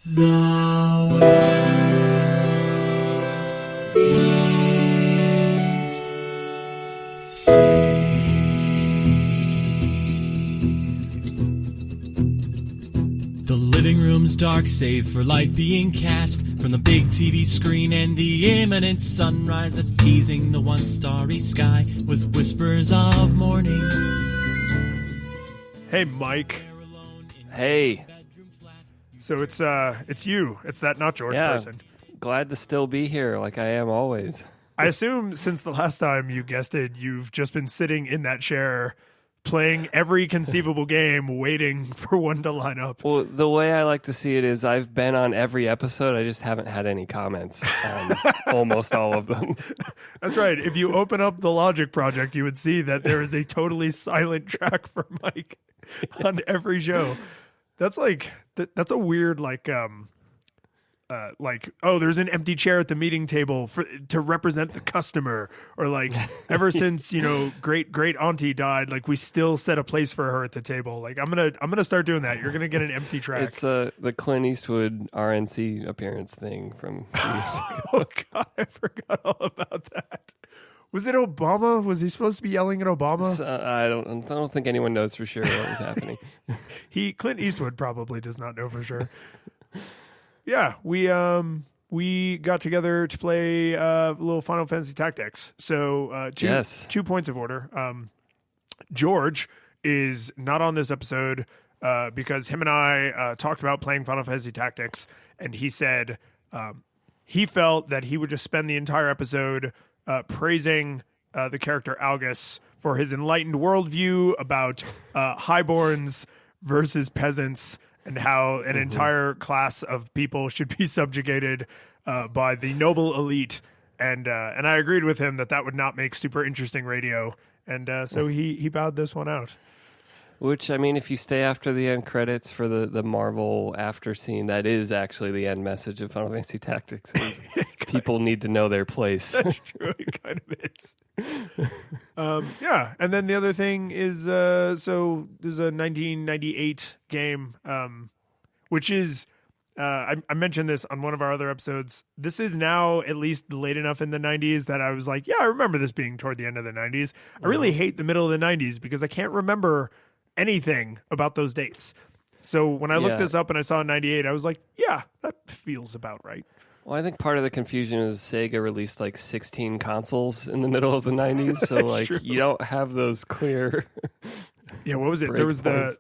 The world is saved. The living room's dark, save for light being cast from the big TV screen and the imminent sunrise that's teasing the one starry sky with whispers of morning. Hey, Mike. Hey. So it's you. It's that not George Yeah. person. Glad to still be here like I am always. I assume since the last time you guested, you've just been sitting in that chair playing every conceivable game, waiting for one to line up. Well, the way I like to see it is I've been on every episode. I just haven't had any comments on almost all of them. That's right. If you open up the Logic Project, you would see that there is a totally silent track for Mike on every show. That's like that's a weird oh, there's an empty chair at the meeting table to represent the customer, or like ever since great auntie died, like we still set a place for her at the table. Like I'm gonna start doing that. You're gonna get an empty track. It's the Clint Eastwood RNC appearance thing from years ago. Oh God, I forgot all about that. Was it Obama? Was he supposed to be yelling at Obama? I don't think anyone knows for sure what was happening. Clint Eastwood probably does not know for sure. Yeah, we got together to play a little Final Fantasy Tactics. So two points of order. George is not on this episode because him and I talked about playing Final Fantasy Tactics, and he said he felt that he would just spend the entire episode praising the character Algus for his enlightened worldview about highborns versus peasants, and how an entire class of people should be subjugated by the noble elite. And I agreed with him that would not make super interesting radio. And so he bowed this one out. Which, I mean, if you stay after the end credits for the Marvel after scene, that is actually the end message of Final Fantasy Tactics. People need to know their place. That's true. It kind of is. Yeah. And then the other thing is, so there's a 1998 game, which is, I mentioned this on one of our other episodes. This is now at least late enough in the 90s that I was like, yeah, I remember this being toward the end of the 90s. I really hate the middle of the 90s because I can't remember anything about those dates. So when I looked this up and I saw 98, I was like, yeah, that feels about right. Well, I think part of the confusion is Sega released like 16 consoles in the middle of the 90s, so like true. You don't have those clear. Yeah, what was it? There was the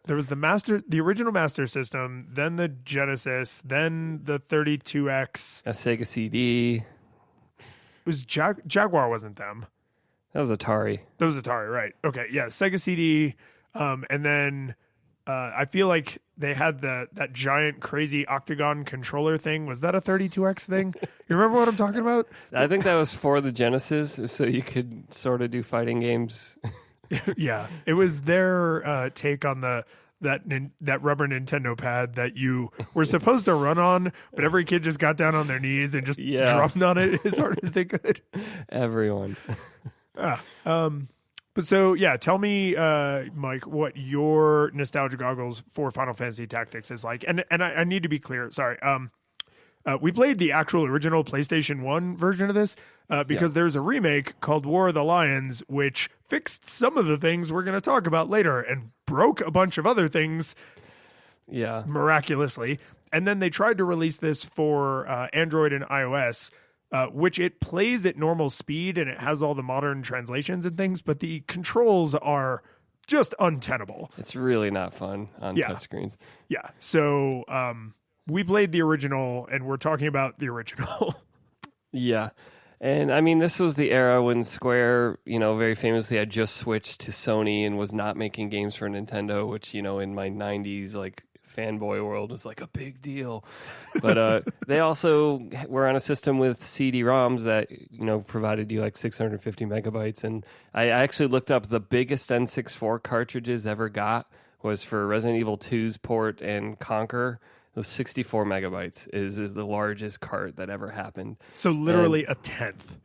original Master System, then the Genesis, then the 32X. A Sega CD. It was Jaguar, wasn't them? That was Atari. That was Atari, right? Okay, yeah, Sega CD, and then I feel like they had that giant crazy octagon controller thing. Was that a 32X thing? You remember what I'm talking about? I think that was for the Genesis, so you could sort of do fighting games. Yeah, it was their take on that rubber Nintendo pad that you were supposed to run on, but every kid just got down on their knees and just drummed on it as hard as they could. Everyone. But so, yeah, tell me, Mike, what your nostalgia goggles for Final Fantasy Tactics is like. And I need to be clear. Sorry. We played the actual original PlayStation 1 version of this because there's a remake called War of the Lions, which fixed some of the things we're going to talk about later and broke a bunch of other things miraculously. And then they tried to release this for Android and iOS, which it plays at normal speed and it has all the modern translations and things, but the controls are just untenable. It's really not fun on touchscreens. Yeah. So we played the original and we're talking about the original. Yeah. And I mean, this was the era when Square, very famously had just switched to Sony and was not making games for Nintendo, which, in my 90s, like, fanboy world was like a big deal. But they also were on a system with CD-ROMs that, provided you like 650 megabytes. And I actually looked up the biggest N64 cartridges ever got was for Resident Evil 2's port and Conquer. It was 64 megabytes is the largest cart that ever happened. So literally a tenth.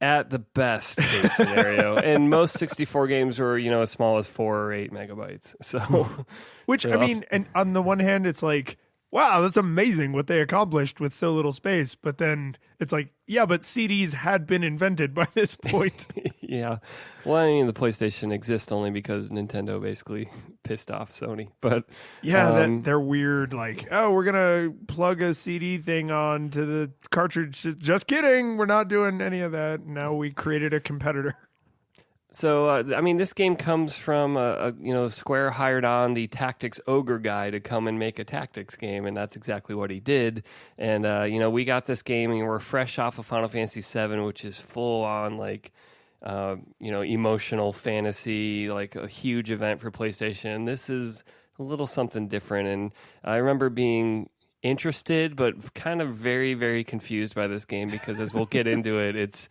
At the best case scenario. And most 64 games were, as small as 4 or 8 megabytes. So, which, I mean, and on the one hand, it's like, wow, that's amazing what they accomplished with so little space. But then it's like, yeah, but CDs had been invented by this point. Yeah. Well, I mean, the PlayStation exists only because Nintendo basically pissed off Sony. But yeah, they're weird. Like, oh, we're gonna plug a CD thing on to the cartridge. Just kidding. We're not doing any of that. Now we created a competitor. So, I mean, this game comes from, Square hired on the Tactics Ogre guy to come and make a tactics game, and that's exactly what he did. And, we got this game, and we're fresh off of Final Fantasy VII, which is full on, like, emotional fantasy, like a huge event for PlayStation. And this is a little something different. And I remember being interested, but kind of very, very confused by this game because, as we'll get into it, it's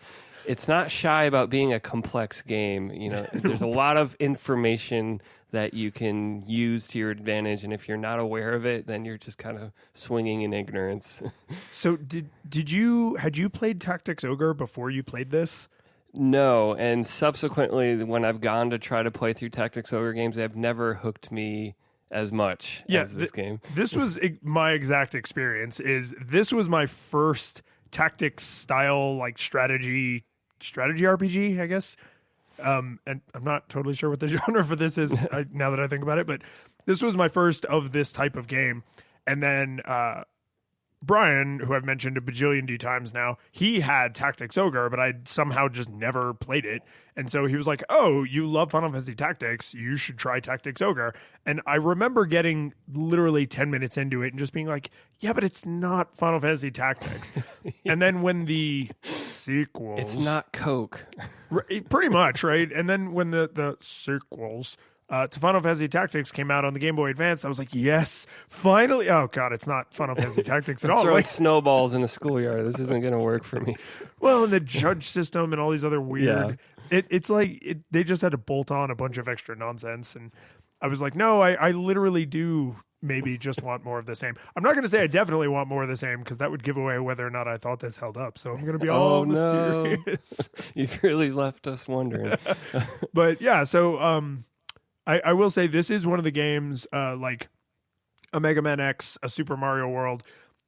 not shy about being a complex game. There's a lot of information that you can use to your advantage, and if you're not aware of it, then you're just kind of swinging in ignorance. So had you played Tactics Ogre before you played this? No, and subsequently, when I've gone to try to play through Tactics Ogre games, they've never hooked me as much as this game. This was my exact experience. This was my first tactics style, like strategy RPG, I guess. And I'm not totally sure what the genre for this is now that I think about it, but this was my first of this type of game. And then Brian, who I've mentioned a bajillion D times now, he had Tactics Ogre, but I somehow just never played it. And so he was like, oh, you love Final Fantasy Tactics, you should try Tactics Ogre. And I remember getting literally 10 minutes into it and just being like, yeah, but it's not Final Fantasy Tactics. And then when the sequels... It's not Coke. Pretty much, right? And then when the sequels... to Final Fantasy Tactics came out on the Game Boy Advance, I was like, yes, finally. Oh, God, it's not Final Fantasy Tactics at all. Throwing snowballs in a schoolyard. This isn't going to work for me. Well, and the judge system and all these other weird... Yeah. It's like they just had to bolt on a bunch of extra nonsense. And I was like, no, I literally do maybe just want more of the same. I'm not going to say I definitely want more of the same because that would give away whether or not I thought this held up. So I'm going to be all mysterious. No. You've really left us wondering. But yeah, so... I will say this is one of the games like a Mega Man X, a Super Mario World,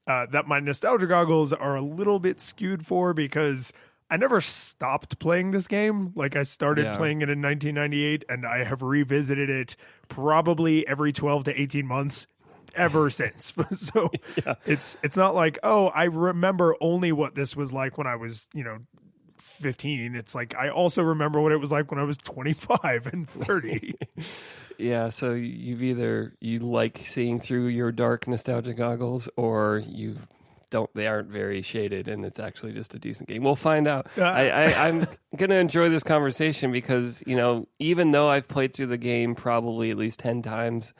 that my nostalgia goggles are a little bit skewed for because I never stopped playing this game. Like I started playing it in 1998 and I have revisited it probably every 12 to 18 months ever since. So it's not like, oh, I remember only what this was like when I was, 15. It's like I also remember what it was like when I was 25 and 30. Yeah, so you like seeing through your dark nostalgia goggles, or you don't. They aren't very shaded, and it's actually just a decent game. We'll find out. I'm gonna enjoy this conversation because even though I've played through the game probably at least 10 times,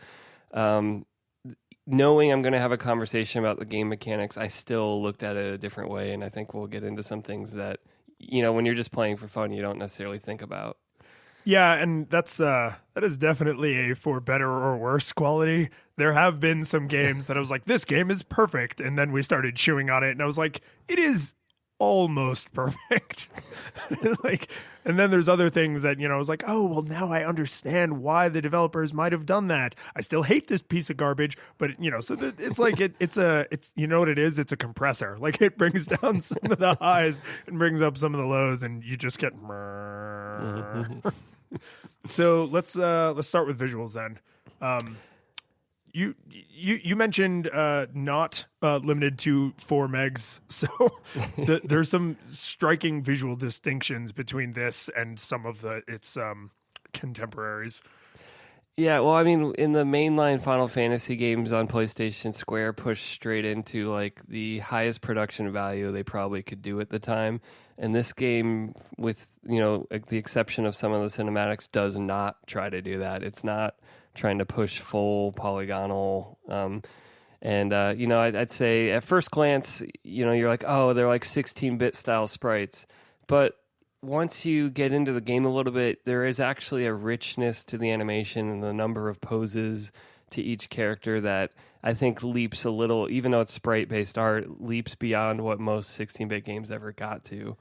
knowing I'm going to have a conversation about the game mechanics, I still looked at it a different way, and I think we'll get into some things that when you're just playing for fun, you don't necessarily think about. Yeah, and that is definitely a for better or worse quality. There have been some games that I was like, this game is perfect, and then we started chewing on it, and I was like, it is almost perfect. And then there's other things that, I was like, oh, well, now I understand why the developers might have done that. I still hate this piece of garbage, but so it's like it's what it is? It's a compressor. Like it brings down some of the highs and brings up some of the lows, and you just get. So let's start with visuals then. You mentioned not limited to 4 megs, so there's some striking visual distinctions between this and some of its contemporaries. Yeah, well, I mean, in the mainline Final Fantasy games on PlayStation, Square pushed straight into like the highest production value they probably could do at the time. And this game, with the exception of some of the cinematics, does not try to do that. It's not trying to push full polygonal. I'd say at first glance, you're like, oh, they're like 16-bit style sprites. But once you get into the game a little bit, there is actually a richness to the animation and the number of poses to each character that I think leaps a little, even though it's sprite-based art, leaps beyond what most 16-bit games ever got to,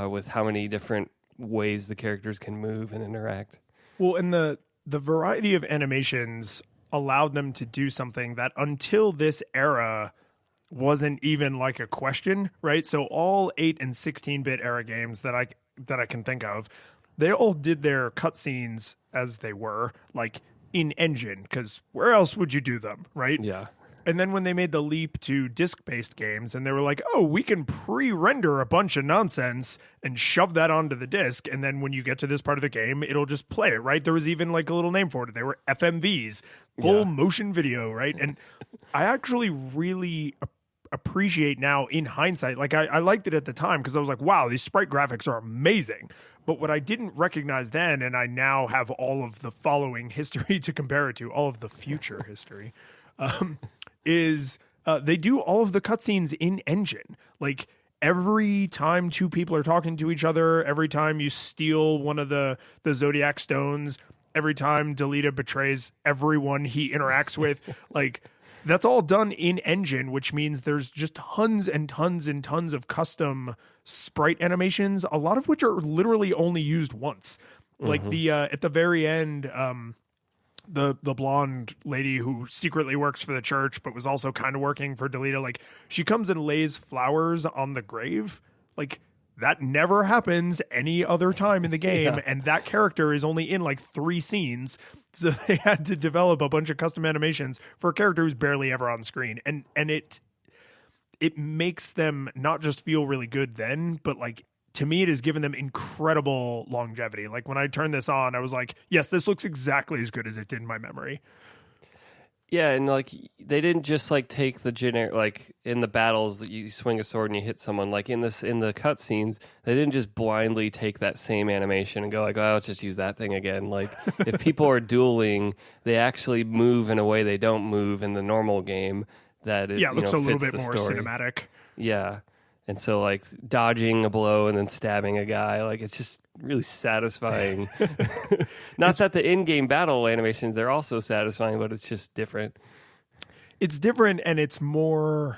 with how many different ways the characters can move and interact. Well, and the variety of animations allowed them to do something that until this era wasn't even like a question, right? So all 8 and 16-bit era games that I can think of, they all did their cutscenes as they were, like in engine, because where else would you do them, right? Yeah. And then when they made the leap to disc-based games, and they were like, oh, we can pre-render a bunch of nonsense and shove that onto the disc, and then when you get to this part of the game, it'll just play it, right? There was even like a little name for it. They were FMVs, full motion video, right? And I actually really appreciate now in hindsight, like I liked it at the time because I was like, wow, these sprite graphics are amazing. But what I didn't recognize then, and I now have all of the following history to compare it to, all of the future history, is they do all of the cutscenes in engine. Like every time two people are talking to each other, every time you steal one of the Zodiac stones, every time Delita betrays everyone he interacts with, like that's all done in engine, which means there's just tons and tons and tons of custom sprite animations, a lot of which are literally only used once. Like the at the very end, the blonde lady who secretly works for the church but was also kind of working for Delita, like she comes and lays flowers on the grave. Like that never happens any other time in the game, and that character is only in like 3 scenes. So they had to develop a bunch of custom animations for a character who's barely ever on screen. And it makes them not just feel really good then, but like to me, it has given them incredible longevity. Like when I turned this on, I was like, yes, this looks exactly as good as it did in my memory. Yeah, and like they didn't just like take the generic, like in the battles that you swing a sword and you hit someone, like in the cutscenes, they didn't just blindly take that same animation and go like, oh, let's just use that thing again. Like if people are dueling, they actually move in a way they don't move in the normal game. That it, looks a little bit the more story. Cinematic. Yeah. And so like dodging a blow and then stabbing a guy, like it's just really satisfying. Not that the in-game battle animations, they're also satisfying, but it's just different. It's different, and it's more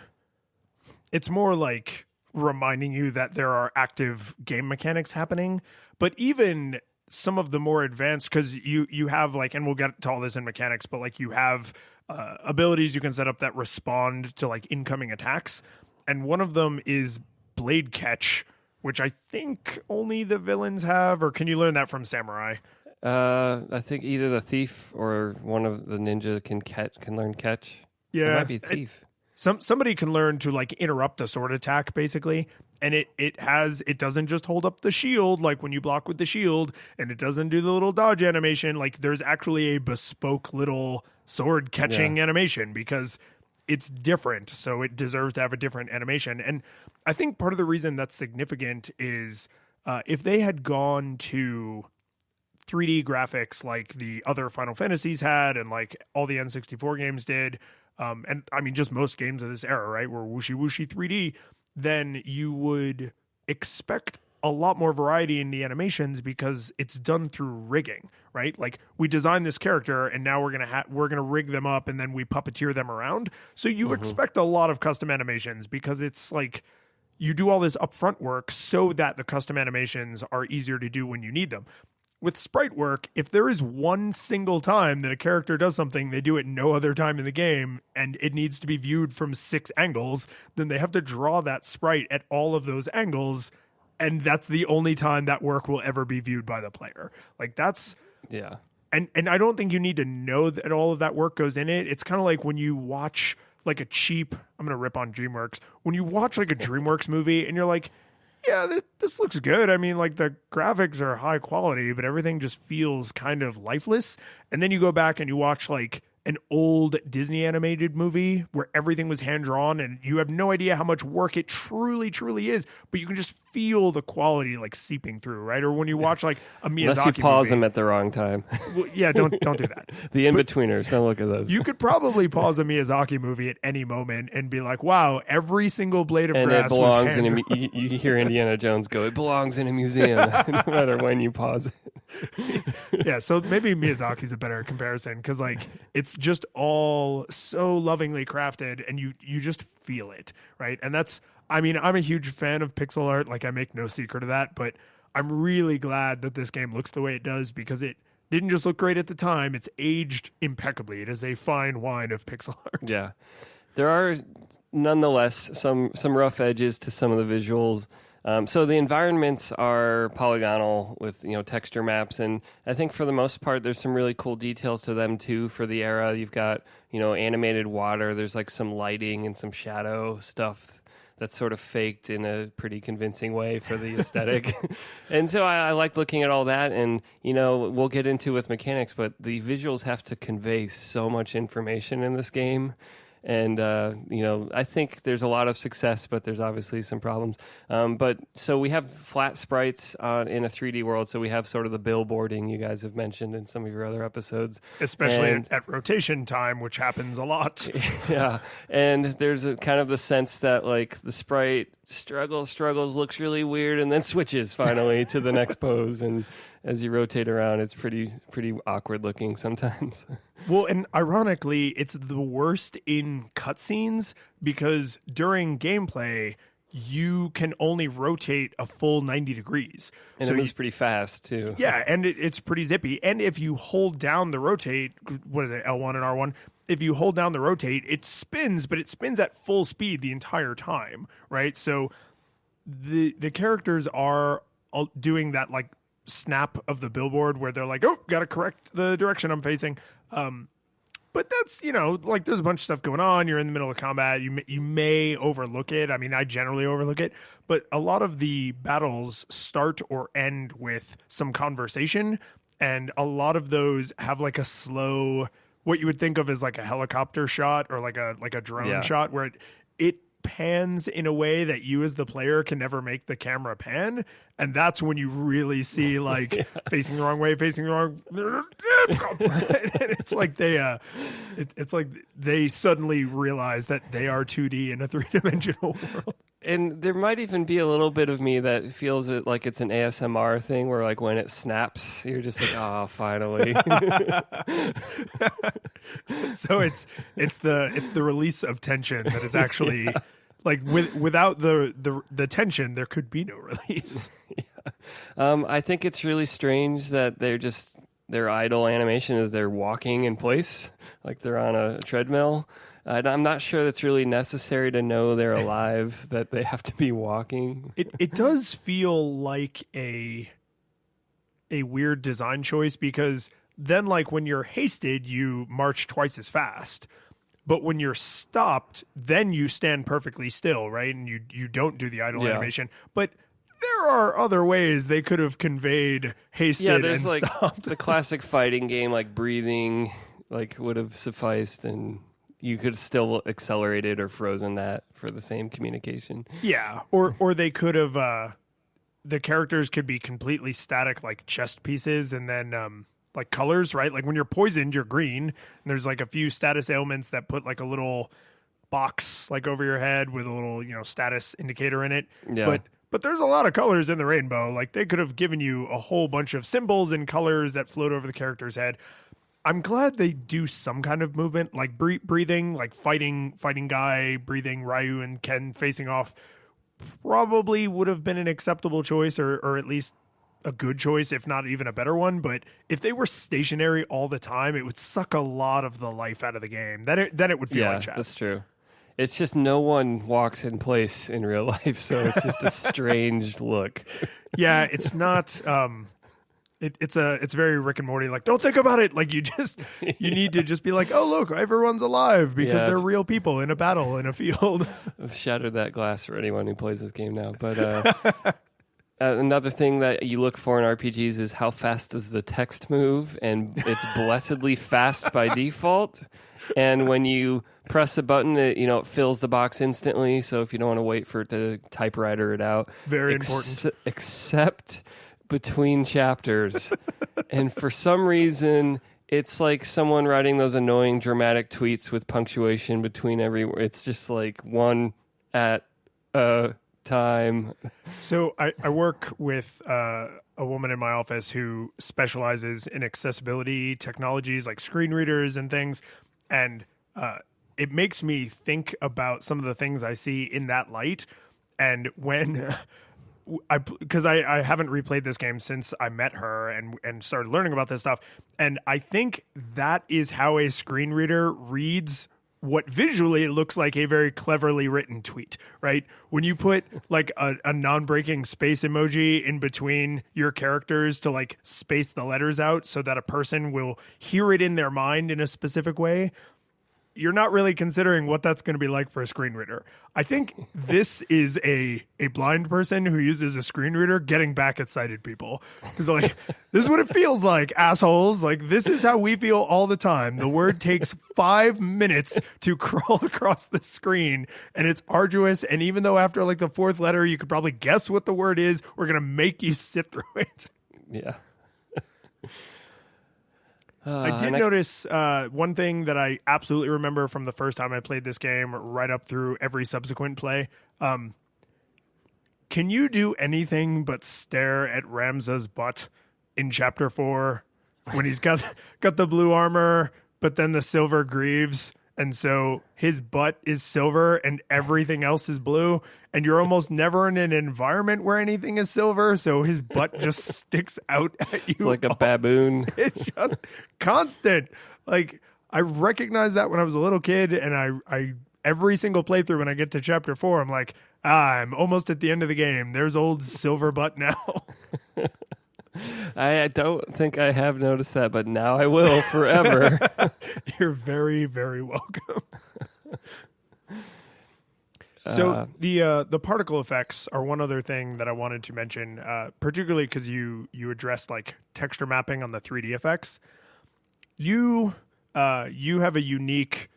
like reminding you that there are active game mechanics happening. But even some of the more advanced, because you have like, and we'll get to all this in mechanics, but like you have abilities you can set up that respond to like incoming attacks. And one of them is Blade Catch, which I think only the villains have, or can you learn that from Samurai? I think either the thief or one of the ninja can learn catch. Yeah, it might be thief. Somebody can learn to like interrupt a sword attack basically, and it doesn't just hold up the shield like when you block with the shield, and it doesn't do the little dodge animation. Like there's actually a bespoke little sword catching animation because it's different, so it deserves to have a different animation. And I think part of the reason that's significant is if they had gone to 3D graphics like the other Final Fantasies had and like all the N64 games did, and I mean just most games of this era, right, were whooshy 3D, then you would expect a lot more variety in the animations because it's done through rigging, right? Like we designed this character and now we're gonna rig them up and then we puppeteer them around. So you expect a lot of custom animations because it's like you do all this upfront work so that the custom animations are easier to do when you need them. With sprite work, if there is one single time that a character does something they do it no other time in the game and it needs to be viewed from 6 angles, then they have to draw that sprite at all of those angles. And that's the only time that work will ever be viewed by the player. Like that's And I don't think you need to know that all of that work goes in it. It's kind of like when you watch like a cheap, I'm going to rip on DreamWorks. When you watch like a DreamWorks movie and you're like, yeah, this looks good. I mean, like the graphics are high quality, but everything just feels kind of lifeless. And then you go back and you watch like an old Disney animated movie where everything was hand drawn and you have no idea how much work it truly is, but you can just feel the quality like seeping through, right? Or when you watch like a Miyazaki Unless you pause movie, them at the wrong time. well, yeah, don't do that. The in-betweeners, don't look at those. You could probably pause a Miyazaki movie at any moment and be like, wow, every single blade of and grass it belongs was hand drawn. you hear Indiana Jones go, it belongs in a museum, no matter when you pause it. Yeah, so maybe Miyazaki's a better comparison because like it's just all so lovingly crafted and you just feel it, right? And that's, I mean, I'm a huge fan of pixel art, like I make no secret of that, but I'm really glad that this game looks the way it does because it didn't just look great at the time, it's aged impeccably. It is a fine wine of pixel art. Yeah. There are nonetheless some rough edges to some of the visuals. So the environments are polygonal with, texture maps, and I think for the most part there's some really cool details to them too for the era. You've got, animated water, there's like some lighting and some shadow stuff that's sort of faked in a pretty convincing way for the aesthetic. And so I like looking at all that, and, we'll get into with mechanics, but the visuals have to convey so much information in this game. And, I think there's a lot of success, but there's obviously some problems. But so we have flat sprites in a 3D world. So we have sort of the billboarding you guys have mentioned in some of your other episodes. Especially at rotation time, which happens a lot. Yeah. And there's a kind of the sense that like the sprite struggles, looks really weird, and then switches finally to the next pose. And as you rotate around, it's pretty awkward looking sometimes. Well, and ironically, it's the worst in cutscenes because during gameplay, you can only rotate a full 90 degrees. And so it moves pretty fast, too. Yeah, and it's pretty zippy. And if you hold down the rotate, what is it, L1 and R1? If you hold down the rotate, it spins, but it spins at full speed the entire time, right? So the characters are doing that, like, snap of the billboard where they're like, oh, got to correct the direction I'm facing. But that's, like there's a bunch of stuff going on. You're in the middle of combat. You may overlook it. I mean, I generally overlook it, but a lot of the battles start or end with some conversation. And a lot of those have like a slow, what you would think of as like a helicopter shot or like a drone shot where it pans in a way that you as the player can never make the camera pan, and that's when you really see like facing the wrong way, facing the wrong and it's like it's like they suddenly realize that they are 2D in a 3-dimensional world. And there might even be a little bit of me that feels it like it's an ASMR thing where like when it snaps, you're just like, oh, finally. So it's the release of tension that is actually like without the tension, there could be no release. I think it's really strange that their idle animation is they're walking in place, like they're on a treadmill. I'm not sure that's really necessary to know they're alive, that they have to be walking. It does feel like a weird design choice because then like when you're hasted, you march twice as fast. But when you're stopped, then you stand perfectly still, right? And you don't do the idle animation. But there are other ways they could have conveyed hasted there's and like stopped. The classic fighting game, like breathing, like would have sufficed, and you could still accelerated or frozen that for the same communication. Yeah, or they could have the characters could be completely static, like chest pieces, and then like colors, right? Like when you're poisoned, you're green. And there's like a few status ailments that put like a little box like over your head with a little status indicator in it. Yeah. But there's a lot of colors in the rainbow. Like they could have given you a whole bunch of symbols and colors that float over the character's head. I'm glad they do some kind of movement, like breathing, like fighting guy, breathing, Ryu and Ken facing off probably would have been an acceptable choice or at least a good choice, if not even a better one. But if they were stationary all the time, it would suck a lot of the life out of the game. Then it would feel like chess. That's true. It's just no one walks in place in real life, so it's just a strange look. Yeah, it's not. It's very Rick and Morty. Like, don't think about it. Like you need to just be like, oh look, everyone's alive because they're real people in a battle in a field. I've shattered that glass for anyone who plays this game now. But another thing that you look for in RPGs is how fast does the text move, and it's blessedly fast by default. And when you press a button, it fills the box instantly. So if you don't want to wait for it to typewriter it out, very important. Except between chapters. And for some reason, it's like someone writing those annoying dramatic tweets with punctuation between every word. It's just like one at a time. So I work with a woman in my office who specializes in accessibility technologies like screen readers and things. And it makes me think about some of the things I see in that light. And when because I haven't replayed this game since I met her and started learning about this stuff, and I think that is how a screen reader reads what visually it looks like a very cleverly written tweet, right? When you put like a non-breaking space emoji in between your characters to like space the letters out so that a person will hear it in their mind in a specific way, you're not really considering what that's going to be like for a screen reader. I think this is a blind person who uses a screen reader getting back at sighted people. Because like, this is what it feels like, assholes. Like, this is how we feel all the time. The word takes 5 minutes to crawl across the screen, and it's arduous. And even though after like the 4th letter, you could probably guess what the word is, we're going to make you sit through it. Yeah. I did notice one thing that I absolutely remember from the first time I played this game right up through every subsequent play. Can you do anything but stare at Ramza's butt in Chapter 4 when he's got the blue armor, but then the silver greaves? And so his butt is silver and everything else is blue. And you're almost never in an environment where anything is silver. So his butt just sticks out at you. It's like a baboon. It's just constant. Like, I recognized that when I was a little kid. And I every single playthrough when I get to Chapter 4, I'm like, I'm almost at the end of the game. There's old silver butt now. I don't think I have noticed that, but now I will forever. You're very, very welcome. So the particle effects are one other thing that I wanted to mention, particularly because you addressed like texture mapping on the 3D effects. You have a unique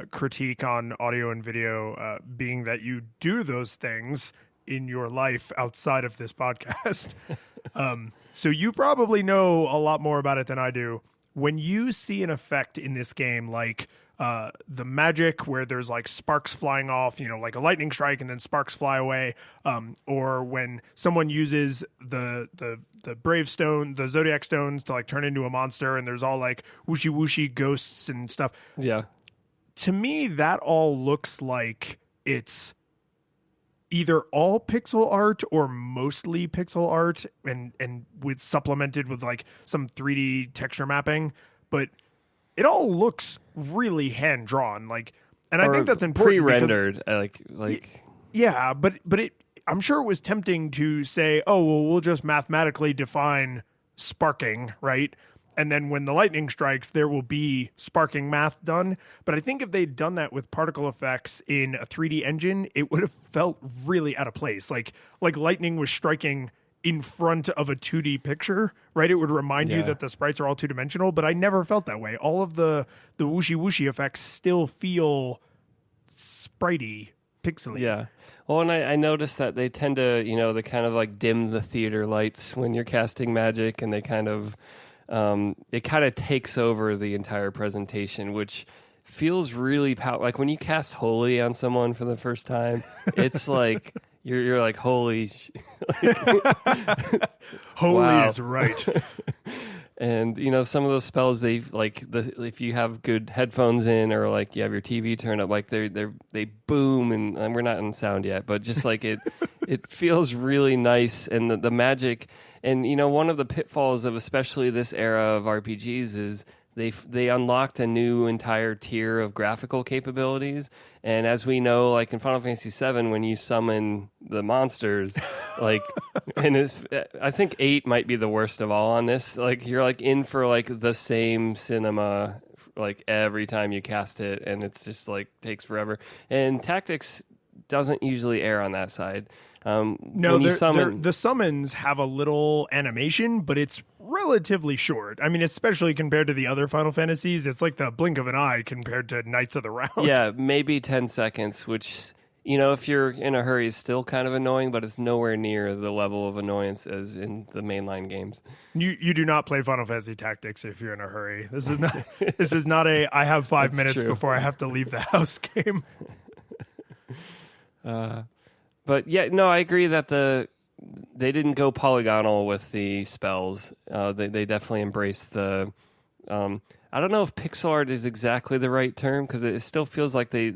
critique on audio and video, being that you do those things in your life outside of this podcast. So you probably know a lot more about it than I do. When you see an effect in this game, like the magic where there's like sparks flying off, like a lightning strike and then sparks fly away, or when someone uses the brave stone, the zodiac stones to like turn into a monster, and there's all like whooshy whooshy ghosts and stuff. Yeah. To me, that all looks like it's either all pixel art or mostly pixel art and with supplemented with like some 3D texture mapping, but it all looks really hand drawn. Like, and I think that's important. Pre-rendered, like yeah, but I'm sure it was tempting to say, oh, well, we'll just mathematically define sparking, right? And then when the lightning strikes, there will be sparking math done. But I think if they'd done that with particle effects in a 3D engine, it would have felt really out of place. Like lightning was striking in front of a 2D picture, right? It would remind you that the sprites are all two-dimensional, but I never felt that way. All of the whooshy effects still feel spritey, pixely. Yeah. Well, and I noticed that they tend to, they kind of like dim the theater lights when you're casting magic, and they kind of... it kind of takes over the entire presentation, which feels really like when you cast Holy on someone for the first time, it's like you're like, holy Holy is right. And some of those spells, they like if you have good headphones in, or like you have your TV turned up, like they boom, and we're not in sound yet, but just like it feels really nice. And the magic, and one of the pitfalls of especially this era of RPGs is they unlocked a new entire tier of graphical capabilities. And as we know, like in Final Fantasy VII, when you summon the monsters, like, and I think 8 might be the worst of all on this. Like, you're like in for like the same cinema, like every time you cast it, and it's just like takes forever. And Tactics doesn't usually err on that side. No, the summons have a little animation, but it's relatively short. I mean, especially compared to the other Final Fantasies, it's like the blink of an eye compared to Knights of the Round. Yeah, maybe 10 seconds, which, if you're in a hurry, is still kind of annoying, but it's nowhere near the level of annoyance as in the mainline games. You do not play Final Fantasy Tactics if you're in a hurry. This is not a I have 5 minutes true. before I have to leave the house game. But yeah, no, I agree that they didn't go polygonal with the spells. They definitely embraced the. I don't know if pixel art is exactly the right term, because it still feels like they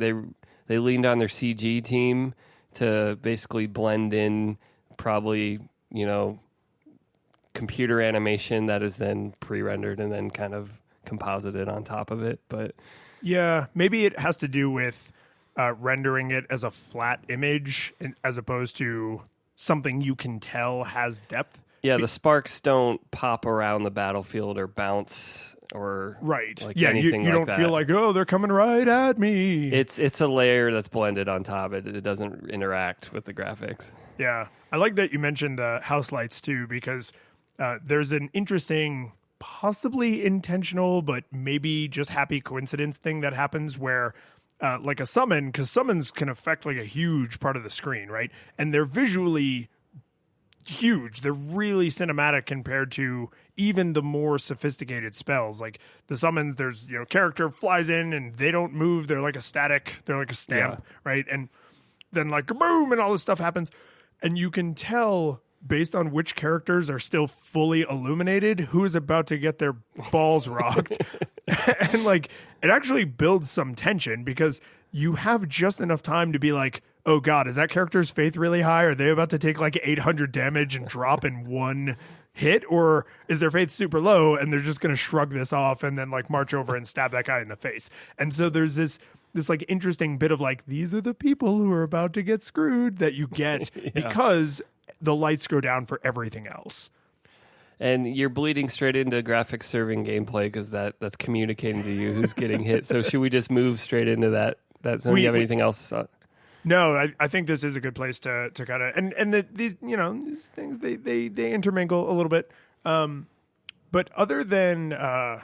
leaned on their CG team to basically blend in probably, computer animation that is then pre-rendered and then kind of composited on top of it. But yeah, maybe it has to do with rendering it as a flat image as opposed to something you can tell has depth. Yeah, the sparks don't pop around the battlefield or bounce or right. Like yeah, anything you like don't that. feel like, oh, they're coming right at me. It's a layer that's blended on top. It doesn't interact with the graphics. Yeah, I like that you mentioned the house lights too, because there's an interesting, possibly intentional, but maybe just happy coincidence thing that happens where like a summon, because summons can affect like a huge part of the screen, right? And they're visually huge. They're really cinematic compared to even the more sophisticated spells. Like the summons, there's, character flies in and they don't move. They're like a static, they're like a stamp, right? And then like boom, and all this stuff happens. And you can tell based on which characters are still fully illuminated who is about to get their balls rocked. And like it actually builds some tension because you have just enough time to be like, oh God, is that character's faith really high? Are they about to take like 800 damage and drop in one hit? Or is their faith super low and they're just going to shrug this off and then like march over and stab that guy in the face? And so there's this like interesting bit of like, these are the people who are about to get screwed that you get because the lights go down for everything else. And you're bleeding straight into graphics serving gameplay because that's communicating to you who's getting hit. So should we just move straight into that zone? Do you have anything else? No, I think this is a good place to kind of these these things they intermingle a little bit. But other than a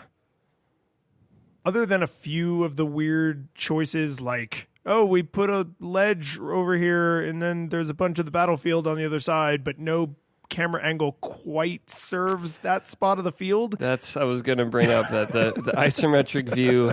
few of the weird choices, like, oh, we put a ledge over here and then there's a bunch of the battlefield on the other side, but no camera angle quite serves that spot of the field. I was going to bring up that the isometric view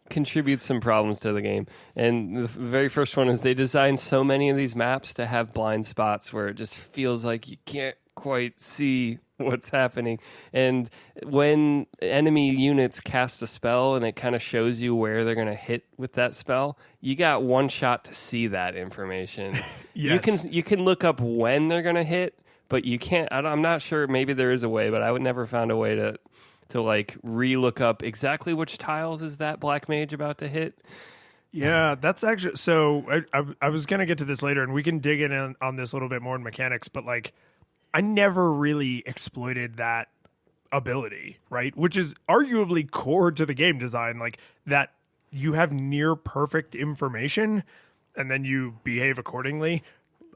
contributes some problems to the game. And the very first one is they designed so many of these maps to have blind spots where it just feels like you can't quite see what's happening. And when enemy units cast a spell and it kind of shows you where they're going to hit with that spell, you got one shot to see that information. Yes. You can look up when they're going to hit, but you can't. I'm not sure. Maybe there is a way, but I would never found a way to like re-look up exactly which tiles is that black mage about to hit. Yeah, that's actually, so I was going to get to this later and we can dig in on this a little bit more in mechanics, but like I never really exploited that ability, right? Which is arguably core to the game design, like that you have near perfect information and then you behave accordingly.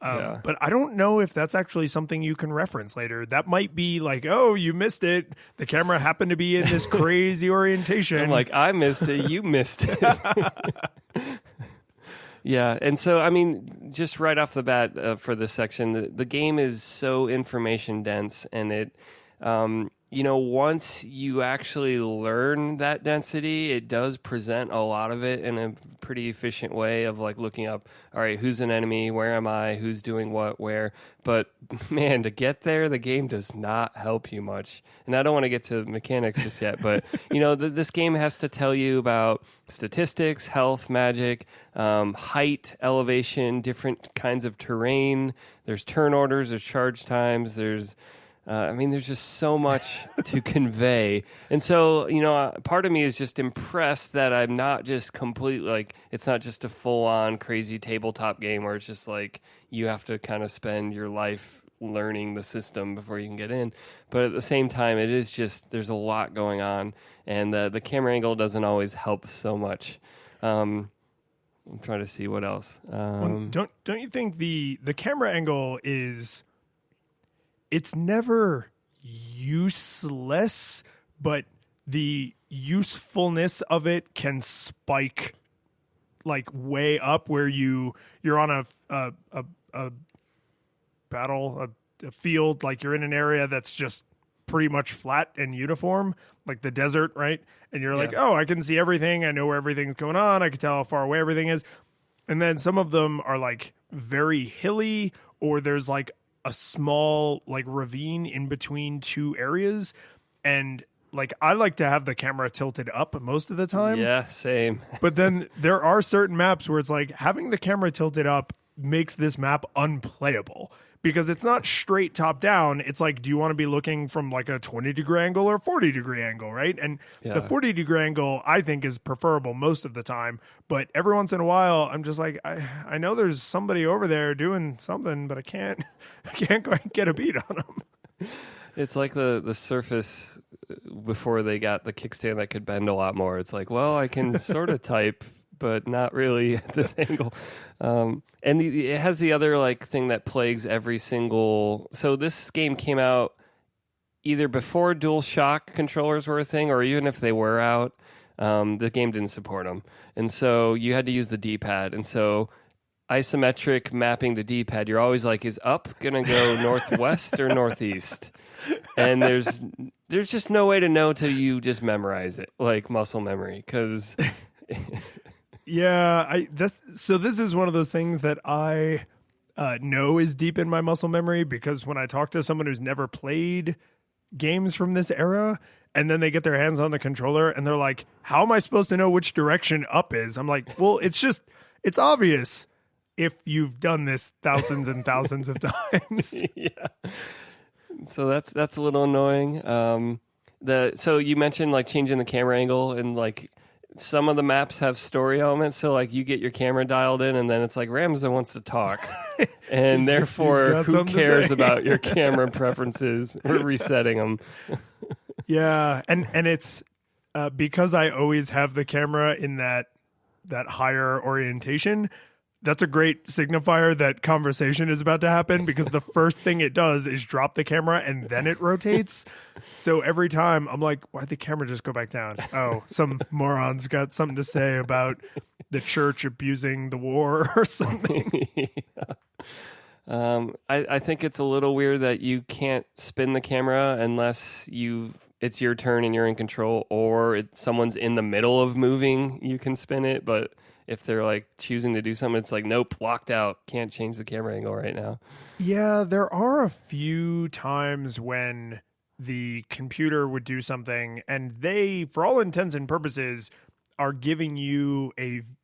But I don't know if that's actually something you can reference later. That might be like, oh, you missed it. The camera happened to be in this crazy orientation. I'm like, I missed it. You missed it. Yeah. And so, I mean, just right off the bat for this section, the game is so information dense and it, once you actually learn that density, it does present a lot of it in a pretty efficient way of like looking up, all right, who's an enemy? Where am I? Who's doing what? Where? But man, to get there, the game does not help you much. And I don't want to get to mechanics just yet, but this game has to tell you about statistics, health, magic, height, elevation, different kinds of terrain. There's turn orders, there's charge times, there's just so much to convey. And so, part of me is just impressed that I'm not just completely, like, it's not just a full-on crazy tabletop game where it's just like you have to kind of spend your life learning the system before you can get in. But at the same time, it is just, there's a lot going on, and the camera angle doesn't always help so much. I'm trying to see what else. Don't you think the camera angle is... It's never useless, but the usefulness of it can spike like way up where you're on a battle, a field, like you're in an area that's just pretty much flat and uniform, like the desert, right? And you're like, oh, I can see everything. I know where everything's going on. I can tell how far away everything is. And then some of them are like very hilly, or there's like a small like ravine in between two areas, and like I like to have the camera tilted up most of the time. Yeah, same. But then there are certain maps where it's like having the camera tilted up makes this map unplayable because it's not straight top down. It's like, do you want to be looking from like a 20-degree angle or 40-degree angle, right? And the 40-degree angle, I think, is preferable most of the time. But every once in a while, I'm just like, I know there's somebody over there doing something, but I can't quite get a beat on them. It's like the Surface before they got the kickstand that could bend a lot more. It's like, well, I can sort of type, but not really at this angle. And it has the other like thing that plagues every single. So this game came out either before DualShock controllers were a thing, or even if they were out, the game didn't support them, and so you had to use the D-pad. And so isometric mapping to D-pad, you're always like, is up gonna go northwest or northeast? And there's just no way to know till you just memorize it, like muscle memory, because. Yeah, this is one of those things that I know is deep in my muscle memory, because when I talk to someone who's never played games from this era and then they get their hands on the controller and they're like, how am I supposed to know which direction up is? I'm like, well, it's obvious if you've done this thousands and thousands of times. Yeah. So that's a little annoying. So you mentioned like changing the camera angle, and like some of the maps have story elements. So like you get your camera dialed in, and then it's like Ramza wants to talk, and therefore who cares about your camera preferences? We're resetting them. Yeah, and it's because I always have the camera in that higher orientation. That's a great signifier that conversation is about to happen, because the first thing it does is drop the camera and then it rotates. So every time I'm like, why'd the camera just go back down? Oh, some moron's got something to say about the church abusing the war or something. Yeah. I think it's a little weird that you can't spin the camera unless it's your turn and you're in control, or someone's in the middle of moving, you can spin it. But if they're like choosing to do something, it's like, nope, locked out. Can't change the camera angle right now. Yeah, there are a few times when the computer would do something and they, for all intents and purposes, are giving you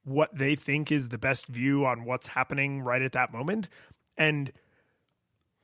what they think is the best view on what's happening right at that moment. And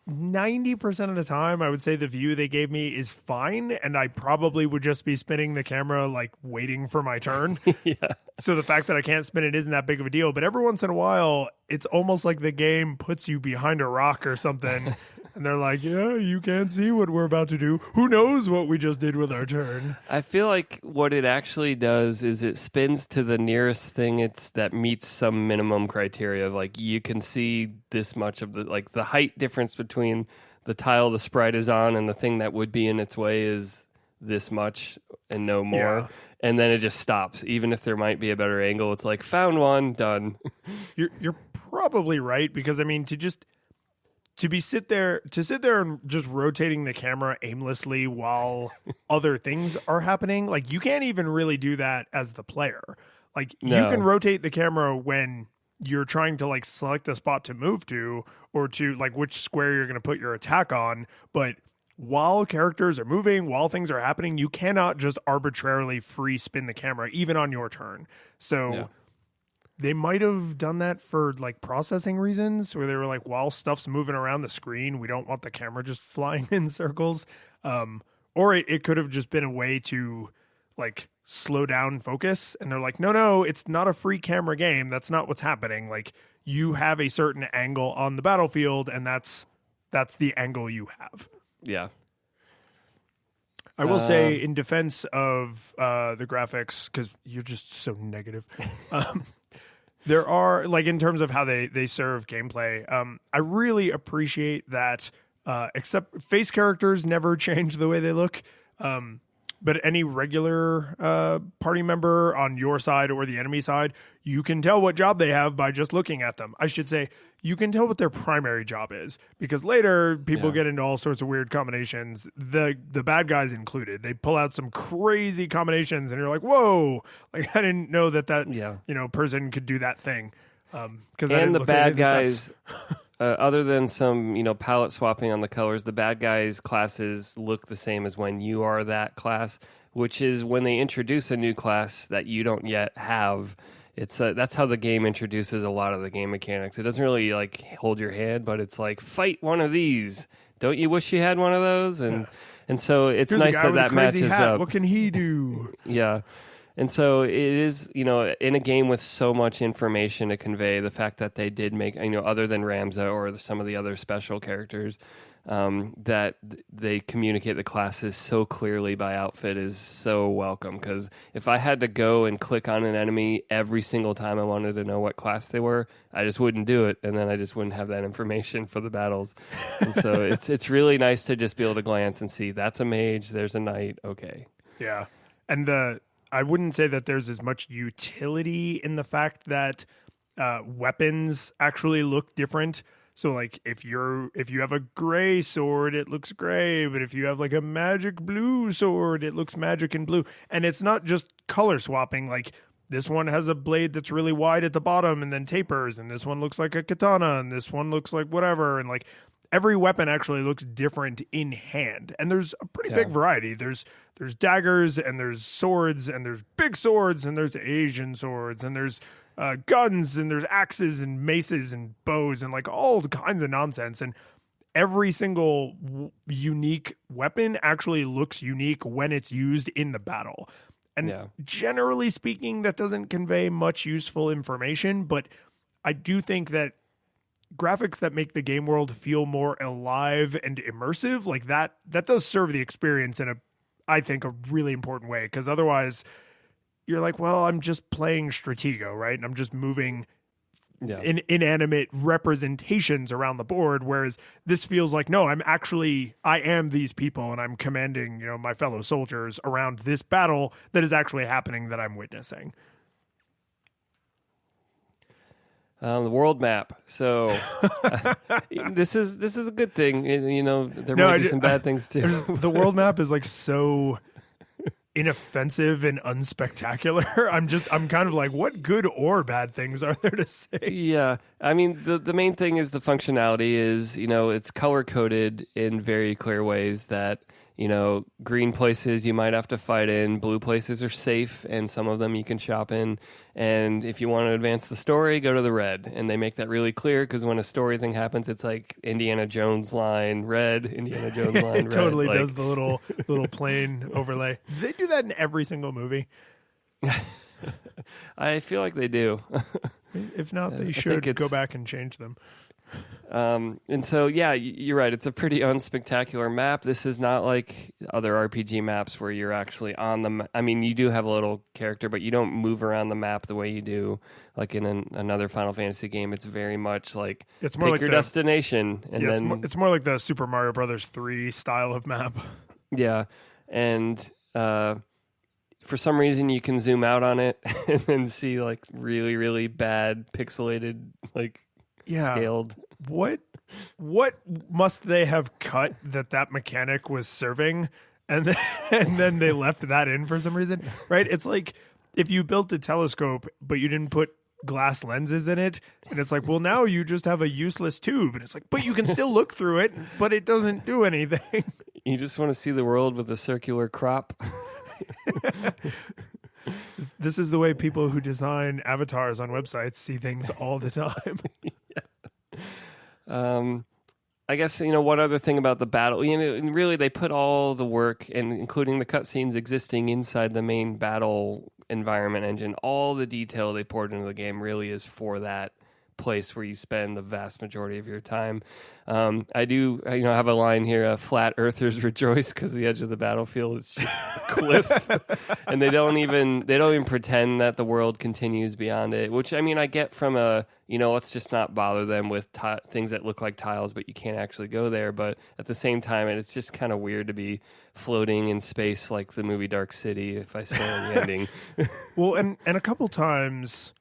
90% of the time, I would say the view they gave me is fine, and I probably would just be spinning the camera, like waiting for my turn. Yeah. So the fact that I can't spin it isn't that big of a deal. But every once in a while, it's almost like the game puts you behind a rock or something, and they're like, yeah, you can't see what we're about to do. Who knows what we just did with our turn? I feel like what it actually does is it spins to the nearest thing that meets some minimum criteria. Like you can see this much of the height difference between the tile the sprite is on and the thing that would be in its way is this much and no more. Yeah. And then it just stops. Even if there might be a better angle, it's like, found one, done. You're probably right, because I mean, to sit there and just rotating the camera aimlessly while other things are happening, like you can't even really do that as the player. Like you can rotate the camera when you're trying to like select a spot to move to, or to like which square you're going to put your attack on. But while characters are moving, while things are happening, you cannot just arbitrarily free spin the camera, even on your turn. So they might have done that for like processing reasons, where they were like, while stuff's moving around the screen, we don't want the camera just flying in circles. Or it could have just been a way to like slow down focus. And they're like, no, it's not a free camera game. That's not what's happening. Like you have a certain angle on the battlefield, and that's the angle you have. Yeah. I will say, in defense of the graphics, because you're just so negative, there are, like, in terms of how they serve gameplay, I really appreciate that, except face characters never change the way they look, but any regular party member on your side or the enemy side, you can tell what job they have by just looking at them. I should say, you can tell what their primary job is, because later people get into all sorts of weird combinations, the bad guys included. They pull out some crazy combinations and you're like, whoa, like I didn't know that person could do that thing. And the bad guys, other than some, palette swapping on the colors, the bad guys' classes look the same as when you are that class, which is when they introduce a new class that you don't yet have. it's that's how the game introduces a lot of the game mechanics. It doesn't really like hold your hand, but it's like fight one of these. Don't you wish you had one of those? And so it's Here's nice that matches up. What can he do? Yeah. And so it is, in a game with so much information to convey, the fact that they did make, other than Ramza or some of the other special characters, that they communicate the classes so clearly by outfit is so welcome. Because if I had to go and click on an enemy every single time I wanted to know what class they were, I just wouldn't do it, and then I just wouldn't have that information for the battles. And so it's really nice to just be able to glance and see, that's a mage, there's a knight, okay. Yeah. And I wouldn't say that there's as much utility in the fact that weapons actually look different. So like if you have a gray sword, it looks gray, but if you have like a magic blue sword, it looks magic and blue. And it's not just color swapping. Like this one has a blade that's really wide at the bottom and then tapers, and this one looks like a katana, and this one looks like whatever, and like every weapon actually looks different in hand. And there's a pretty big variety. There's daggers, and there's swords, and there's big swords, and there's Asian swords, and there's guns, and there's axes and maces and bows and like all kinds of nonsense. And every single unique weapon actually looks unique when it's used in the battle. And generally speaking, that doesn't convey much useful information, but I do think that graphics that make the game world feel more alive and immersive, like that does serve the experience in I think a really important way. Because otherwise you're like, well, I'm just playing Stratego, right? And I'm just moving inanimate representations around the board. Whereas this feels like, no, I am these people, and I'm commanding, my fellow soldiers around this battle that is actually happening that I'm witnessing. The world map. So this is a good thing. There might be some bad things too. The world map is like so inoffensive and unspectacular. I'm kind of like, what good or bad things are there to say? Yeah. I mean, the main thing is the functionality is, it's color coded in very clear ways that, green places you might have to fight in, blue places are safe, and some of them you can shop in. And if you want to advance the story, go to the red. And they make that really clear, because when a story thing happens, it's like Indiana Jones line red, Indiana Jones line red. It totally does the little plane overlay. They do that in every single movie. I feel like they do. If not, they should go back and change them. And so, you're right. It's a pretty unspectacular map. This is not like other RPG maps where you're actually on the I mean, you do have a little character, but you don't move around the map the way you do like in another Final Fantasy game. It's very much like it's more pick like your destination. And then it's more like the Super Mario Brothers 3 style of map. Yeah. And for some reason, you can zoom out on it and then see like really, really bad pixelated, like scaled. What must they have cut that mechanic was serving, and then they left that in for some reason, right? It's like if you built a telescope but you didn't put glass lenses in it, and it's like, well, now you just have a useless tube, and it's like, but you can still look through it, but it doesn't do anything. You just want to see the world with a circular crop. This is the way people who design avatars on websites see things all the time. I guess, one other thing about the battle, really they put all the work, and including the cutscenes existing inside the main battle environment engine, all the detail they poured into the game really is for that place where you spend the vast majority of your time. I do, have a line here: "Flat Earthers rejoice because the edge of the battlefield is just a cliff," and they don't even pretend that the world continues beyond it. Which, I mean, I get from let's just not bother them with things that look like tiles, but you can't actually go there. But at the same time, it's just kind of weird to be floating in space like the movie Dark City. If I spoil the ending, well, and a couple times.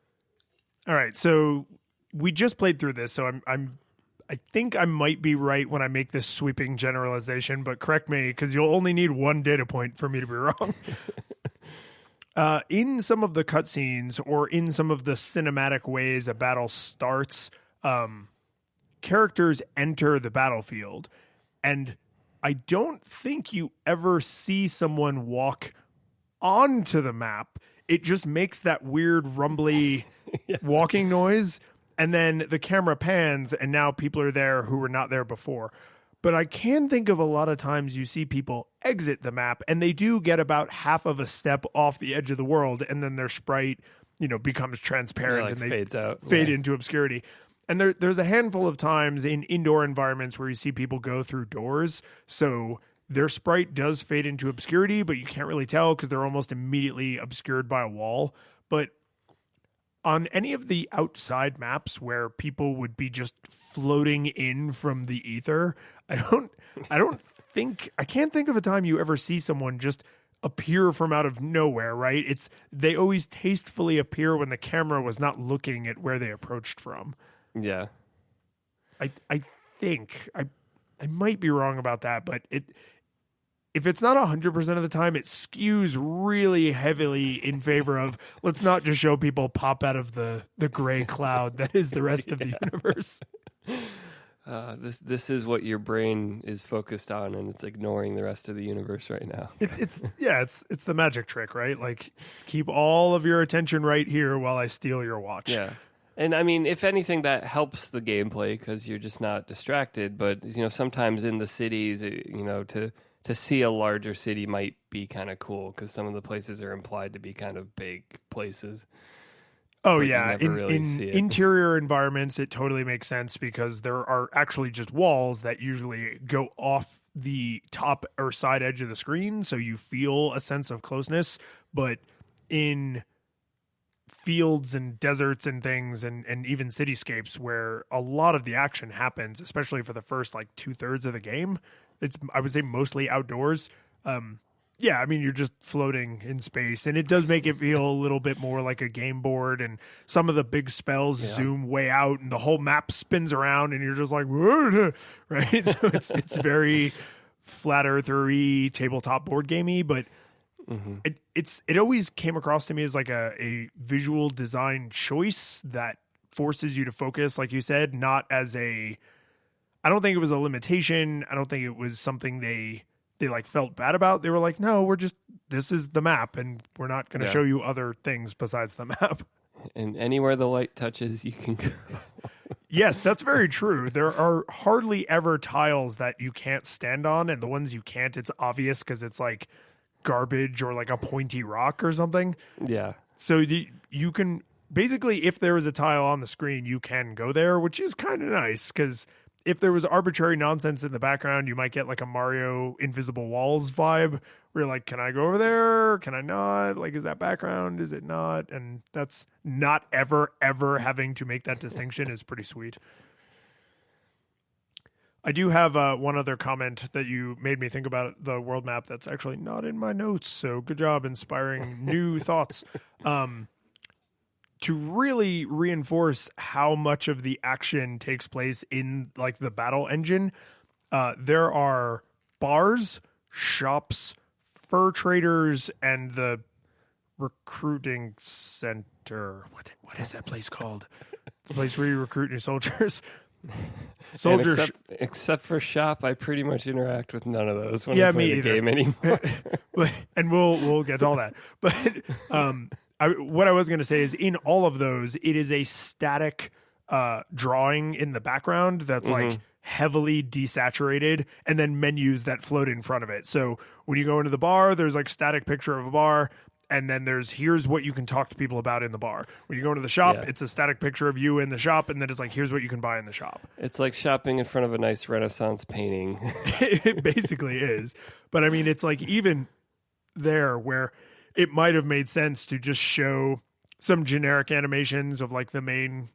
All right, so we just played through this, so I think I might be right when I make this sweeping generalization, but correct me, because you'll only need one data point for me to be wrong. In some of the cutscenes or in some of the cinematic ways a battle starts, characters enter the battlefield, and I don't think you ever see someone walk onto the map. it just makes that weird rumbly walking noise. And then the camera pans, and now people are there who were not there before. But I can think of a lot of times you see people exit the map, and they do get about half of a step off the edge of the world, and then their sprite, becomes transparent and they fades out, fade into obscurity. And there's a handful of times in indoor environments where you see people go through doors, so their sprite does fade into obscurity, but you can't really tell because they're almost immediately obscured by a wall. But on any of the outside maps where people would be just floating in from the ether, I can't think of a time you ever see someone just appear from out of nowhere, right? They always tastefully appear when the camera was not looking at where they approached from. Yeah. I think I might be wrong about that, but if it's not 100% of the time, it skews really heavily in favor of let's not just show people pop out of the gray cloud that is the rest of the universe. This is what your brain is focused on, and it's ignoring the rest of the universe right now. It's the magic trick, right? Like, keep all of your attention right here while I steal your watch. Yeah. And I mean, if anything, that helps the gameplay because you're just not distracted. But sometimes in the cities, to see a larger city might be kind of cool because some of the places are implied to be kind of big places. Oh, yeah. In interior environments, it totally makes sense because there are actually just walls that usually go off the top or side edge of the screen, so you feel a sense of closeness. But in fields and deserts and things and even cityscapes where a lot of the action happens, especially for the first like 2/3 of the game, it's, I would say, mostly outdoors. Yeah, I mean, you're just floating in space, and it does make it feel a little bit more like a game board, and some of the big spells zoom way out, and the whole map spins around, and you're just like, right? So it's very flat earther-y, tabletop board gamey, but it always came across to me as like a visual design choice that forces you to focus, like you said, not as I don't think it was a limitation. I don't think it was something they like felt bad about. They were like, no, this is the map, and we're not going to show you other things besides the map. And anywhere the light touches, you can go. Yes, that's very true. There are hardly ever tiles that you can't stand on, and the ones you can't, it's obvious because it's like garbage or like a pointy rock or something. Yeah. So you can basically, if there is a tile on the screen, you can go there, which is kind of nice because if there was arbitrary nonsense in the background, you might get like a Mario Invisible Walls vibe where you're like, can I go over there? Can I not? Like, is that background? Is it not? And that's not ever having to make that distinction is pretty sweet. I do have one other comment that you made me think about the world map that's actually not in my notes. So good job inspiring new thoughts. To really reinforce how much of the action takes place in like the battle engine, there are bars, shops, fur traders, and the recruiting center. What is that place called? The place where you recruit new soldiers. Except for shop, I pretty much interact with none of those when I play the game anymore. And we'll get to all that. But what I was going to say is in all of those, it is a static drawing in the background that's like heavily desaturated, and then menus that float in front of it. So when you go into the bar, there's like static picture of a bar, and then here's what you can talk to people about in the bar. When you go into the shop, it's a static picture of you in the shop, and then it's like, here's what you can buy in the shop. It's like shopping in front of a nice Renaissance painting. It basically is. But I mean, it's like even there where it might have made sense to just show some generic animations of like the main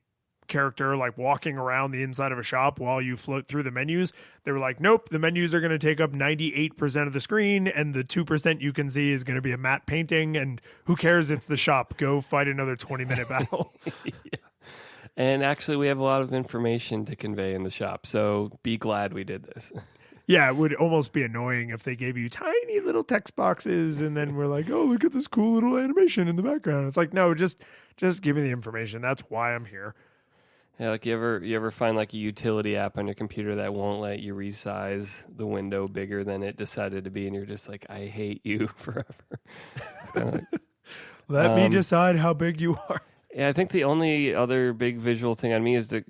character like walking around the inside of a shop while you float through the menus. They were like, nope, the menus are going to take up 98% of the screen, and the 2% you can see is going to be a matte painting, and who cares? It's the shop. Go fight another 20-minute battle. Yeah. And actually, we have a lot of information to convey in the shop, so be glad we did this. Yeah, it would almost be annoying if they gave you tiny little text boxes and then we're like, oh, look at this cool little animation in the background. It's like, no, just give me the information. That's why I'm here. Yeah, like you ever find like a utility app on your computer that won't let you resize the window bigger than it decided to be, and you're just like, I hate you forever. It's kind of like, Let me decide how big you are. Yeah, I think the only other big visual thing on me is that,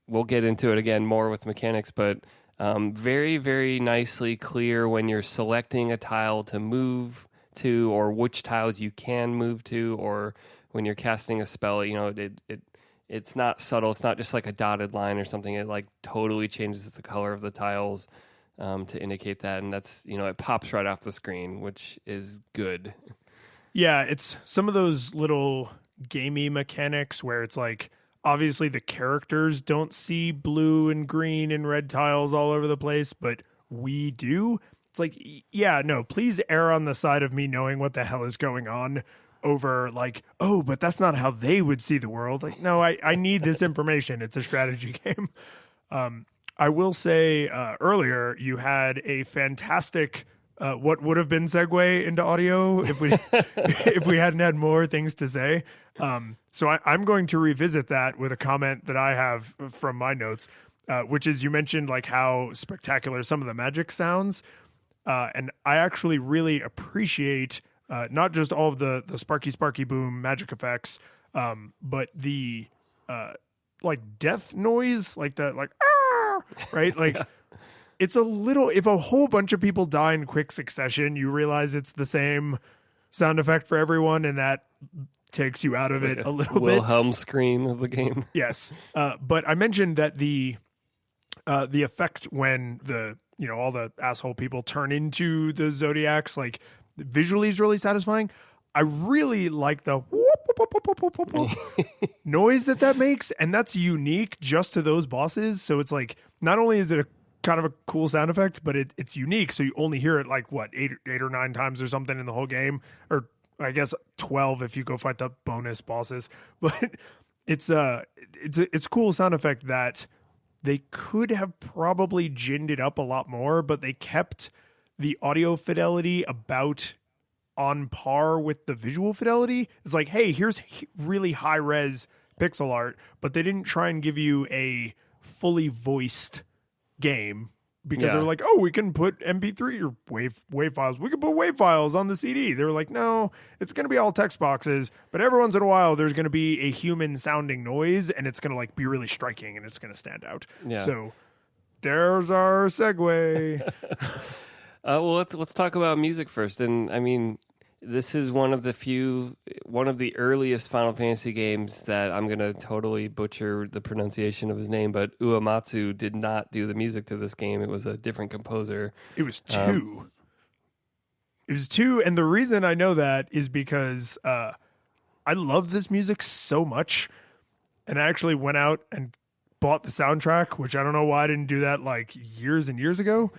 we'll get into it again more with mechanics, but very, very nicely clear when you're selecting a tile to move to, or which tiles you can move to, or when you're casting a spell, it's not subtle. It's not just like a dotted line or something. It like totally changes the color of the tiles to indicate that. And that's, it pops right off the screen, which is good. Yeah, it's some of those little gamey mechanics where it's like, obviously the characters don't see blue and green and red tiles all over the place, but we do. It's like, yeah, no, please err on the side of me knowing what the hell is going on over like, oh, but that's not how they would see the world. Like, no, I need this information. It's a strategy game. I will say earlier you had a fantastic what would have been segue into audio if we if we hadn't had more things to say. So I'm going to revisit that with a comment that I have from my notes, which is you mentioned like how spectacular some of the magic sounds. And I actually really appreciate not just all of the sparky boom magic effects, but the like death noise, like the like right, like it's a little. If a whole bunch of people die in quick succession, you realize it's the same sound effect for everyone, and that takes you out of it a little bit. Wilhelm scream of the game. Yes, but I mentioned that the effect when all the asshole people turn into the Zodiacs, like visually is really satisfying. I really like the noise that makes, and that's unique just to those bosses. So it's like, not only is it a kind of a cool sound effect, but it's unique. So you only hear it like what, eight or nine times or something in the whole game, or I guess 12 if you go fight the bonus bosses. But it's a cool sound effect that they could have probably ginned it up a lot more, but they kept the audio fidelity about on par with the visual fidelity. It's like, hey, here's really high res pixel art, but they didn't try and give you a fully voiced game because they were like, oh, we can put MP3 or wave files. We can put wave files on the CD. They were like, no, it's going to be all text boxes, but every once in a while there's going to be a human sounding noise, and it's going to like be really striking and it's going to stand out. Yeah. So there's our segue. Well, let's talk about music first. And I mean, this is one of the earliest Final Fantasy games that I'm going to totally butcher the pronunciation of his name, but Uematsu did not do the music to this game. It was a different composer. It was two. And the reason I know that is because I love this music so much. And I actually went out and bought the soundtrack, which I don't know why I didn't do that like years and years ago.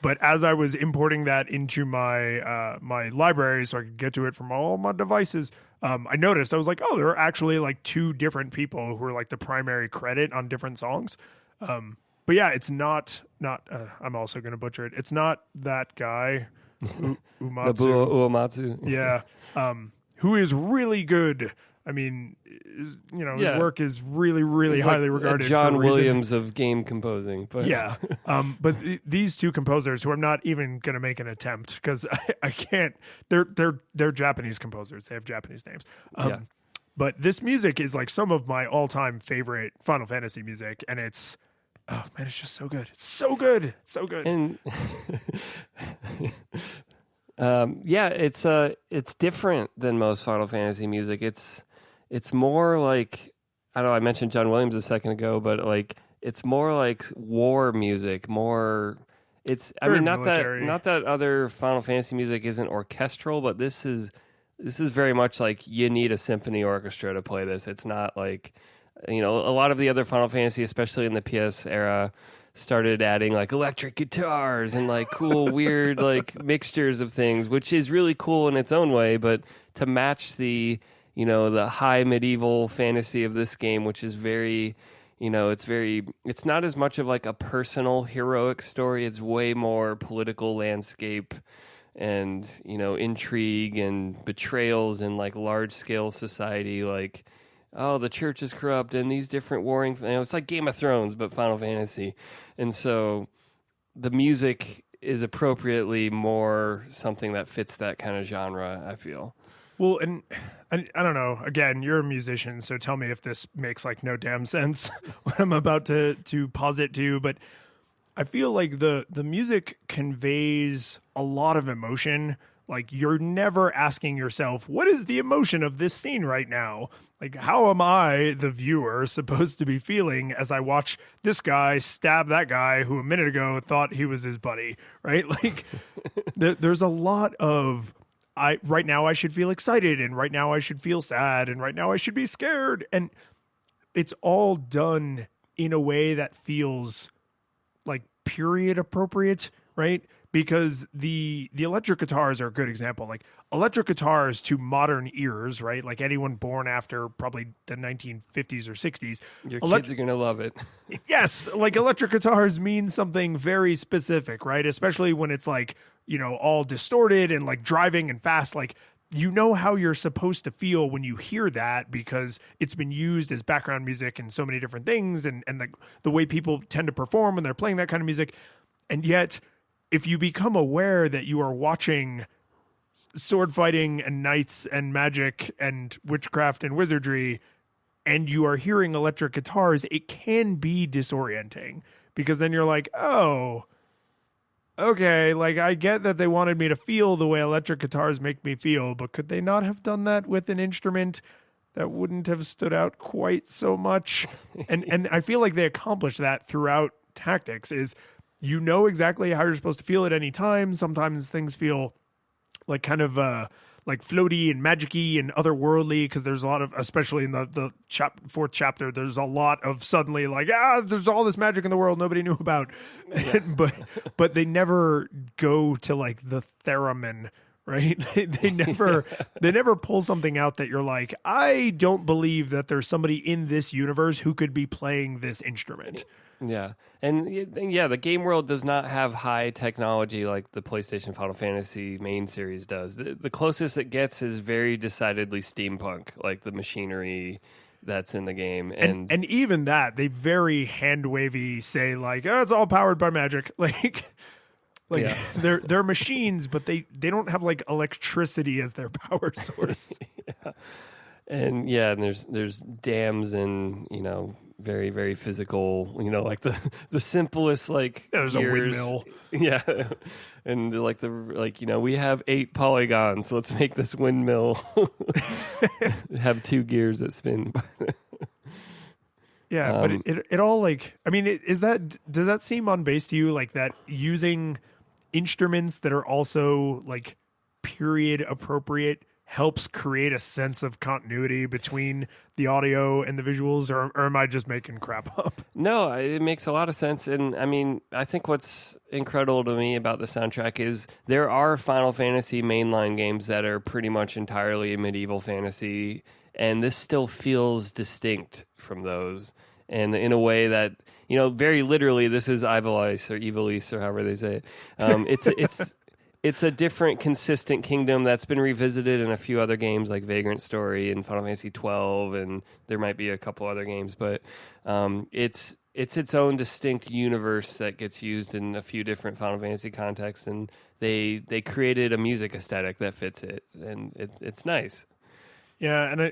But as I was importing that into my my library so I could get to it from all my devices, I noticed, I was like, oh, there are actually like two different people who are like the primary credit on different songs. But yeah, it's not I'm also going to butcher it. It's not that guy, Uematsu. Uematsu. Yeah. Who is really good. I mean, his work is really, really highly regarded. John Williams of game composing, but yeah. But these two composers, who I'm not even going to make an attempt because I can't. They're Japanese composers. They have Japanese names. But this music is like some of my all-time favorite Final Fantasy music, and it's just so good. It's so good. It's so good. And it's different than most Final Fantasy music. It's more like, I don't know, I mentioned John Williams a second ago, but like it's more like war music, more it's very not military. not that other Final Fantasy music isn't orchestral, but this is very much like you need a symphony orchestra to play this. It's not like, a lot of the other Final Fantasy, especially in the PS era, started adding like electric guitars and like cool weird like mixtures of things, which is really cool in its own way, but to match the the high medieval fantasy of this game, which is very, it's not as much of like a personal heroic story. It's way more political landscape and, intrigue and betrayals and like large scale society. Like, oh, the church is corrupt and these different warring, it's like Game of Thrones, but Final Fantasy. And so the music is appropriately more something that fits that kind of genre, I feel. Well, and I don't know. Again, you're a musician, so tell me if this makes like no damn sense what I'm about to posit to you. But I feel like the music conveys a lot of emotion. Like you're never asking yourself, what is the emotion of this scene right now? Like, how am I, the viewer, supposed to be feeling as I watch this guy stab that guy who a minute ago thought he was his buddy, right? Like, there's a lot of, right now I should feel excited, and right now I should feel sad, and right now I should be scared. And it's all done in a way that feels like period appropriate, right? Because the electric guitars are a good example. Like electric guitars to modern ears, right? Like anyone born after probably the 1950s or 60s. Your kids are going to love it. Yes. Like electric guitars mean something very specific, right? Especially when it's like, all distorted and like driving and fast. Like, you know how you're supposed to feel when you hear that because it's been used as background music in so many different things and the way people tend to perform when they're playing that kind of music. And yet, if you become aware that you are watching sword fighting and knights and magic and witchcraft and wizardry, and you are hearing electric guitars, it can be disorienting because then you're like, oh, okay, like I get that they wanted me to feel the way electric guitars make me feel, but could they not have done that with an instrument that wouldn't have stood out quite so much? And I feel like they accomplished that throughout Tactics is you know exactly how you're supposed to feel at any time. Sometimes things feel like kind of like floaty and magic-y and otherworldly because there's a lot of, especially in the fourth chapter, there's a lot of suddenly like, there's all this magic in the world nobody knew about. Yeah. but they never go to like the theremin, right? They never pull something out that you're like, I don't believe that there's somebody in this universe who could be playing this instrument. Yeah. And the game world does not have high technology like the PlayStation Final Fantasy main series does. The closest it gets is very decidedly steampunk, like the machinery that's in the game. And even that, they very hand-wavy say like, it's all powered by magic. Like yeah. they're machines, but they don't have like electricity as their power source. Yeah. And there's dams and, very, very physical, like the simplest, like, there's gears. A windmill. Yeah. And we have 8 polygons, so let's make this windmill have 2 gears that spin. Yeah. But it all like, I mean, does that seem on base to you? Like that using instruments that are also like period appropriate helps create a sense of continuity between the audio and the visuals, or am I just making crap up? No, it makes a lot of sense. And I mean, I think what's incredible to me about the soundtrack is there are Final Fantasy mainline games that are pretty much entirely medieval fantasy, and this still feels distinct from those. And in a way that, very literally, this is Ivalice or Evilise or however they say it. It's a different, consistent kingdom that's been revisited in a few other games like Vagrant Story and Final Fantasy 12, and there might be a couple other games, but it's its own distinct universe that gets used in a few different Final Fantasy contexts, and they created a music aesthetic that fits it, and it's nice. Yeah, and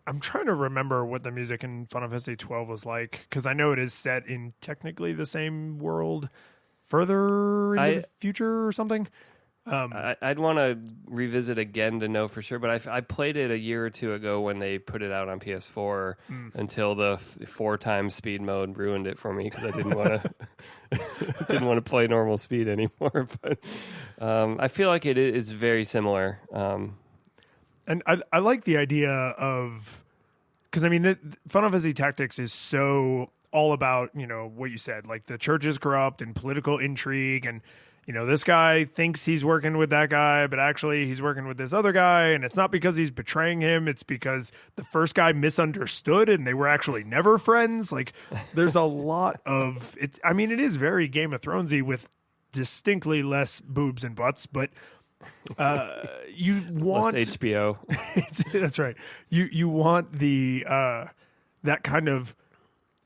I'm trying to remember what the music in Final Fantasy 12 was like, because I know it is set in technically the same world further in the future or something. I'd want to revisit again to know for sure, but I played it a year or two ago when they put it out on PS4 until the 4 times speed mode ruined it for me because I didn't want to play normal speed anymore. But I feel like it's very similar. And I like the idea of, because I mean, Final Fantasy Tactics is so all about, what you said, like the church is corrupt and political intrigue, and this guy thinks he's working with that guy, but actually he's working with this other guy, and it's not because he's betraying him, it's because the first guy misunderstood and they were actually never friends. Like there's a lot of it. I mean, it is very Game of Thronesy with distinctly less boobs and butts, but you want less HBO. That's right. You want the that kind of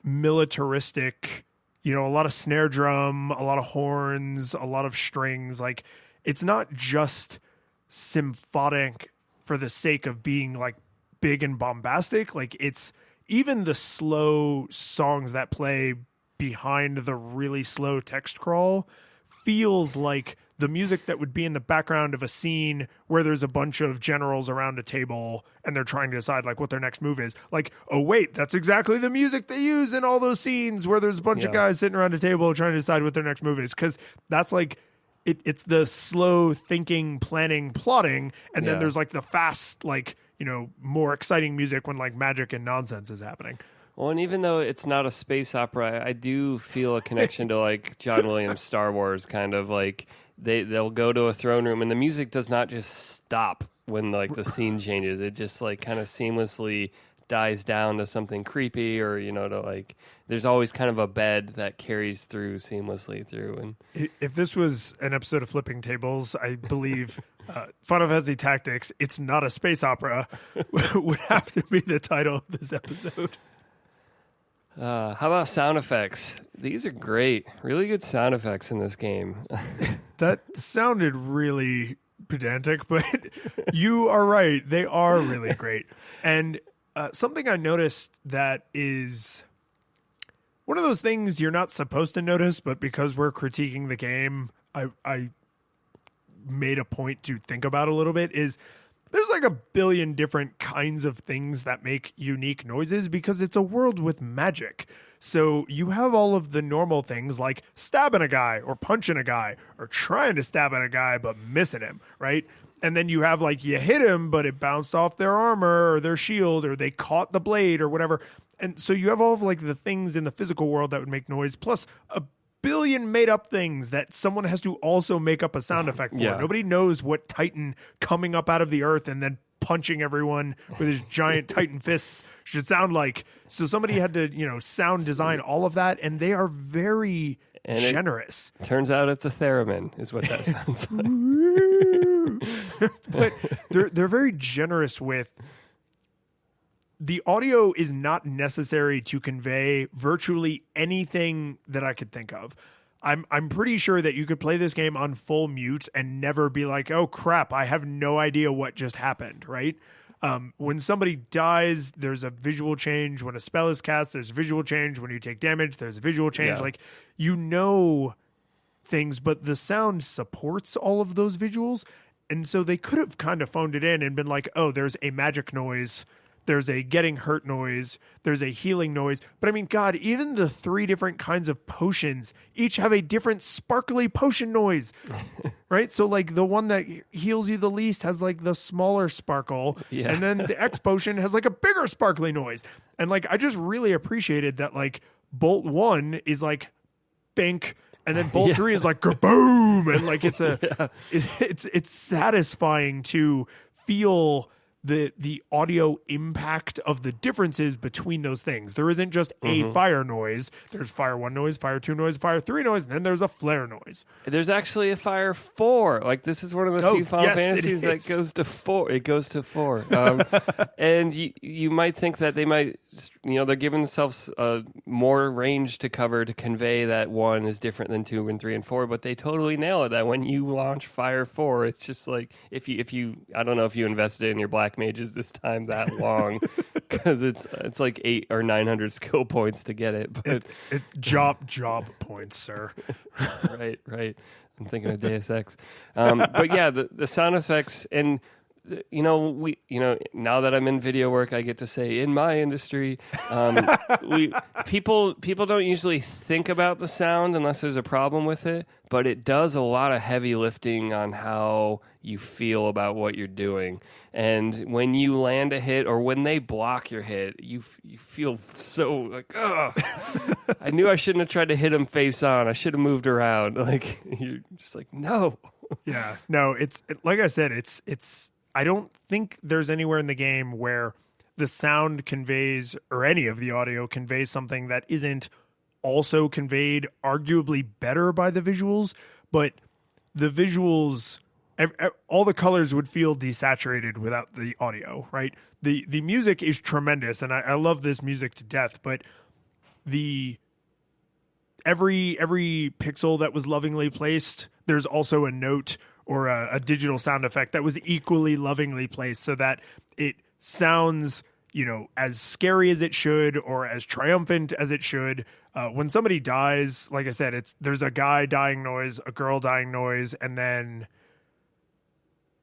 militaristic, a lot of snare drum, a lot of horns, a lot of strings. Like it's not just symphonic for the sake of being like big and bombastic. Like it's even the slow songs that play behind the really slow text crawl feels like the music that would be in the background of a scene where there's a bunch of generals around a table and they're trying to decide like what their next move is. Like, oh wait, that's exactly the music they use in all those scenes where there's a bunch of guys sitting around a table trying to decide what their next move is. Cause that's like, it's the slow thinking, planning, plotting. And then there's like the fast, like, you know, more exciting music when like magic and nonsense is happening. Well, and even though it's not a space opera, I do feel a connection to like John Williams' Star Wars, kind of like they'll go to a throne room and the music does not just stop when like the scene changes. It just like kind of seamlessly dies down to something creepy, or you know, to like there's always kind of a bed that carries through seamlessly through. And if this was an episode of Flipping Tables, I believe Final Fantasy Tactics, It's Not a Space Opera, would have to be the title of this episode. How about sound effects? These are great. Really good sound effects in this game. That sounded really pedantic, but you are right. They are really great. And something I noticed that is one of those things you're not supposed to notice, but because we're critiquing the game, I made a point to think about a little bit, is there's like a billion different kinds of things that make unique noises because it's a world with magic. So you have all of the normal things like stabbing a guy or punching a guy or trying to stab at a guy but missing him, right? And then you have like you hit him but it bounced off their armor or their shield or they caught the blade or whatever. And so you have all of like the things in the physical world that would make noise plus a billion made up things that someone has to also make up a sound effect for. Nobody knows what Titan coming up out of the earth and then punching everyone with his giant Titan fists should sound like. So somebody had to, you know, sound design all of that, and they are very generous. Turns out it's a theremin is what that sounds like. But they're very generous with the audio is not necessary to convey virtually anything that I could think of. I'm pretty sure that you could play this game on full mute and never be like, oh crap, I have no idea what just happened, right? When somebody dies, there's a visual change. When a spell is cast, there's a visual change. When you take damage, there's a visual change. Yeah. Like, you know things, but the sound supports all of those visuals. And so they could have kind of phoned it in and been like, oh, there's a magic noise. There's a getting hurt noise. There's a healing noise. But I mean, God, even the 3 different kinds of potions each have a different sparkly potion noise, right? So like the one that heals you the least has like the smaller sparkle. Yeah. And then the X potion has like a bigger sparkly noise. And like, I just really appreciated that like Bolt 1 is like bink. And then Bolt 3 is like kaboom. And like, it's satisfying to feel the audio impact of the differences between those things. There isn't just a fire noise. There's fire 1 noise, fire 2 noise, fire 3 noise, and then there's a flare noise. There's actually a fire 4. Like, this is one of the few Final Fantasies that goes to 4. It goes to 4. And you might think that they might, you know, they're giving themselves more range to cover to convey that 1 is different than 2 and 3 and 4, but they totally nail it. That when you launch fire 4, it's just like, if you I don't know if you invested in your Black Mages this time that long, because it's like 800 or 900 skill points to get it. But it job points, sir. right. I'm thinking of Deus Ex. But yeah, the sound effects and. Now that I'm in video work, I get to say in my industry, people don't usually think about the sound unless there's a problem with it, but it does a lot of heavy lifting on how you feel about what you're doing. And when you land a hit or when they block your hit, you feel so like, oh, I knew I shouldn't have tried to hit him face on. I should have moved around. Like, you're just like, no. Yeah, no, it's like I said, it's. I don't think there's anywhere in the game where the sound conveys, or any of the audio conveys something that isn't also conveyed arguably better by the visuals, but the visuals, all the colors would feel desaturated without the audio, right? The music is tremendous, and I love this music to death, but every pixel that was lovingly placed, there's also a note or a digital sound effect that was equally lovingly placed so that it sounds, as scary as it should or as triumphant as it should. When somebody dies, like I said, there's a guy dying noise, a girl dying noise, and then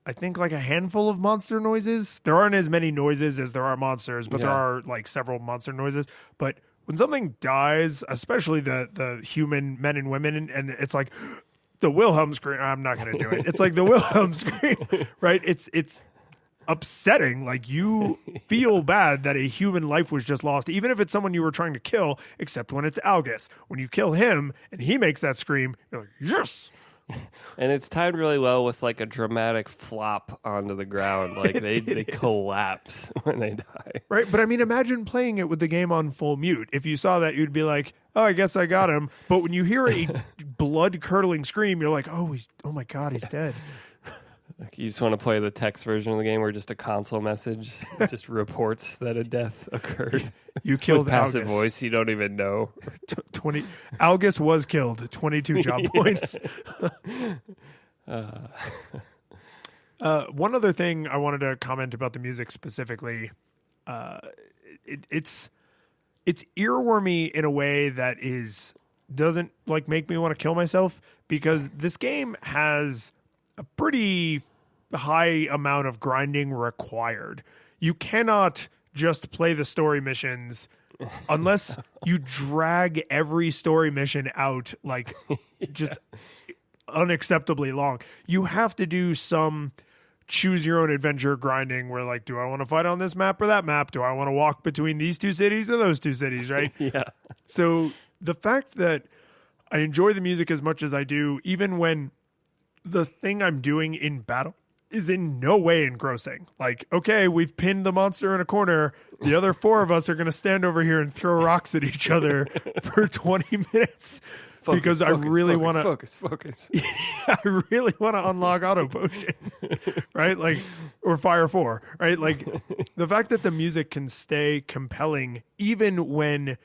I think like a handful of monster noises. There aren't as many noises as there are monsters, but there are like several monster noises. But when something dies, especially the human men and women, and it's like the Wilhelm scream. I'm not going to do it. It's like the Wilhelm scream, right? It's upsetting. Like you feel bad that a human life was just lost, even if it's someone you were trying to kill, except when it's Algus. When you kill him and he makes that scream, you're like, yes. And it's timed really well with like a dramatic flop onto the ground. Like they collapse when they die. Right. But I mean, imagine playing it with the game on full mute. If you saw that, you'd be like, oh, I guess I got him. But when you hear a blood curdling scream, you're like, oh my God, he's dead. You just want to play the text version of the game where just a console message just reports that a death occurred. You killed with passive Algus. voice you don't even know. 20 Algus was killed. 22 job points. One other thing I wanted to comment about the music specifically. It's earwormy in a way that doesn't like make me want to kill myself, because this game has a pretty high amount of grinding required. You cannot just play the story missions unless you drag every story mission out like just unacceptably long. You have to do some choose your own adventure grinding where like, do I want to fight on this map or that map? Do I want to walk between these two cities or those two cities, right? Yeah. So the fact that I enjoy the music as much as I do, even when the thing I'm doing in battle is in no way engrossing. Like, okay, we've pinned the monster in a corner. The other four of us are going to stand over here and throw rocks at each other for 20 minutes because I really want to focus. I really want to unlock auto potion, right? Like, or fire 4, right? Like the fact that the music can stay compelling even when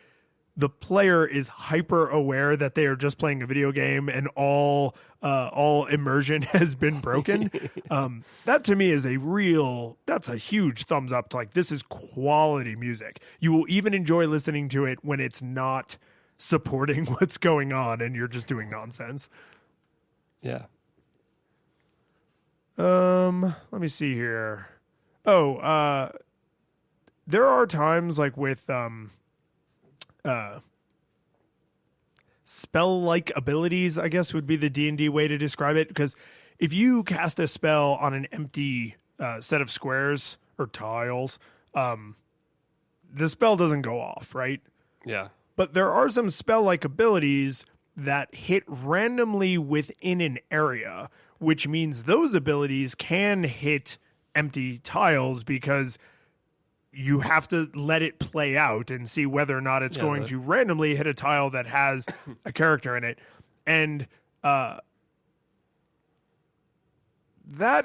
the player is hyper aware that they are just playing a video game and all immersion has been broken. That to me is that's a huge thumbs up to like, this is quality music. You will even enjoy listening to it when it's not supporting what's going on and you're just doing nonsense. Yeah. Let me see here. There are times like with, spell-like abilities, I guess would be the D&D way to describe it, because if you cast a spell on an empty set of squares or tiles, the spell doesn't go off, right? Yeah. But there are some spell-like abilities that hit randomly within an area, which means those abilities can hit empty tiles because you have to let it play out and see whether or not it's going to randomly hit a tile that has a character in it. And that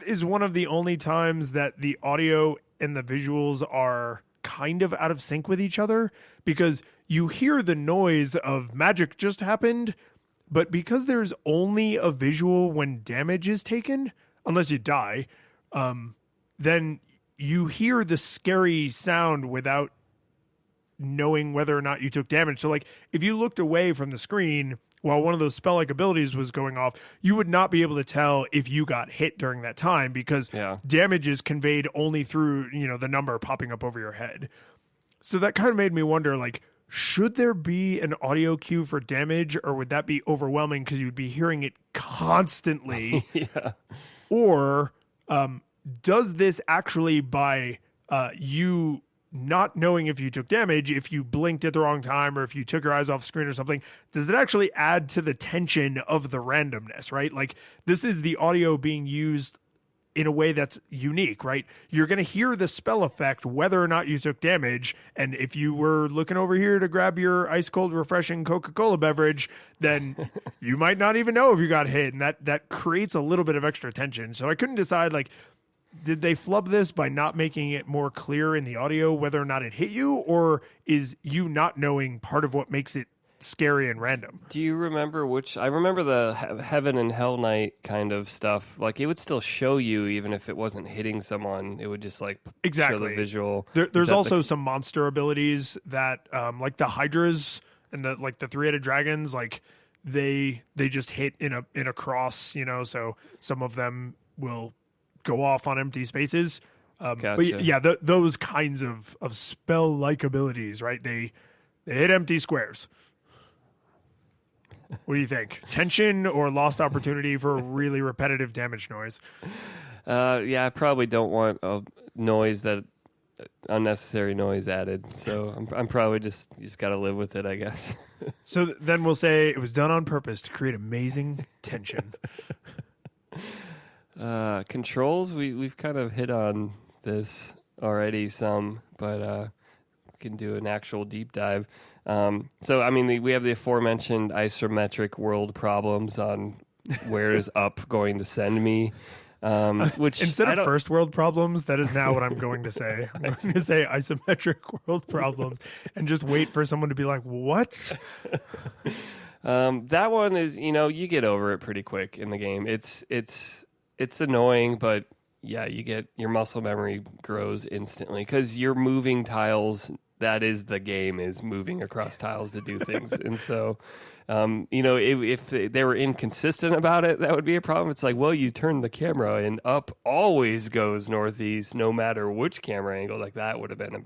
is one of the only times that the audio and the visuals are kind of out of sync with each other, because you hear the noise of magic just happened, but because there's only a visual when damage is taken, unless you die, then you hear the scary sound without knowing whether or not you took damage. So like if you looked away from the screen while one of those spell-like abilities was going off, you would not be able to tell if you got hit during that time, because damage is conveyed only through, the number popping up over your head. So that kind of made me wonder, like, should there be an audio cue for damage, or would that be overwhelming because you'd be hearing it constantly? Yeah. Or does this actually, by you not knowing if you took damage, if you blinked at the wrong time, or if you took your eyes off the screen or something, does it actually add to the tension of the randomness, right? Like, this is the audio being used in a way that's unique, right? You're going to hear the spell effect whether or not you took damage. And if you were looking over here to grab your ice cold, refreshing Coca-Cola beverage, then you might not even know if you got hit. And that creates a little bit of extra tension. So I couldn't decide, like, did they flub this by not making it more clear in the audio whether or not it hit you, or is you not knowing part of what makes it scary and random. Do you remember I remember the Heaven and Hell Knight kind of stuff. Like, it would still show you even if it wasn't hitting someone. It would just like show the visual. There's also some monster abilities that, like the Hydras and the three-headed dragons, like they just hit in a cross, so some of them will go off on empty spaces. Gotcha. But yeah, those kinds of spell-like abilities, right? They hit empty squares. What do you think? Tension or lost opportunity for a really repetitive damage noise? Yeah, I probably don't want a noise unnecessary noise added. So I'm probably just got to live with it, I guess. So then we'll say it was done on purpose to create amazing tension. Controls, we've kind of hit on this already some, but we can do an actual deep dive. So, I mean, we have the aforementioned isometric world problems on where is up going to send me. Which instead of first world problems, that is now what I'm going to say. I'm going to say isometric world problems and just wait for someone to be like, what? That one is, you get over it pretty quick in the game. It's annoying, but yeah, your muscle memory grows instantly because you're moving tiles. That is the game, is moving across tiles to do things. And so, if they were inconsistent about it, that would be a problem. It's like, well, you turn the camera and up always goes northeast, no matter which camera angle. Like, that would have been a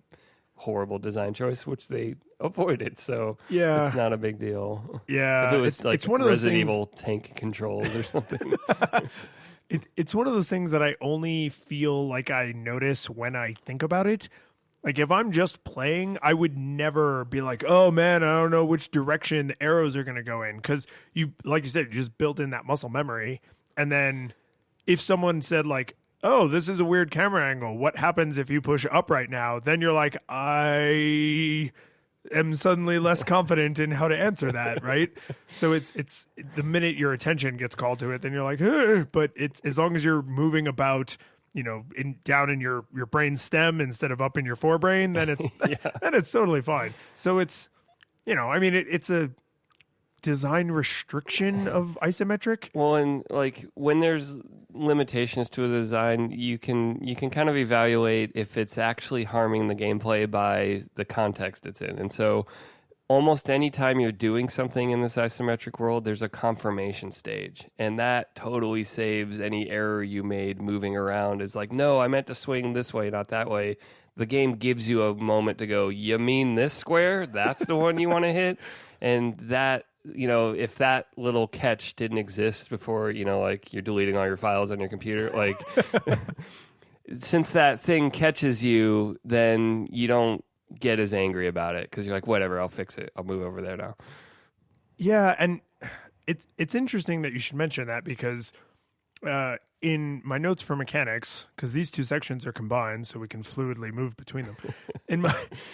horrible design choice, which they avoided. So yeah, it's not a big deal. Yeah, if it was it's one of those Resident things... Evil tank controls or something. It's one of those things that I only feel like I notice when I think about it. Like, if I'm just playing, I would never be like, oh man, I don't know which direction the arrows are going to go in. Because like you said, you just built in that muscle memory. And then if someone said like, oh, this is a weird camera angle, what happens if you push up right now? Then you're like, I am suddenly less confident in how to answer that, right? So it's the minute your attention gets called to it, then you're like, but it's as long as you're moving about, down in your brain stem instead of up in your forebrain, then it's then it's totally fine. So it's, it's a design restriction of isometric. Well, and like when there's limitations to a design, you can kind of evaluate if it's actually harming the gameplay by the context it's in. And so almost any time you're doing something in this isometric world, there's a confirmation stage, and that totally saves any error you made moving around. Is like, no, I meant to swing this way, not that way. The game gives you a moment to go, you mean this square? That's the one you want to hit? And that, if that little catch didn't exist before, like you're deleting all your files on your computer, like since that thing catches you, then you don't get as angry about it because you're like, whatever, I'll fix it. I'll move over there now. Yeah, and it's interesting that you should mention that because in my notes for mechanics, because these two sections are combined so we can fluidly move between them.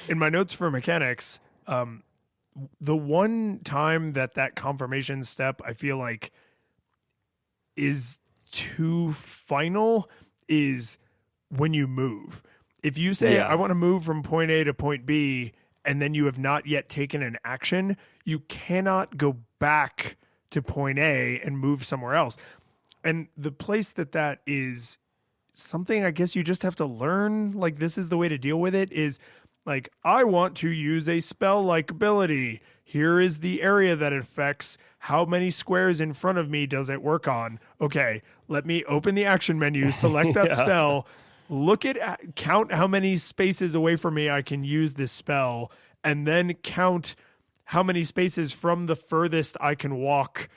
in my notes for mechanics, the one time that confirmation step I feel like is too final is when you move. If you say, I want to move from point A to point B, and then you have not yet taken an action, you cannot go back to point A and move somewhere else. And the place that is something I guess you just have to learn, like this is the way to deal with it, is like, I want to use a spell-like ability. Here is the area that it affects. How many squares in front of me does it work on? Okay, let me open the action menu, select that spell, count how many spaces away from me I can use this spell, and then count how many spaces from the furthest I can walk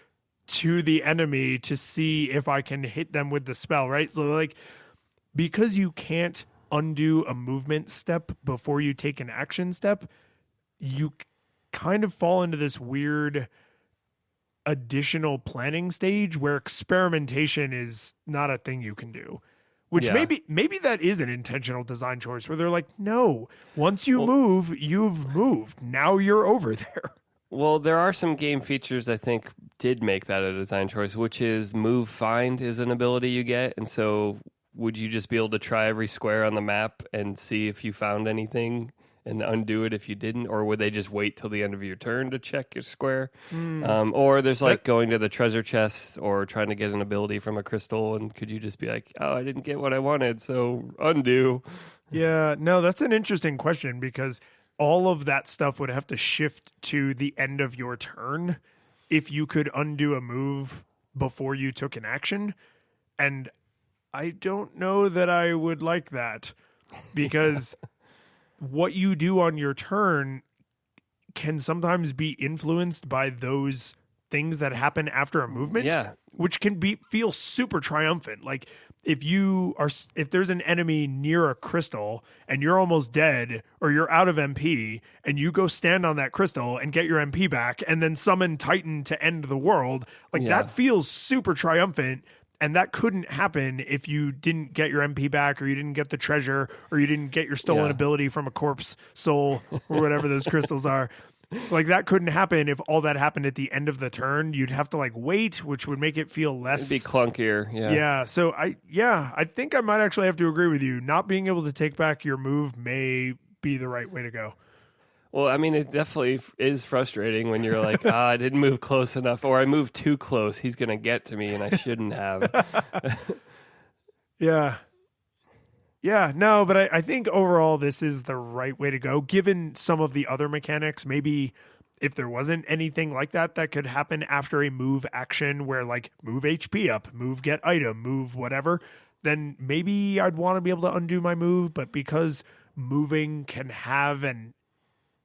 to the enemy to see if I can hit them with the spell, right? So like, because you can't undo a movement step before you take an action step, you kind of fall into this weird additional planning stage where experimentation is not a thing you can do. Which maybe that is an intentional design choice where they're like, no, once you move, you've moved. Now you're over there. Well, there are some game features I think did make that a design choice, which is move find is an ability you get. And so would you just be able to try every square on the map and see if you found anything and undo it if you didn't, or would they just wait till the end of your turn to check your square? Or there's like going to the treasure chest or trying to get an ability from a crystal, and could you just be like, oh, I didn't get what I wanted, so undo? Yeah, no, that's an interesting question because all of that stuff would have to shift to the end of your turn if you could undo a move before you took an action. And I don't know that I would like that because what you do on your turn can sometimes be influenced by those things that happen after a movement, which can feel super triumphant. Like if there's an enemy near a crystal and you're almost dead or you're out of MP and you go stand on that crystal and get your MP back and then summon Titan to end the world, that feels super triumphant. And that couldn't happen if you didn't get your MP back or you didn't get the treasure or you didn't get your stolen ability from a corpse soul or whatever those crystals are. Like that couldn't happen if all that happened at the end of the turn. You'd have to like wait, which would make it feel less. It'd be clunkier. Yeah. Yeah. So I think I might actually have to agree with you. Not being able to take back your move may be the right way to go. Well, I mean, it definitely is frustrating when you're like, I didn't move close enough, or I moved too close. He's going to get to me, and I shouldn't have. Yeah. Yeah, no, but I think overall this is the right way to go, given some of the other mechanics. Maybe if there wasn't anything like that could happen after a move action where like move HP up, move get item, move whatever, then maybe I'd want to be able to undo my move. But because moving can have an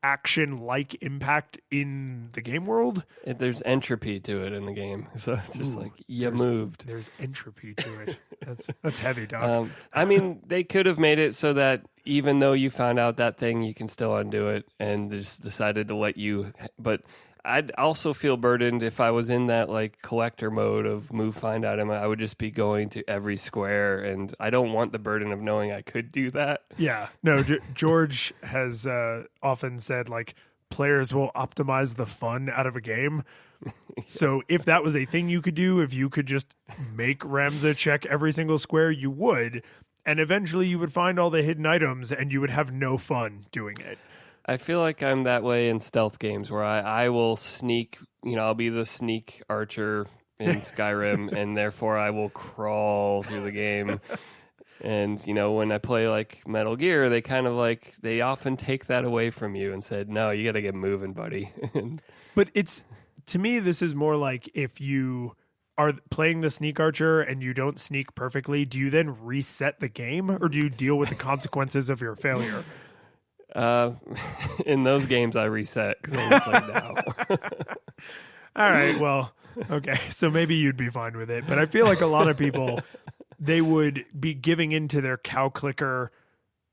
action-like impact in the game world, there's entropy to it in the game, so it's just like you moved. There's entropy to it. That's heavy, Doc. I mean, they could have made it so that even though you found out that thing, you can still undo it, and just decided to let you. But I'd also feel burdened if I was in that like collector mode of move find item. I would just be going to every square, and I don't want the burden of knowing I could do that. Yeah, no. George has often said like players will optimize the fun out of a game. So if that was a thing you could do, if you could just make Ramza check every single square, you would, and eventually you would find all the hidden items, and you would have no fun doing it. I feel like I'm that way in stealth games where I will sneak, I'll be the sneak archer in Skyrim, and therefore I will crawl through the game. And, when I play like Metal Gear, they often take that away from you and said, no, you got to get moving, buddy. But to me, this is more like if you are playing the sneak archer and you don't sneak perfectly, do you then reset the game or do you deal with the consequences of your failure? In those games, I reset because I'm just like, no. All right, well, okay, so maybe you'd be fine with it, but I feel like a lot of people, they would be giving into their cow clicker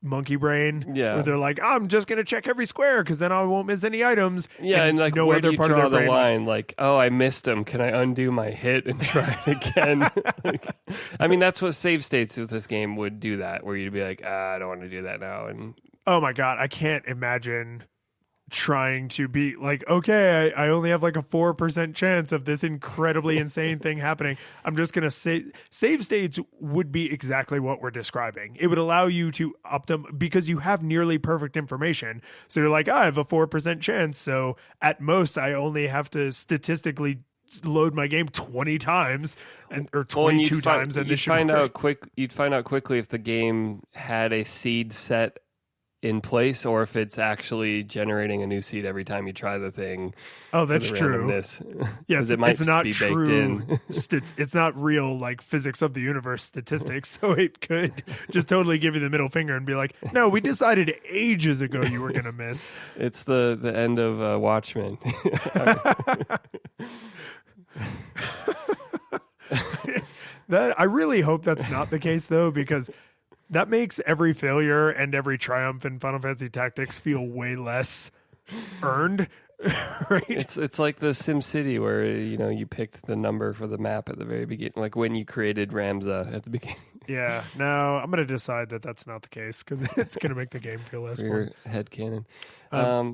monkey brain. Yeah, where they're like, I'm just gonna check every square because then I won't miss any items. Yeah, and like, no where other do you part draw of their the line? Like, oh, I missed them. Can I undo my hit and try it again? I mean, that's what save states with this game would do. That where you'd be like, I don't want to do that now, and oh my God, I can't imagine trying to be like, okay, I only have like a 4% chance of this incredibly insane thing happening. I'm just going to say save states would be exactly what we're describing. It would allow you to because you have nearly perfect information. So you're like, I have a 4% chance. So at most I only have to statistically load my game 20 times or 22 times. And you'd find out quickly if the game had a seed set in place or if it's actually generating a new seed every time you try the thing. Oh, that's true. Yeah, it's not true. It's not real like physics of the universe statistics. So it could just totally give you the middle finger and be like, no, we decided ages ago you were going to miss. It's the end of Watchmen. I really hope that's not the case though, because that makes every failure and every triumph in Final Fantasy Tactics feel way less earned. Right? It's like the Sim City where you picked the number for the map at the very beginning, like when you created Ramza at the beginning. Yeah, no, I'm going to decide that that's not the case because it's going to make the game feel less fun. Your headcanon.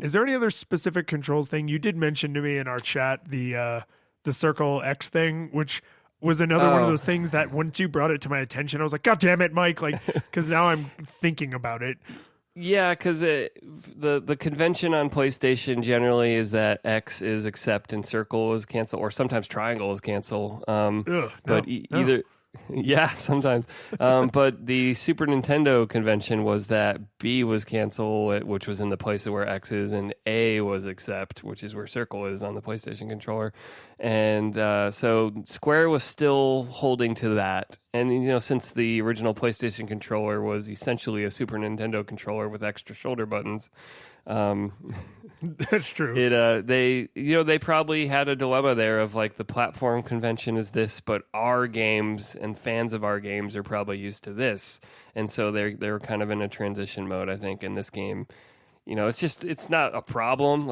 Is there any other specific controls thing you did mention to me in our chat? The circle X thing, which was another one of those things that once you brought it to my attention, I was like, God damn it, Mike! Like, because now I'm thinking about it. Yeah, because the convention on PlayStation generally is that X is accept and circle is cancel, or sometimes triangle is cancel. Either. Yeah, sometimes. But the Super Nintendo convention was that B was cancel, which was in the place of where X is, and A was accept, which is where circle is on the PlayStation controller. And so Square was still holding to that. And, since the original PlayStation controller was essentially a Super Nintendo controller with extra shoulder buttons, that's true. They probably had a dilemma there of like the platform convention is this, but our games and fans of our games are probably used to this, and so they're kind of in a transition mode. I think in this game, it's not a problem.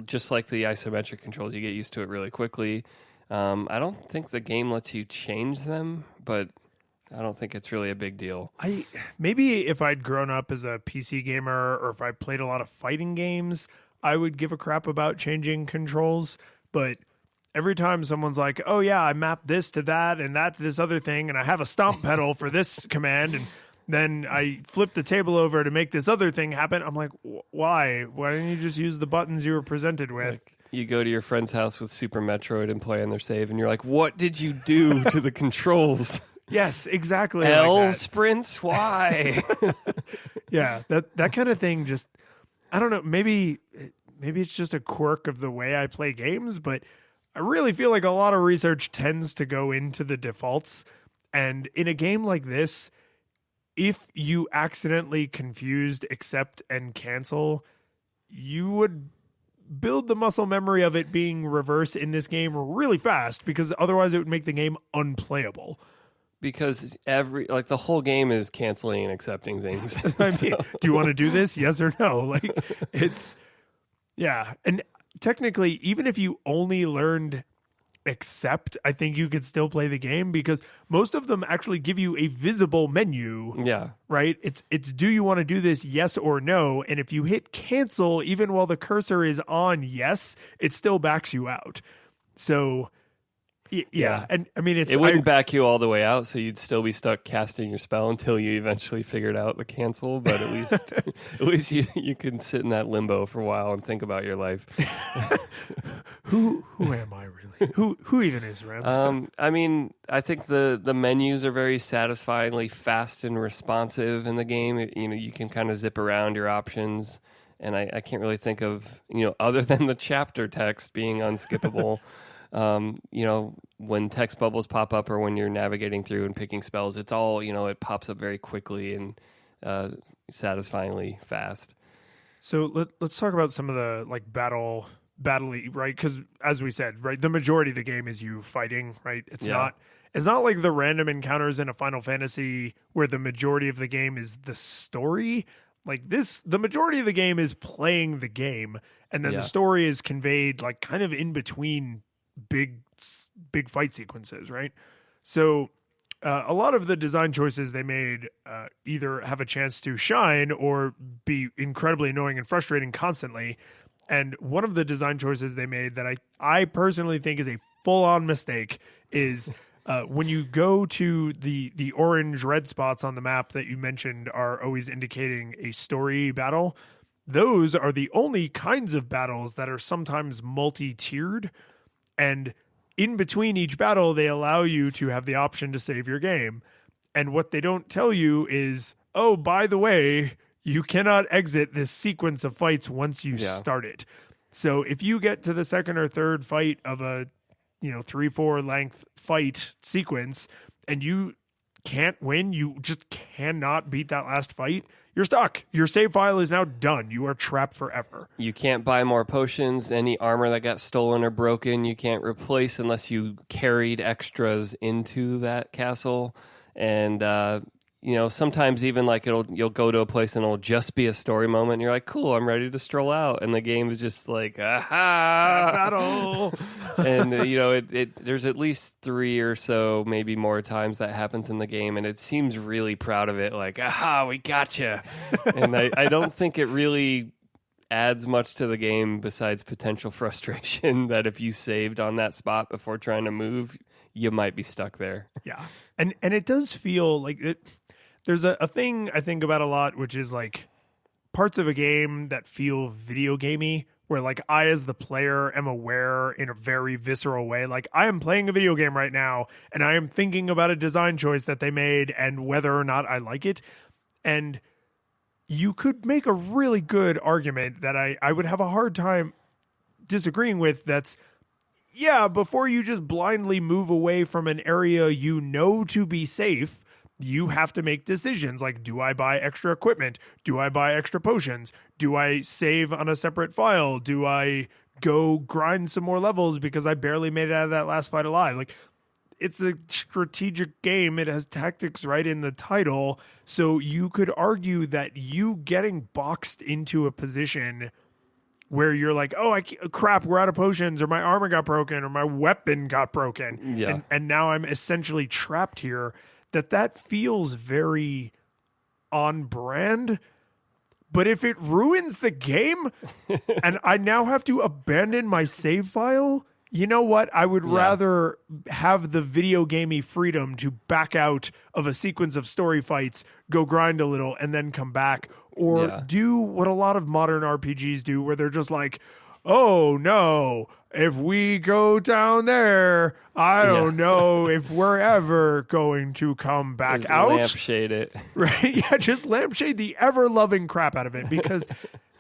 Just like the isometric controls, you get used to it really quickly. I don't think the game lets you change them, but I don't think it's really a big deal. Maybe if I'd grown up as a PC gamer or if I played a lot of fighting games, I would give a crap about changing controls. But every time someone's like, oh yeah, I mapped this to that and that to this other thing, and I have a stomp pedal for this command, and then I flip the table over to make this other thing happen, I'm like, why? Why didn't you just use the buttons you were presented with? Like, you go to your friend's house with Super Metroid and play on their save, and you're like, what did you do to the controls? Yes, exactly. L sprints? Why? Yeah, that kind of thing just, I don't know, maybe it's just a quirk of the way I play games, but I really feel like a lot of research tends to go into the defaults. And in a game like this, if you accidentally confused accept and cancel, you would build the muscle memory of it being reverse in this game really fast, because otherwise it would make the game unplayable. Because the whole game is canceling and accepting things. I mean, do you want to do this? Yes or no? Yeah. And technically, even if you only learned accept, I think you could still play the game, because most of them actually give you a visible menu. Yeah. Right? It's do you want to do this, yes or no? And if you hit cancel, even while the cursor is on yes, it still backs you out. So yeah. And I mean, it wouldn't back you all the way out, so you'd still be stuck casting your spell until you eventually figured out the cancel. But at least you can sit in that limbo for a while and think about your life. Who am I really? Who even is Rams? I mean, I think the menus are very satisfyingly fast and responsive in the game. You can kind of zip around your options, and I can't really think of other than the chapter text being unskippable. When text bubbles pop up or when you're navigating through and picking spells, it's all, it pops up very quickly and satisfyingly fast. So let's talk about some of the battle, right? Because as we said, right, the majority of the game is you fighting, right? It's not like the random encounters in a Final Fantasy where the majority of the game is the story. Like this, the majority of the game is playing the game, and then the story is conveyed kind of in between big fight sequences, right? So a lot of the design choices they made either have a chance to shine or be incredibly annoying and frustrating constantly. And one of the design choices they made that I personally think is a full-on mistake is when you go to the orange red spots on the map that you mentioned are always indicating a story battle. Those are the only kinds of battles that are sometimes multi-tiered. And in between each battle, they allow you to have the option to save your game. And what they don't tell you is, oh, by the way, you cannot exit this sequence of fights once you start it. So if you get to the second or third fight of a 3-4 length fight sequence and you can't win, you just cannot beat that last fight, you're stuck. Your save file is now done. You are trapped forever. You can't buy more potions. Any armor that got stolen or broken, you can't replace unless you carried extras into that castle. And sometimes even you'll go to a place and it'll just be a story moment. And you're like, cool, I'm ready to stroll out. And the game is just like, aha, battle. And there's at least 3 or so, maybe more times that happens in the game, and it seems really proud of it. Like, aha, we gotcha. And I don't think it really adds much to the game besides potential frustration that if you saved on that spot before trying to move, you might be stuck there. Yeah, and it does feel like it. There's a thing I think about a lot, which is parts of a game that feel video gamey, where like I as the player am aware in a very visceral way, like I am playing a video game right now and I am thinking about a design choice that they made and whether or not I like it. And you could make a really good argument that I would have a hard time disagreeing with. That's, yeah, before you just blindly move away from an area you know to be safe, you have to make decisions like, do I buy extra equipment? Do I buy extra potions? Do I save on a separate file? Do I go grind some more levels because I barely made it out of that last fight alive? Like, it's a strategic game. It has tactics right in the title. So you could argue that you getting boxed into a position where you're like, oh, crap, we're out of potions, or my armor got broken, or my weapon got broken. Yeah. And now I'm essentially trapped here. That feels very on brand. But if it ruins the game and I now have to abandon my save file, you know what? I would rather have the video gamey freedom to back out of a sequence of story fights, go grind a little, and then come back. Or do what a lot of modern RPGs do, where they're just like, oh no, if we go down there, I don't know if we're ever going to come back just out. Lampshade it. Right? Yeah, just lampshade the ever-loving crap out of it, because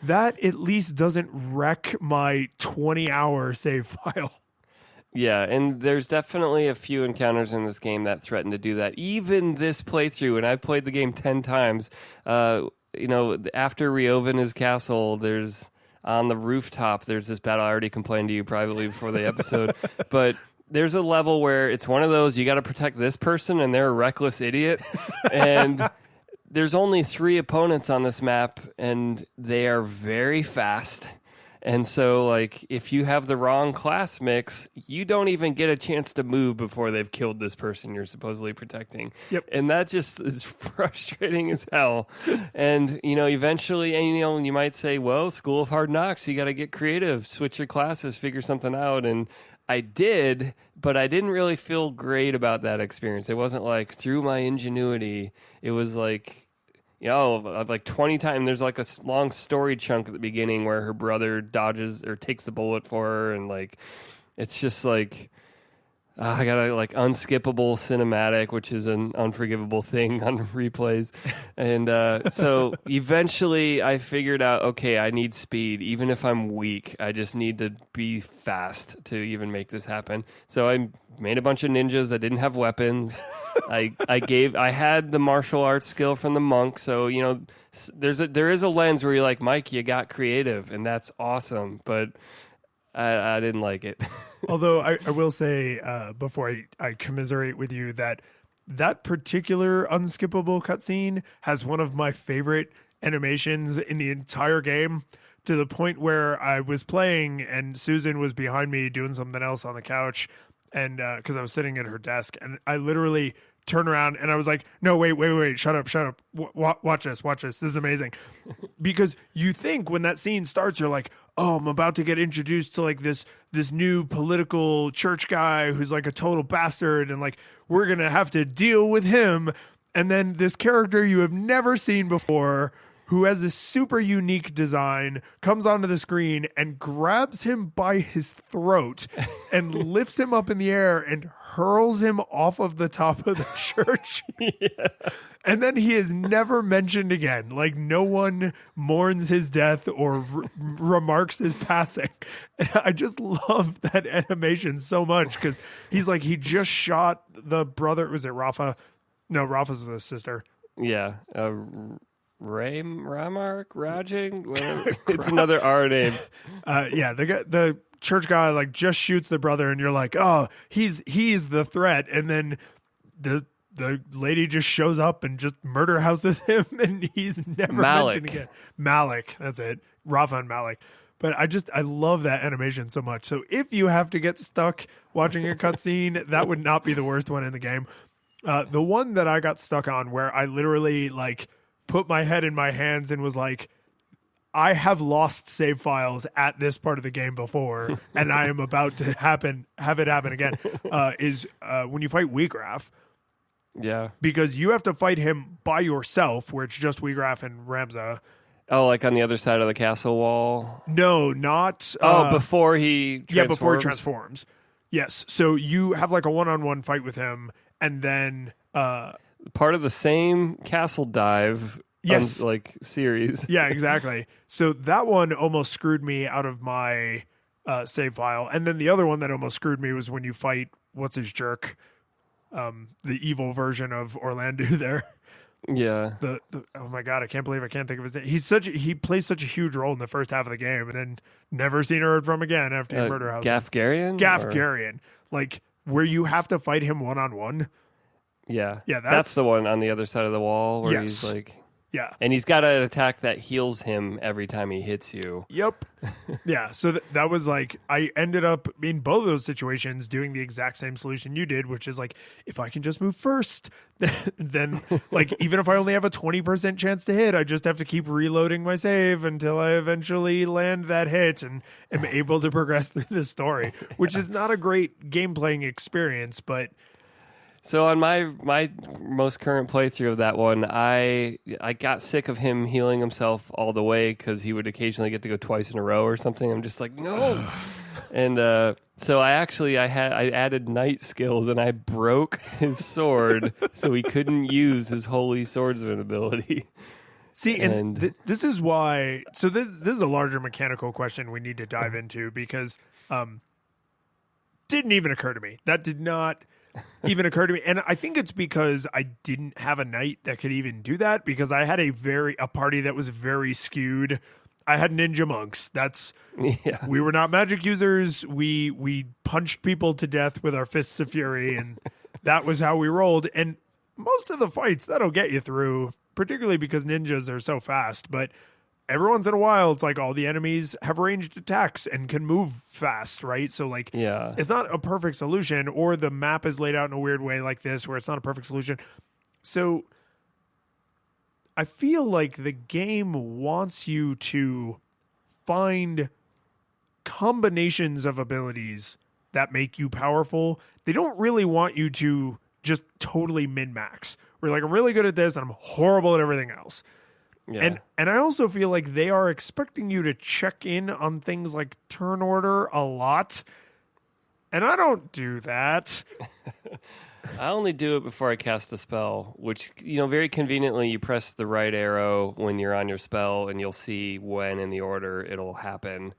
that at least doesn't wreck my 20-hour save file. Yeah, and there's definitely a few encounters in this game that threaten to do that. Even this playthrough, and I've played the game 10 times, after Rioven's castle, there's... on the rooftop, there's this battle. I already complained to you privately before the episode, but there's a level where it's one of those, you got to protect this person and they're a reckless idiot. And there's only 3 opponents on this map and they are very fast. And so, like, if you have the wrong class mix, you don't even get a chance to move before they've killed this person you're supposedly protecting. Yep. And that just is frustrating as hell. And, eventually, and, you might say, well, School of Hard Knocks, you got to get creative, switch your classes, figure something out. And I did, but I didn't really feel great about that experience. It wasn't like through my ingenuity. It was like... like 20 times, there's like a long story chunk at the beginning where her brother dodges or takes the bullet for her, and like it's just like I got a like unskippable cinematic, which is an unforgivable thing on replays. And so eventually I figured out, okay, I need speed. Even if I'm weak, I just need to be fast to even make this happen. So I made a bunch of ninjas that didn't have weapons. I had the martial arts skill from the monk. So, there is a lens where you're like, Mike, you got creative, and that's awesome. But I didn't like it. Although I will say, before I commiserate with you, that particular unskippable cutscene has one of my favorite animations in the entire game, to the point where I was playing and Susan was behind me doing something else on the couch, and because I was sitting at her desk, and I literally turned around and I was like, no, wait, shut up. Watch this. This is amazing. Because you think when that scene starts, you're like, oh, I'm about to get introduced to like this new political church guy who's like a total bastard, and like we're going to have to deal with him. And then this character you have never seen before, who has this super unique design, comes onto the screen and grabs him by his throat and lifts him up in the air and hurls him off of the top of the church. Yeah. And then he is never mentioned again. Like, no one mourns his death or remarks his passing. And I just love that animation so much, because he's like, he just shot the brother. Was it Rafa? No, Rafa's the sister. Yeah. Ramark, Rajing, whatever. It's another R name. The church guy like just shoots the brother, and you're like, oh, he's the threat, and then the lady just shows up and just murder houses him, and he's never mentioned again. Malik, that's it, Rafa and Malik. But I love that animation so much. So if you have to get stuck watching a cutscene, that would not be the worst one in the game. The one that I got stuck on, where I literally like put my head in my hands and was like, I have lost save files at this part of the game before, and I am about to have it happen again, is when you fight Wheatgraph. Yeah. Because you have to fight him by yourself, where it's just Wheatgraph and Ramza. Oh, like on the other side of the castle wall? No, not. Before he transforms? Yeah, before he transforms. Yes. So you have like a one-on-one fight with him, and then. Part of the same castle dive. Yes. Series. Yeah, exactly. So that one almost screwed me out of my save file. And then the other one that almost screwed me was when you fight, what's his jerk? The evil version of Orlando there. Yeah. Oh my God, I can't believe I can't think of his name. He plays such a huge role in the first half of the game, and then never seen or heard from again after you murder house. Gafgarian? Gafgarian. Like, where you have to fight him one-on-one. Yeah. Yeah, that's the one on the other side of the wall where yes. he's like... Yeah. And he's got an attack that heals him every time he hits you. Yep. Yeah. So that was like, I ended up in both of those situations doing the exact same solution you did, which is like, if I can just move first, then like, even if I only have a 20% chance to hit, I just have to keep reloading my save until I eventually land that hit and am able to progress through the story, which is not a great game playing experience, but... So on my most current playthrough of that one, I got sick of him healing himself all the way because he would occasionally get to go twice in a row or something. I'm just like, no. And so I added night skills and I broke his sword so he couldn't use his holy swordsman ability. See, and this is why. So this is a larger mechanical question we need to dive into because didn't even occur to me. That did not even occur to me. And I think it's because I didn't have a knight that could even do that because I had a party that was very skewed. I had ninja monks. We were not magic users. We punched people to death with our fists of fury, and that was how we rolled. And most of the fights that'll get you through, particularly because ninjas are so fast. But every once in a while, it's like all the enemies have ranged attacks and can move fast, right? So like, it's not a perfect solution, or the map is laid out in a weird way like this where it's not a perfect solution. So I feel like the game wants you to find combinations of abilities that make you powerful. They don't really want you to just totally min-max. We're like, I'm really good at this and I'm horrible at everything else. Yeah. And I also feel like they are expecting you to check in on things like turn order a lot. And I don't do that. I only do it before I cast a spell, which, very conveniently you press the right arrow when you're on your spell and you'll see when in the order it'll happen.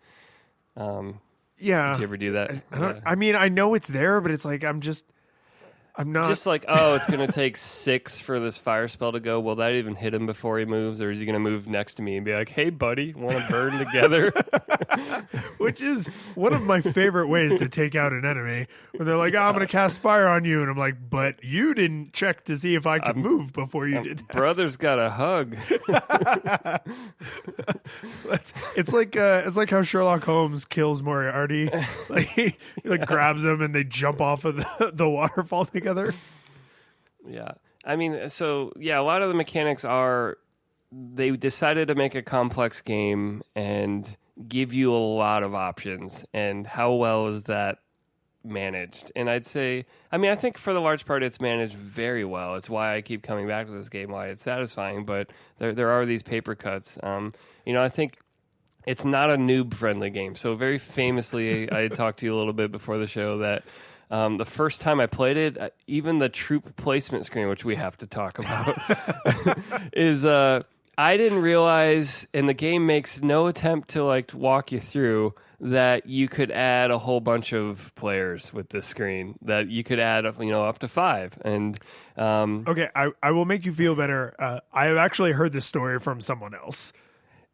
Yeah. Did you ever do that? I mean, I know it's there, but it's like, I'm not just like, it's going to take 6 for this fire spell to go. Will that even hit him before he moves, or is he going to move next to me and be like, "Hey, buddy, want to burn together?" Which is one of my favorite ways to take out an enemy. When they're like, "I'm going to cast fire on you," and I'm like, "But you didn't check to see if I could move before you did that." Brother's got a hug. It's like how Sherlock Holmes kills Moriarty. Like he grabs him and they jump off of the waterfall together. Yeah. I mean, so, a lot of the mechanics are, they decided to make a complex game and give you a lot of options. And how well is that managed? And I'd say, I think for the large part, it's managed very well. It's why I keep coming back to this game, why it's satisfying. But there are these paper cuts. I think it's not a noob-friendly game. So very famously, I had talked to you a little bit before the show that the first time I played it, even the troop placement screen, which we have to talk about, is I didn't realize, and the game makes no attempt to walk you through, that you could add a whole bunch of players with this screen. That you could add, up to 5. And okay, I will make you feel better. I have actually heard this story from someone else.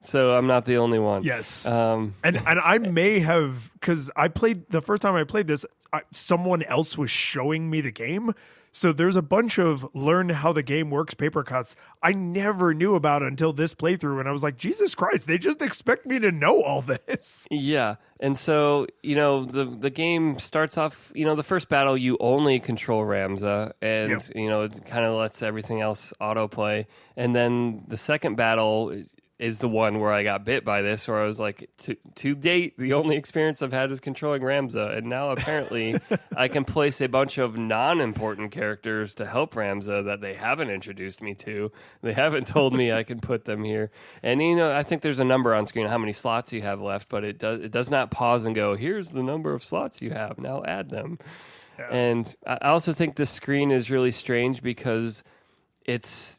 So I'm not the only one. Yes. And I may have, because the first time I played this, someone else was showing me the game. So there's a bunch of learn how the game works paper cuts I never knew about until this playthrough. And I was like, Jesus Christ, they just expect me to know all this. Yeah. And so, the game starts off, the first battle, you only control Ramza and, it kind of lets everything else autoplay. And then the second battle, is the one where I got bit by this, where I was like, to date, the only experience I've had is controlling Ramza, and now apparently I can place a bunch of non-important characters to help Ramza that they haven't introduced me to. They haven't told me I can put them here. And, I think there's a number on screen, how many slots you have left, but it does not pause and go, here's the number of slots you have, now add them. Yeah. And I also think the screen is really strange because it's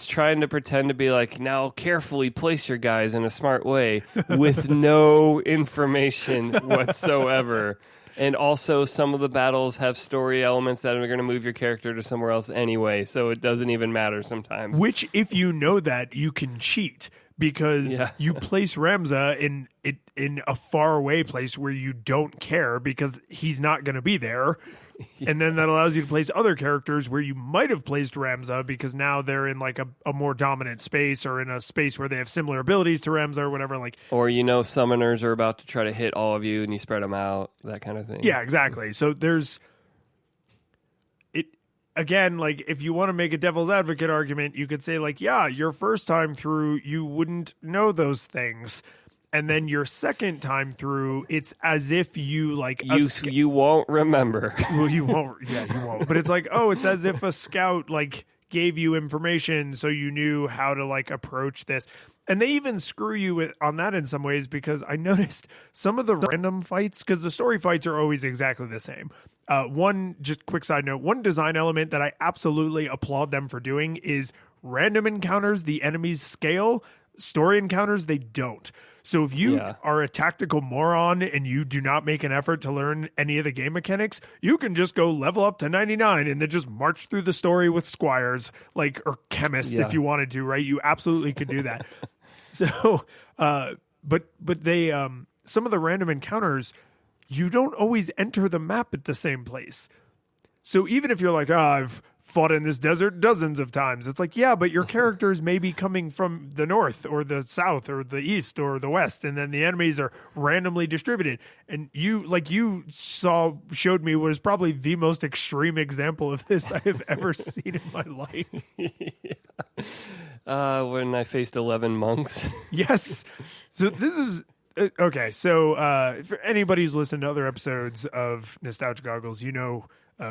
trying to pretend to be like, now carefully place your guys in a smart way with no information whatsoever. And also some of the battles have story elements that are going to move your character to somewhere else anyway, so it doesn't even matter sometimes. Which, if you know that, you can cheat because you place Ramza in a faraway place where you don't care because he's not going to be there. And then that allows you to place other characters where you might have placed Ramza because now they're in like a more dominant space or in a space where they have similar abilities to Ramza or whatever. Like, or summoners are about to try to hit all of you and you spread them out, that kind of thing. Yeah, exactly. So there's it again. Like, if you want to make a devil's advocate argument, you could say like, yeah, your first time through you wouldn't know those things. And then your second time through, it's as if you like you won't remember. Well, you won't. Yeah, you won't. But it's like, it's as if a scout like gave you information so you knew how to like approach this. And they even screw you on that in some ways because I noticed some of the random fights, because the story fights are always exactly the same. One just quick side note, one design element that I absolutely applaud them for doing is random encounters the enemies scale. Story encounters, they don't. So if you are a tactical moron and you do not make an effort to learn any of the game mechanics, you can just go level up to 99 and then just march through the story with squires, or chemists if you wanted to, right? You absolutely could do that. So, but they, some of the random encounters, you don't always enter the map at the same place. So even if you're like, I've fought in this desert dozens of times. It's like, yeah, but your characters may be coming from the north or the south or the east or the west, and then the enemies are randomly distributed. And you showed me what is probably the most extreme example of this I have ever seen in my life. When I faced 11 monks. Yes. So this is okay. So for anybody who's listened to other episodes of Nostalgia Goggles,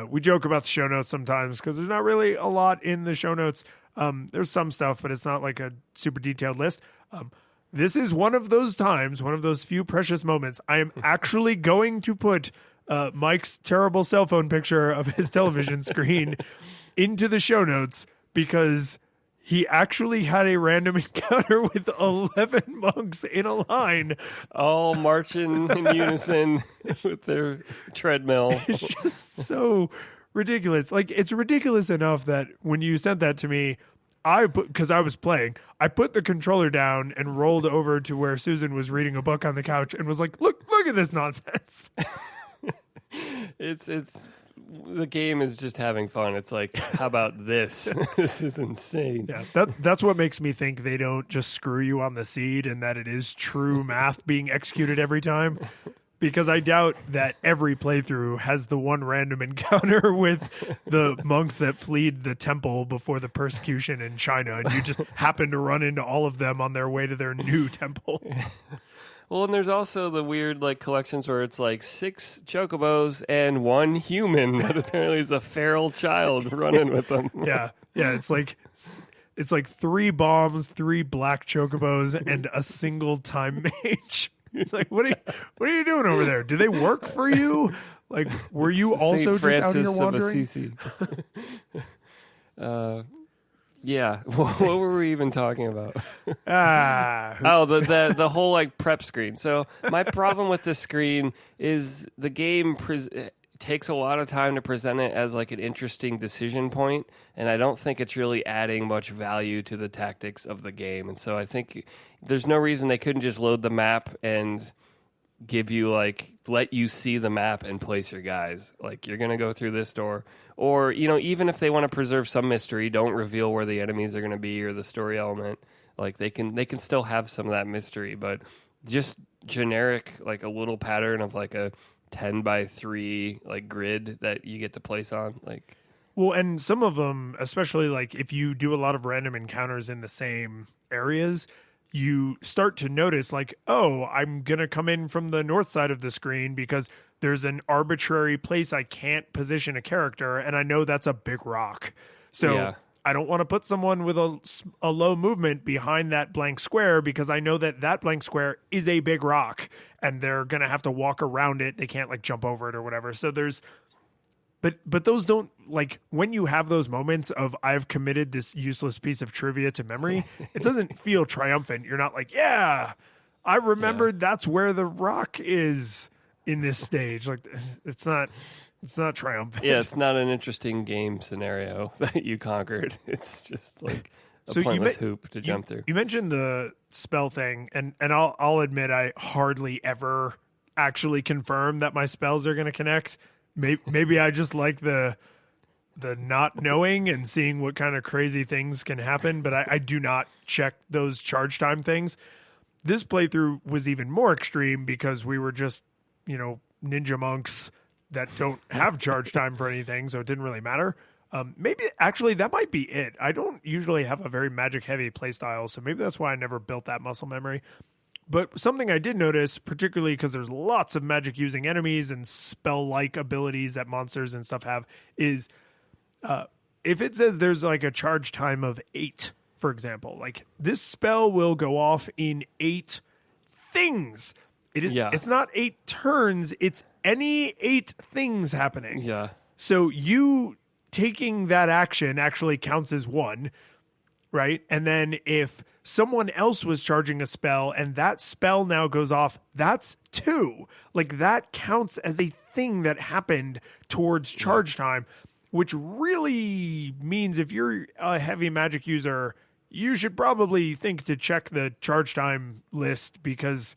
we joke about the show notes sometimes because there's not really a lot in the show notes. There's some stuff, but it's not like a super detailed list. This is one of those times, one of those few precious moments. I am actually going to put Mike's terrible cell phone picture of his television screen into the show notes because he actually had a random encounter with 11 monks in a line. All marching in unison with their treadmill. It's just so ridiculous. Like, it's ridiculous enough that when you sent that to me, because I was playing, I put the controller down and rolled over to where Susan was reading a book on the couch and was like, look at this nonsense. It's the game is just having fun. It's like, how about this? This is insane. Yeah, that's what makes me think they don't just screw you on the seed and that it is true math being executed every time. Because I doubt that every playthrough has the one random encounter with the monks that fled the temple before the persecution in China, and you just happen to run into all of them on their way to their new temple. Well, and there's also the weird collections where it's like 6 chocobos and 1 human that apparently is a feral child running with them. Yeah, it's like 3 bombs, 3 black chocobos, and a single time mage. It's like, what are you doing over there? Do they work for you? Like, were you also just out here wandering? Yeah. What were we even talking about? The whole prep screen. So my problem with this screen is the game takes a lot of time to present it as an interesting decision point, and I don't think it's really adding much value to the tactics of the game. And so I think there's no reason they couldn't just load the map and give you let you see the map and place your guys. You're going to go through this door. Or, even if they want to preserve some mystery, don't reveal where the enemies are going to be or the story element. They can still have some of that mystery, but just generic, a little pattern of a 10 by 3 grid that you get to place on. Well, and some of them, especially if you do a lot of random encounters in the same areas, you start to notice like, oh, I'm going to come in from the north side of the screen because there's an arbitrary place I can't position a character, and I know that's a big rock. So I don't want to put someone with a low movement behind that blank square because I know that that blank square is a big rock and they're going to have to walk around it. They can't like jump over it or whatever. So there's, but those don't, like, when you have those moments of I've committed this useless piece of trivia to memory, it doesn't feel triumphant. You're not like, yeah, I remembered that's where the rock is in this stage. Like, it's not triumphant. Yeah, it's not an interesting game scenario that you conquered. It's just like a pointless hoop to jump through. You mentioned the spell thing, and I'll admit I hardly ever actually confirm that my spells are going to connect. Maybe I just like the not knowing and seeing what kind of crazy things can happen, but I do not check those charge time things. This playthrough was even more extreme because we were just, ninja monks that don't have charge time for anything, so it didn't really matter. Maybe actually that might be it. I don't usually have a very magic heavy playstyle, so maybe that's why I never built that muscle memory. But something I did notice, particularly because there's lots of magic using enemies and spell-like abilities that monsters and stuff have, is if it says there's like a charge time of 8, for example, like this spell will go off in 8 things. It's not 8 turns, it's any 8 things happening. Yeah. So you taking that action actually counts as 1, right? And then if someone else was charging a spell and that spell now goes off, that's 2. Like that counts as a thing that happened towards charge time, which really means if you're a heavy magic user, you should probably think to check the charge time list, because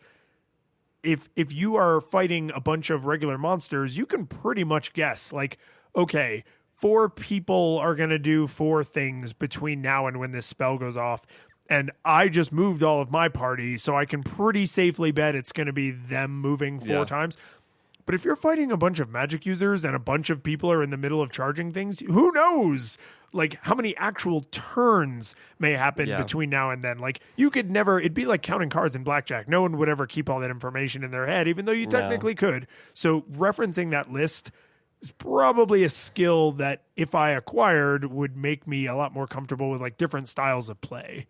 if you are fighting a bunch of regular monsters, you can pretty much guess, like, okay, 4 people are going to do 4 things between now and when this spell goes off. And I just moved all of my party, so I can pretty safely bet it's going to be them moving 4 times. But if you're fighting a bunch of magic users and a bunch of people are in the middle of charging things, who knows? Like how many actual turns may happen between now and then. Like you could never, it'd be like counting cards in blackjack. No one would ever keep all that information in their head, even though you technically could. So referencing that list is probably a skill that if I acquired would make me a lot more comfortable with like different styles of play.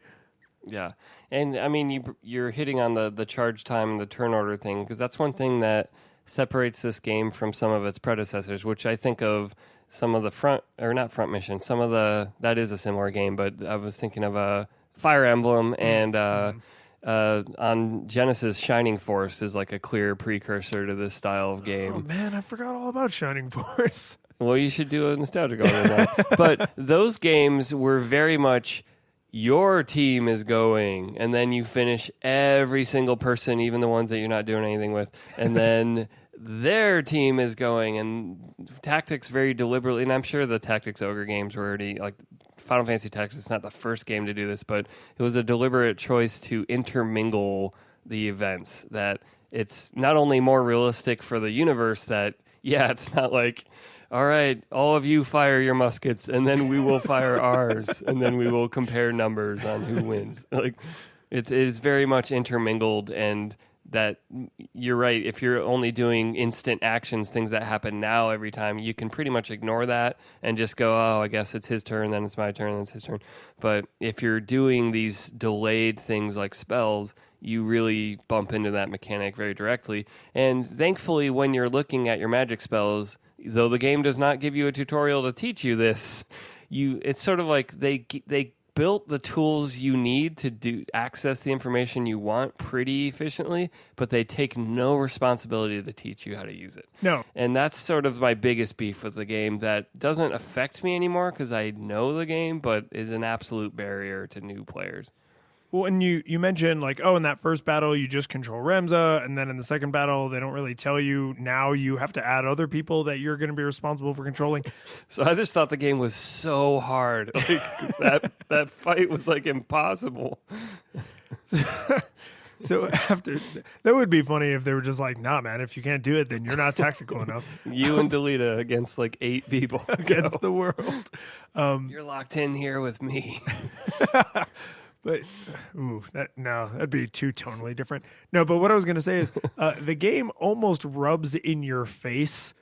Yeah. And I mean, you're hitting on the charge time and the turn order thing, because that's one thing that separates this game from some of its predecessors, which I think of some of the not front mission, that is a similar game, but I was thinking of a Fire Emblem and on Genesis, Shining Force is like a clear precursor to this style of game. Oh man, I forgot all about Shining Force. Well, you should do a nostalgia going on that. But those games were very much your team is going, and then you finish every single person, even the ones that you're not doing anything with, and then their team is going, and tactics very deliberately, and I'm sure the Tactics Ogre games were already, like Final Fantasy Tactics is not the first game to do this, but it was a deliberate choice to intermingle the events, that it's not only more realistic for the universe that, it's not like, all right, all of you fire your muskets, and then we will fire ours, and then we will compare numbers on who wins. Like, it's very much intermingled, and that you're right. If you're only doing instant actions, things that happen now every time, you can pretty much ignore that and just go, oh, I guess it's his turn, then it's my turn, then it's his turn. But if you're doing these delayed things like spells, you really bump into that mechanic very directly. And thankfully, when you're looking at your magic spells, though the game does not give you a tutorial to teach you this, it's sort of like they built the tools you need to access the information you want pretty efficiently, but they take no responsibility to teach you how to use it. No. And that's sort of my biggest beef with the game that doesn't affect me anymore because I know the game, but is an absolute barrier to new players. Well, and you mentioned like, in that first battle, you just control Remza, and then in the second battle, they don't really tell you. Now you have to add other people that you're going to be responsible for controlling. So I just thought the game was so hard. Like, that fight was like impossible. So after, that would be funny if they were just like, nah, man, if you can't do it, then you're not tactical enough. You and Delita against like 8 people. Against the world. You're locked in here with me. But that'd be too tonally different. No, but what I was going to say is the game almost rubs in your face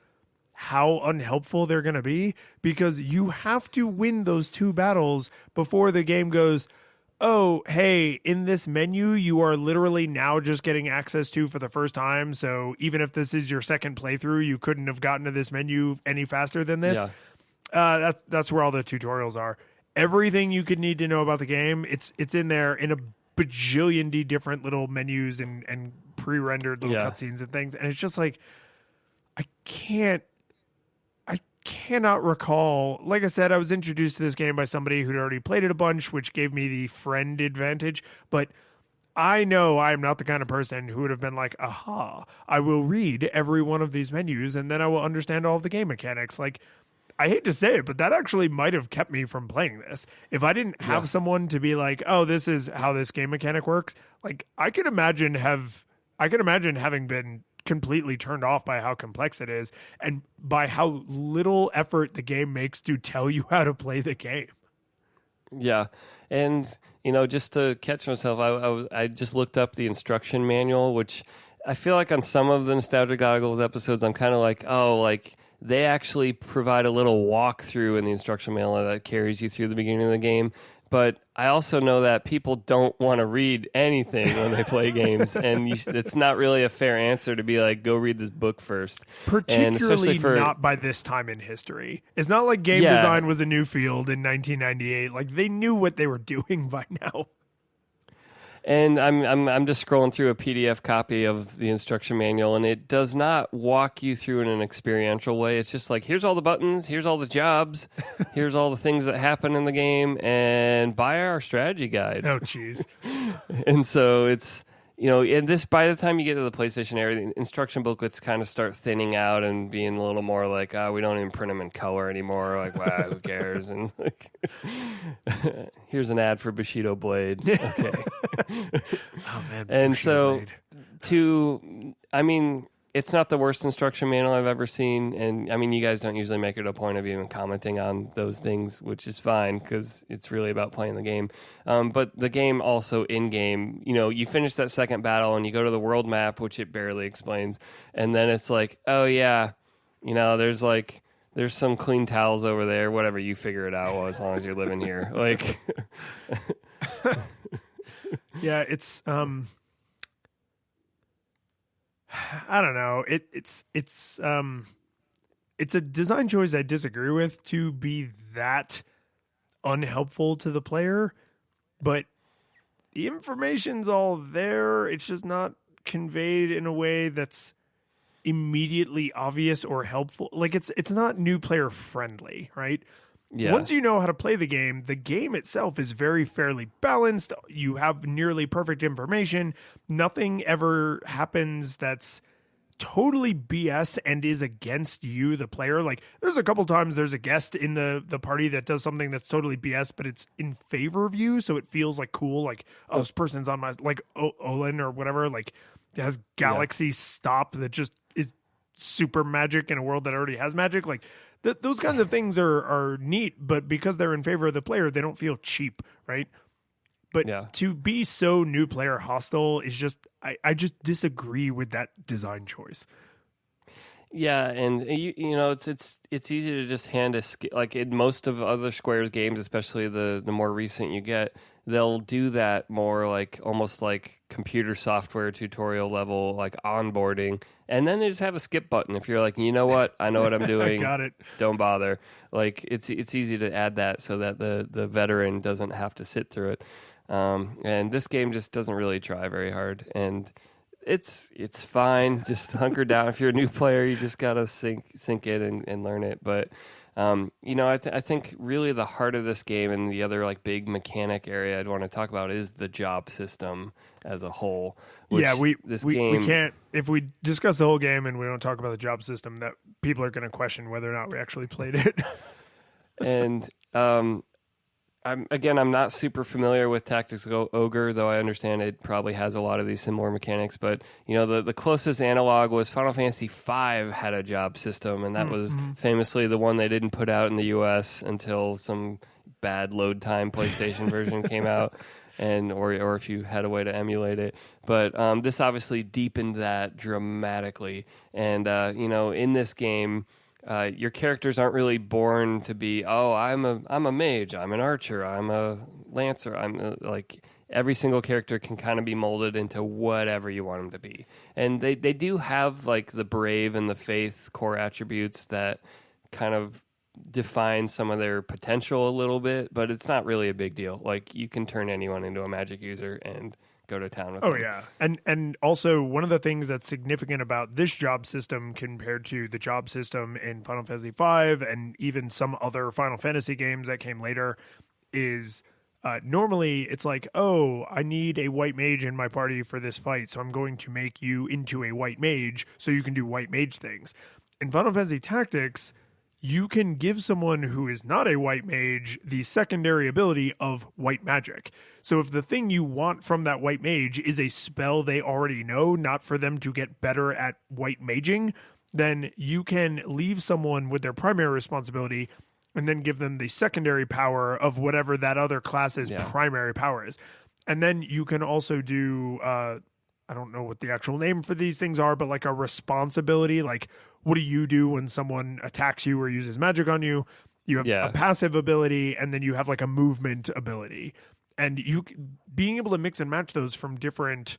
how unhelpful they're going to be, because you have to win those 2 battles before the game goes, oh, hey, in this menu, you are literally now just getting access to for the first time. So even if this is your second playthrough, you couldn't have gotten to this menu any faster than this. Yeah. That's where all the tutorials are. Everything you could need to know about the game, it's in there in a bajillion different little menus and pre-rendered little cutscenes and things. And it's just like, I cannot recall. Like I said, I was introduced to this game by somebody who'd already played it a bunch, which gave me the friend advantage. But I know I am not the kind of person who would have been like, aha, I will read every one of these menus and then I will understand all of the game mechanics. Like, I hate to say it, but that actually might have kept me from playing this. If I didn't have someone to be like, oh, this is how this game mechanic works. Like, I could imagine having been completely turned off by how complex it is and by how little effort the game makes to tell you how to play the game. Yeah. And, just to catch myself, I just looked up the instruction manual, which I feel like on some of the Nostalgia Goggles episodes, I'm kind of like, oh, like they actually provide a little walkthrough in the instruction manual that carries you through the beginning of the game. But I also know that people don't want to read anything when they play games, and it's not really a fair answer to be like, go read this book first. Particularly not by this time in history. It's not like game design was a new field in 1998. Like, they knew what they were doing by now. And I'm just scrolling through a PDF copy of the instruction manual, and it does not walk you through in an experiential way. It's just like, here's all the buttons, here's all the jobs, here's all the things that happen in the game, and buy our strategy guide. Oh, jeez. And so it's, and this, by the time you get to the PlayStation era, the instruction booklets kind of start thinning out and being a little more like, we don't even print them in color anymore. Like, wow, who cares? And like, here's an ad for Bushido Blade. Okay. Oh, man. And Bushido so Blade. It's not the worst instruction manual I've ever seen. And you guys don't usually make it a point of even commenting on those things, which is fine because it's really about playing the game. But the game also in-game, you finish that second battle and you go to the world map, which it barely explains. And then it's like, oh, yeah, there's some clean towels over there, whatever, you figure it out as long as you're living here. Like, yeah, it's, I don't know. It's a design choice I disagree with to be that unhelpful to the player, but the information's all there. It's just not conveyed in a way that's immediately obvious or helpful. Like, it's not new player friendly, right? Yeah. Once you know how to play the game itself is very fairly balanced. You have nearly perfect information. Nothing ever happens that's totally BS and is against you, the player. Like, there's a couple times there's a guest in the party that does something that's totally BS, but it's in favor of you, so it feels like cool. Like, oh, this person's on my, like, Olin or whatever, like, has galaxy stop that just is super magic in a world that already has magic. Like, those kinds of things are neat, but because they're in favor of the player, they don't feel cheap, right? But to be so new player hostile is just, I just disagree with that design choice. Yeah, and it's easy to just hand a like in most of other Square's games, especially the more recent you get, they'll do that more like almost like computer software tutorial level, like onboarding, and then they just have a skip button. If you're like, you know what, I know what I'm doing, got it. Don't bother. Like it's easy to add that so that the veteran doesn't have to sit through it. And this game just doesn't really try very hard, and it's fine. Just hunker down. If you're a new player, you just gotta sink in and learn it. But I think really the heart of this game and the other like big mechanic area I'd want to talk about is the job system as a whole. Yeah, we can't, if we discuss the whole game and we don't talk about the job system, that people are going to question whether or not we actually played it. And I'm not super familiar with Tactics Ogre, though I understand it probably has a lot of these similar mechanics. But, the closest analog was Final Fantasy V had a job system, and that was famously the one they didn't put out in the U.S. until some bad load time PlayStation version came out. and or if you had a way to emulate it. But this obviously deepened that dramatically. And in this game, your characters aren't really born to be, I'm a mage, I'm an archer, I'm a lancer, like every single character can kind of be molded into whatever you want them to be. And they do have like the brave and the faith core attributes that kind of define some of their potential a little bit, but it's not really a big deal. Like you can turn anyone into a magic user and go to town with them. Yeah. And also one of the things that's significant about this job system compared to the job system in Final Fantasy V and even some other Final Fantasy games that came later is normally it's like, I need a white mage in my party for this fight, so I'm going to make you into a white mage so you can do white mage things. In Final Fantasy Tactics, you can give someone who is not a white mage the secondary ability of white magic. So if the thing you want from that white mage is a spell they already know, not for them to get better at white maging, then you can leave someone with their primary responsibility and then give them the secondary power of whatever that other class's primary power is. And then you can also do, I don't know what the actual name for these things are, but like a responsibility. Like, what do you do when someone attacks you or uses magic on you? You have a passive ability, and then you have like a movement ability. And being able to mix and match those from different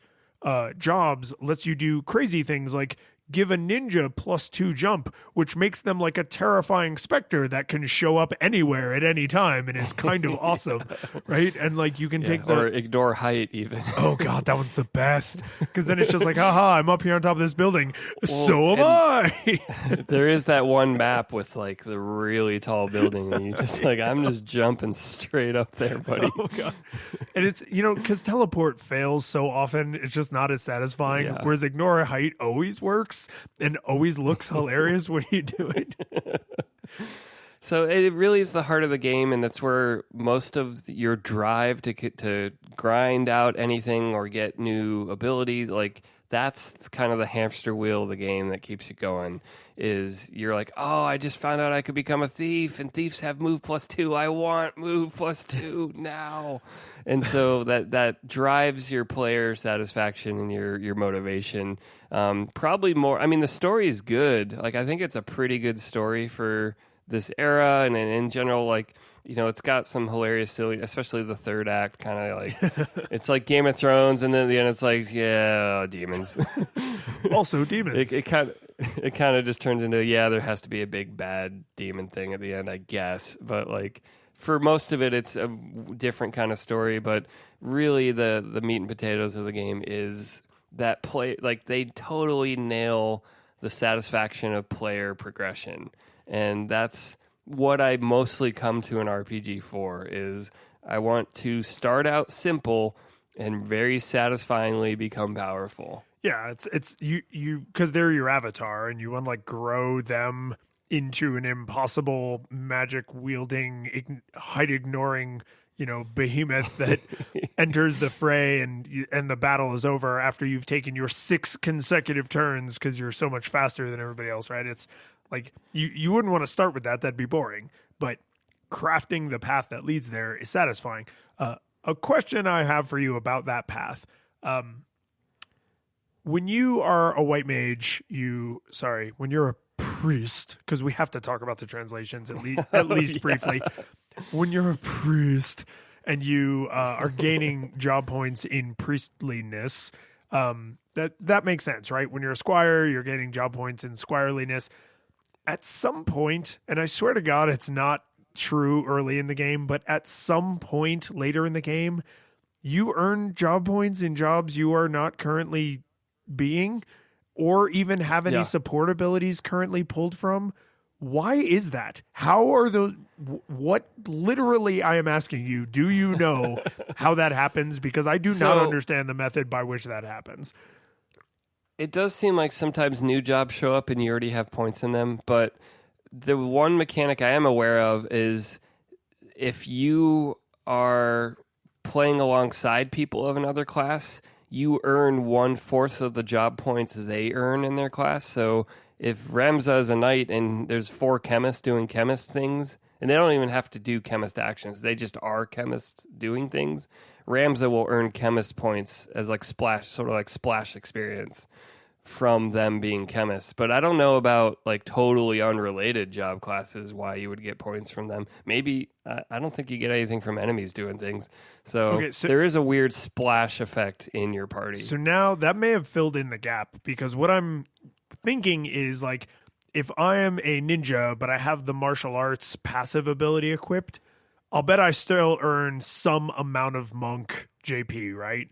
jobs lets you do crazy things like give a ninja +2 jump, which makes them like a terrifying specter that can show up anywhere at any time and is kind of awesome, right? And like you can take or ignore height even. Oh god, that one's the best, because then it's just like, haha, I'm up here on top of this building, so am I. There is that one map with like the really tall building, and you just like, I'm just jumping straight up there, buddy. Oh god. And it's, because teleport fails so often, it's just not as satisfying. Whereas ignore height always works and always looks hilarious when you do it. So it really is the heart of the game, and that's where most of your drive to grind out anything or get new abilities, like that's kind of the hamster wheel of the game that keeps you going. Is you're like, I just found out I could become a thief, and thieves have move +2. I want move +2 now. And so that drives your player satisfaction and your motivation. Probably more. I mean, the story is good. Like, I think it's a pretty good story for this era, and in general, like, it's got some hilarious, silly, especially the third act, kind of like it's like Game of Thrones, and then at the end it's like, demons. Also demons. It kind of just turns into there has to be a big bad demon thing at the end, I guess. But like for most of it, it's a different kind of story. But really, the meat and potatoes of the game is that play. Like they totally nail the satisfaction of player progression, and that's what I mostly come to an RPG for. Is I want to start out simple and very satisfyingly become powerful. Yeah, it's you because they're your avatar, and you want to like grow them into an impossible magic wielding, height ignoring, behemoth that enters the fray, and the battle is over after you've taken your 6 consecutive turns because you're so much faster than everybody else, right? It's like you wouldn't want to start with that; that'd be boring. But crafting the path that leads there is satisfying. A question I have for you about that path. When you are a white mage, when you're a priest, because we have to talk about the translations at least briefly. When you're a priest and you are gaining job points in priestliness, that makes sense, right? When you're a squire, you're gaining job points in squireliness. At some point, and I swear to God, it's not true early in the game, but at some point later in the game, you earn job points in jobs you are not currently being, or even have any support abilities currently pulled from. Why is that? How are those? What literally I am asking you, do you know how that happens? Because I do not understand the method by which that happens. It does seem like sometimes new jobs show up and you already have points in them, but the one mechanic I am aware of is if you are playing alongside people of another class, you earn 1/4 of the job points they earn in their class. So if Ramza is a knight and there's 4 chemists doing chemist things, and they don't even have to do chemist actions, they just are chemists doing things, Ramza will earn chemist points as like splash experience from them being chemists. But I don't know about like totally unrelated job classes, why you would get points from them. Maybe, I don't think you get anything from enemies doing things. So there is a weird splash effect in your party. So now that may have filled in the gap, because what I'm thinking is like, if I am a ninja, but I have the martial arts passive ability equipped, I'll bet I still earn some amount of monk JP, right?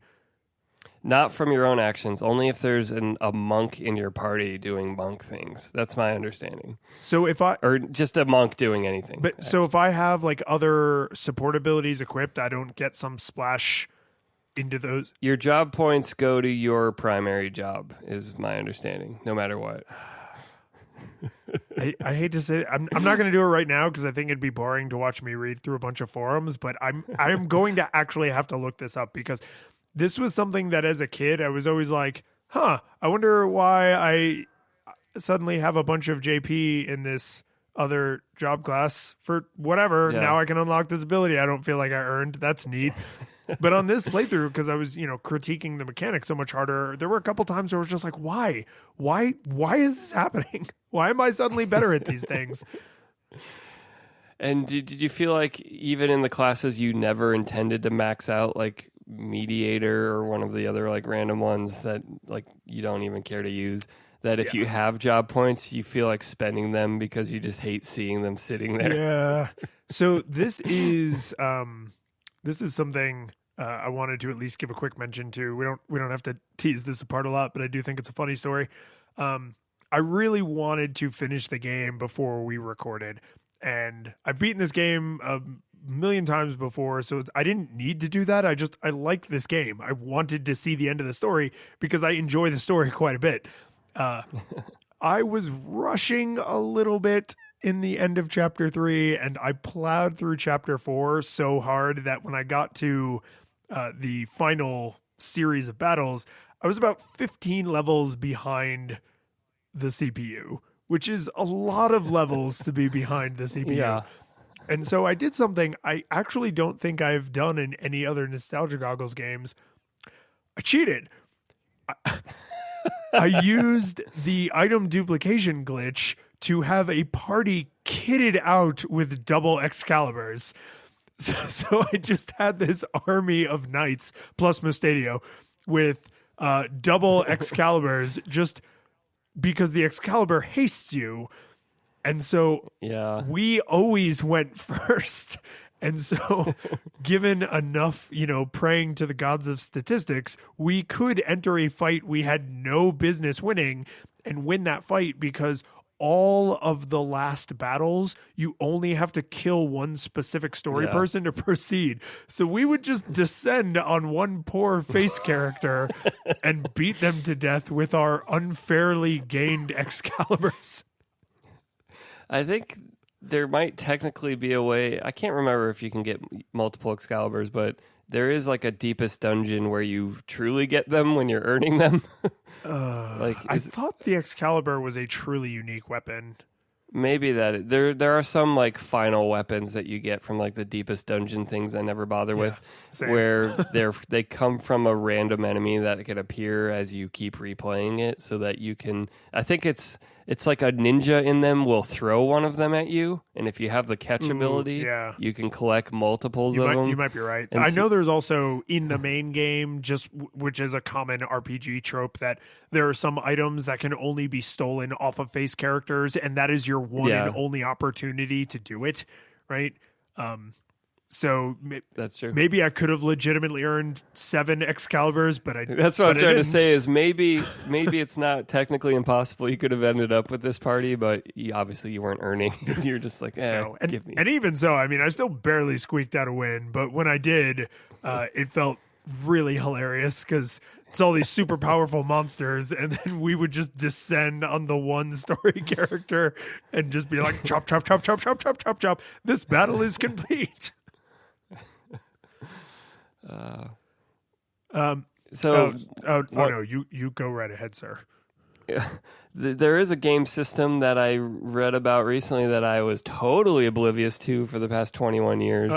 Not from your own actions, only if there's a monk in your party doing monk things. That's my understanding. So or just a monk doing anything. But so if I have like other support abilities equipped, I don't get some splash into those. Your job points go to your primary job, is my understanding, no matter what. I hate to say it. I'm not going to do it right now because I think it'd be boring to watch me read through a bunch of forums, but I'm going to actually have to look this up, because this was something that as a kid, I was always like, I wonder why I suddenly have a bunch of JP in this other job class for whatever. Yeah. Now I can unlock this ability I don't feel like I earned. That's neat. But on this playthrough, because I was, critiquing the mechanics so much harder, there were a couple times where I was just like, why is this happening? Why am I suddenly better at these things? And did you feel like even in the classes you never intended to max out, like mediator or one of the other like random ones that like you don't even care to use, that if you have job points, you feel like spending them because you just hate seeing them sitting there? Yeah. So this is something I wanted to at least give a quick mention to. We don't have to tease this apart a lot, but I do think it's a funny story. I really wanted to finish the game before we recorded, and I've beaten this game a million times before, so I didn't need to do that. I liked this game. I wanted to see the end of the story because I enjoy the story quite a bit. I was rushing a little bit in the end of chapter 3, and I plowed through chapter 4 so hard that when I got to the final series of battles, I was about 15 levels behind the CPU, which is a lot of levels to be behind the CPU. Yeah. And so I did something I actually don't think I've done in any other Nostalgia Goggles games. I cheated. I used the item duplication glitch to have a party kitted out with double Excaliburs. So I just had this army of knights plus Mustadio with double Excaliburs, just because the Excalibur hastes you. And so we always went first. And so given enough, praying to the gods of statistics, we could enter a fight we had no business winning and win that fight, because all of the last battles, you only have to kill one specific story person to proceed. So we would just descend on one poor face character and beat them to death with our unfairly gained Excaliburs. I think there might technically be a way. I can't remember if you can get multiple Excaliburs, but there is like a deepest dungeon where you truly get them when you're earning them. I thought the Excalibur was a truly unique weapon. Maybe that there are some like final weapons that you get from like the deepest dungeon things I never bother with, where they come from a random enemy that can appear as you keep replaying it, so that you can. I think it's like a ninja in them will throw one of them at you, and if you have the catch ability, you can collect multiples of them. You might be right. And I know there's also in the main game, which is a common RPG trope, that there are some items that can only be stolen off of face characters, and that is your one and only opportunity to do it, right? So that's true. Maybe I could have legitimately earned 7 Excaliburs, but that's what I'm trying to say is maybe it's not technically impossible. You could have ended up with this party, but obviously you weren't earning. You're just like, give me. And even so, I mean, I still barely squeaked out a win, but when I did, it felt really hilarious because it's all these super powerful monsters, and then we would just descend on the one story character and just be like, chop, chop, chop, chop, chop, chop, chop, chop. This battle is complete. No, you go right ahead, sir. Yeah. There is a game system that I read about recently that I was totally oblivious to for the past 21 years.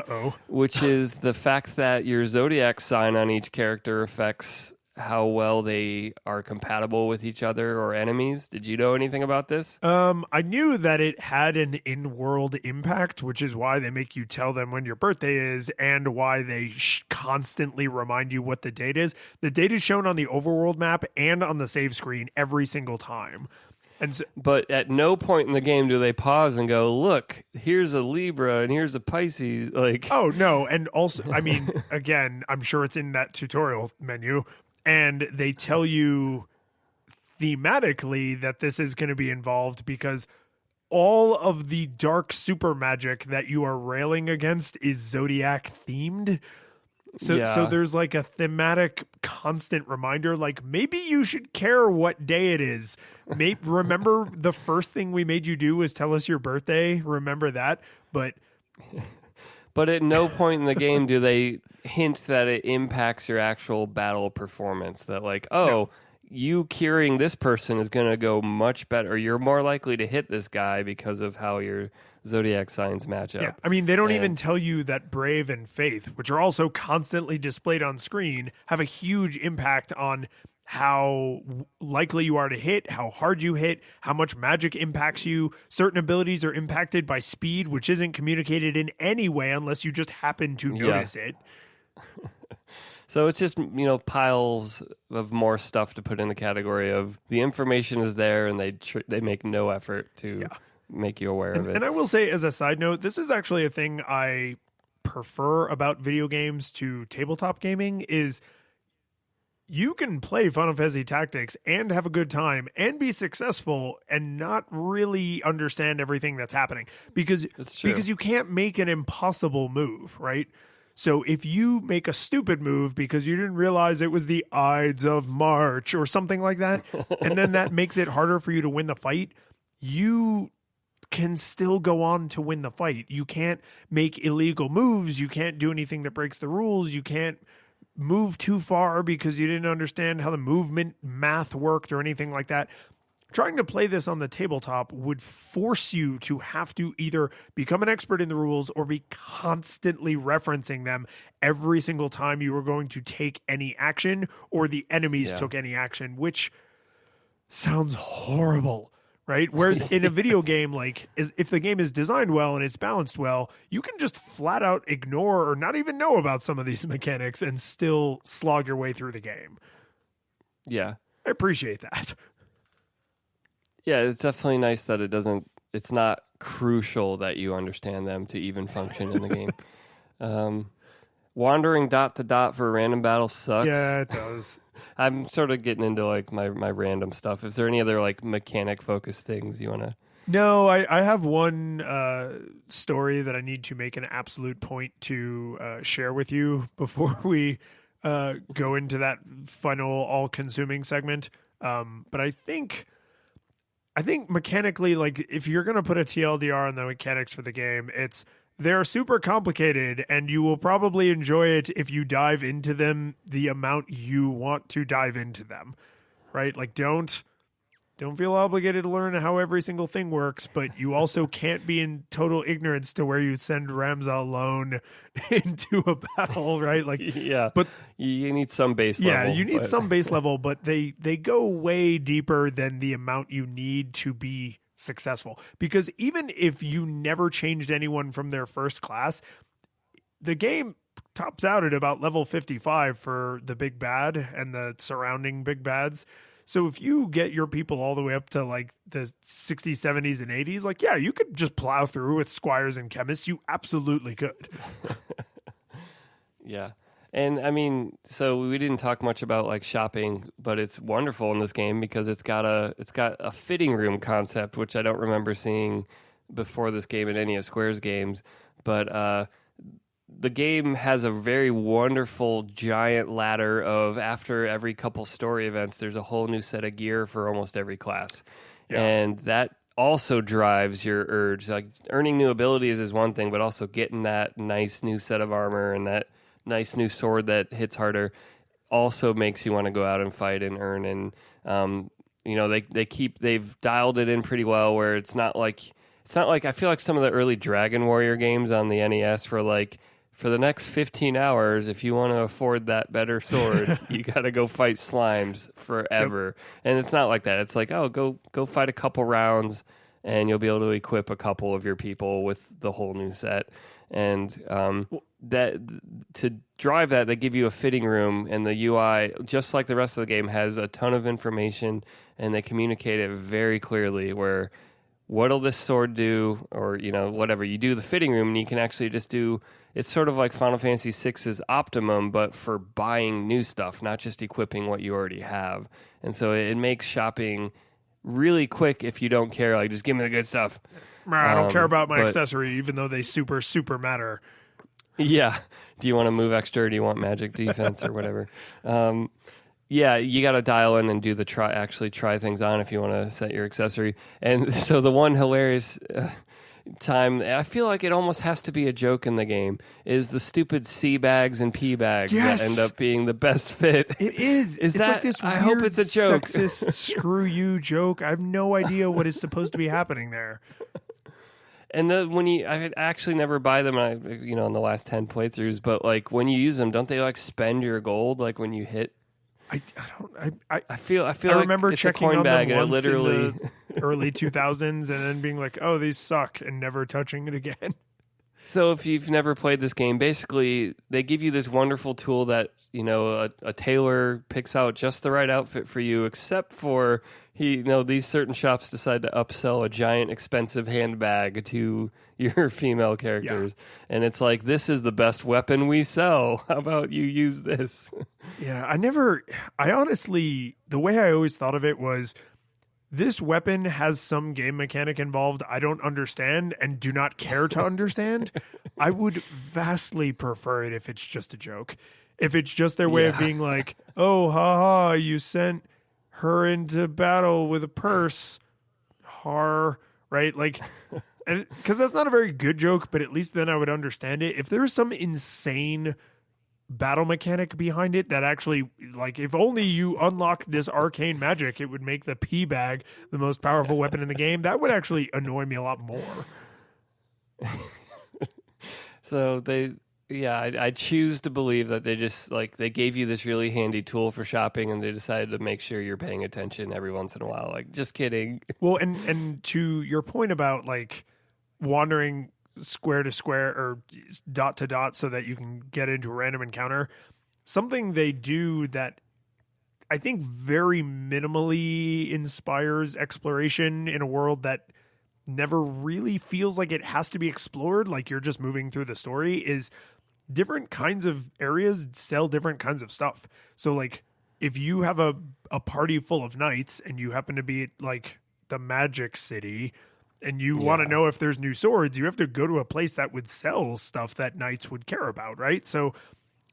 Which is the fact that your zodiac sign on each character affects how well they are compatible with each other or enemies. Did you know anything about this? I knew that it had an in-world impact, which is why they make you tell them when your birthday is and why they constantly remind you what the date is. The date is shown on the overworld map and on the save screen every single time. And so, but at no point in the game do they pause and go, look, here's a Libra and here's a Pisces. Like, oh, no. And also, I mean, again, I'm sure it's in that tutorial menu. And they tell you thematically that this is going to be involved because all of the dark super magic that you are railing against is Zodiac themed. So there's like a thematic constant reminder, like maybe you should care what day it is. Remember the first thing we made you do was tell us your birthday. Remember that. But at no point in the game do they hint that it impacts your actual battle performance. That like, you curing this person is going to go much better. Or you're more likely to hit this guy because of how your zodiac signs match up. Yeah, I mean, they don't even tell you that Brave and Faith, which are also constantly displayed on screen, have a huge impact on how likely you are to hit, how hard you hit, how much magic impacts you. Certain abilities are impacted by speed, which isn't communicated in any way unless you just happen to notice it. So it's just, piles of more stuff to put in the category of the information is there and they make no effort to make you aware of it. And I will say, as a side note, this is actually a thing I prefer about video games to tabletop gaming is you can play Final Fantasy Tactics and have a good time and be successful and not really understand everything that's happening because you can't make an impossible move, right? So if you make a stupid move because you didn't realize it was the Ides of March or something like that, and then that makes it harder for you to win the fight, you can still go on to win the fight. You can't make illegal moves. You can't do anything that breaks the rules. You can't move too far because you didn't understand how the movement math worked or anything like that. Trying to play this on the tabletop would force you to have to either become an expert in the rules or be constantly referencing them every single time you were going to take any action or the enemies took any action, which sounds horrible, right? Whereas in a video game, like if the game is designed well and it's balanced well, you can just flat out ignore or not even know about some of these mechanics and still slog your way through the game. Yeah. I appreciate that. Yeah, it's definitely nice that it's not crucial that you understand them to even function in the game. Wandering dot to dot for a random battle sucks. Yeah, it does. I'm sort of getting into like my random stuff. Is there any other like mechanic focused things you want to? No, I have one story that I need to make an absolute point to share with you before we go into that final all-consuming segment. But I think mechanically, like if you're going to put a TLDR on the mechanics for the game, they're super complicated and you will probably enjoy it if you dive into them the amount you want to dive into them, right? Like don't feel obligated to learn how every single thing works, but you also can't be in total ignorance to where you send Ramza alone into a battle, right? Like, yeah, but you need some base level. Yeah, you need some base level, but they go way deeper than the amount you need to be successful. Because even if you never changed anyone from their first class, the game tops out at about level 55 for the big bad and the surrounding big bads. So if you get your people all the way up to like the 60s, 70s, and 80s, like, yeah, you could just plow through with squires and chemists. You absolutely could. Yeah. And I mean, so we didn't talk much about like shopping, but it's wonderful in this game because it's got a fitting room concept, which I don't remember seeing before this game in any of Square's games. But the game has a very wonderful giant ladder of after every couple story events, there's a whole new set of gear for almost every class. Yeah. And that also drives your urge. Like earning new abilities is one thing, but also getting that nice new set of armor and that nice new sword that hits harder also makes you want to go out and fight and earn. And they've dialed it in pretty well where it's not like I feel like some of the early Dragon Warrior games on the NES were like, for the next 15 hours, if you want to afford that better sword, you got to go fight slimes forever. Yep. And it's not like that. It's like, oh, go fight a couple rounds, and you'll be able to equip a couple of your people with the whole new set. And that to drive that, they give you a fitting room, and the UI, just like the rest of the game, has a ton of information, and they communicate it very clearly where what'll this sword do, or, whatever. You do the fitting room, and you can actually just do... It's sort of like Final Fantasy VI's Optimum, but for buying new stuff, not just equipping what you already have. And so it makes shopping really quick if you don't care. Like, just give me the good stuff. I don't care about my accessory, even though they super, super matter. Yeah. Do you want to move extra, or do you want magic defense or whatever? Yeah, you got to dial in and do the try things on if you want to set your accessory. And so the one hilarious... time, I feel like it almost has to be a joke in the game, is the stupid C bags and P bags that end up being the best fit. It is. It's that like this I hope it's a joke. Sexist screw you joke. I have no idea what is supposed to be happening there. And I actually never buy them, in the last 10 playthroughs, but like when you use them, don't they like spend your gold like when you hit? I feel like remember it's checking a coin on bag them and once it literally in the early 2000s and then being like, oh, these suck, and never touching it again. So if you've never played this game, basically they give you this wonderful tool that, a tailor picks out just the right outfit for you, except for these certain shops decide to upsell a giant expensive handbag to your female characters. Yeah. And it's like, this is the best weapon we sell. How about you use this? Yeah, I honestly, the way I always thought of it was, this weapon has some game mechanic involved I don't understand and do not care to understand. I would vastly prefer it if it's just a joke. If it's just their way of being like, oh, haha, you sent her into battle with a purse. Right? Like, because that's not a very good joke, but at least then I would understand it. If there's some insane battle mechanic behind it that actually, like, if only you unlock this arcane magic, it would make the P bag the most powerful weapon in the game, that would actually annoy me a lot more. So I choose to believe that they just, like, they gave you this really handy tool for shopping, and they decided to make sure you're paying attention every once in a while. Like, just kidding. Well, and to your point about, like, wandering square to square or dot to dot so that you can get into a random encounter, something they do that I think very minimally inspires exploration in a world that never really feels like it has to be explored, like you're just moving through the story, is different kinds of areas sell different kinds of stuff. So, like, if you have a party full of knights and you happen to be at, like, the Magic City, and you want to know if there's new swords, you have to go to a place that would sell stuff that knights would care about, right? So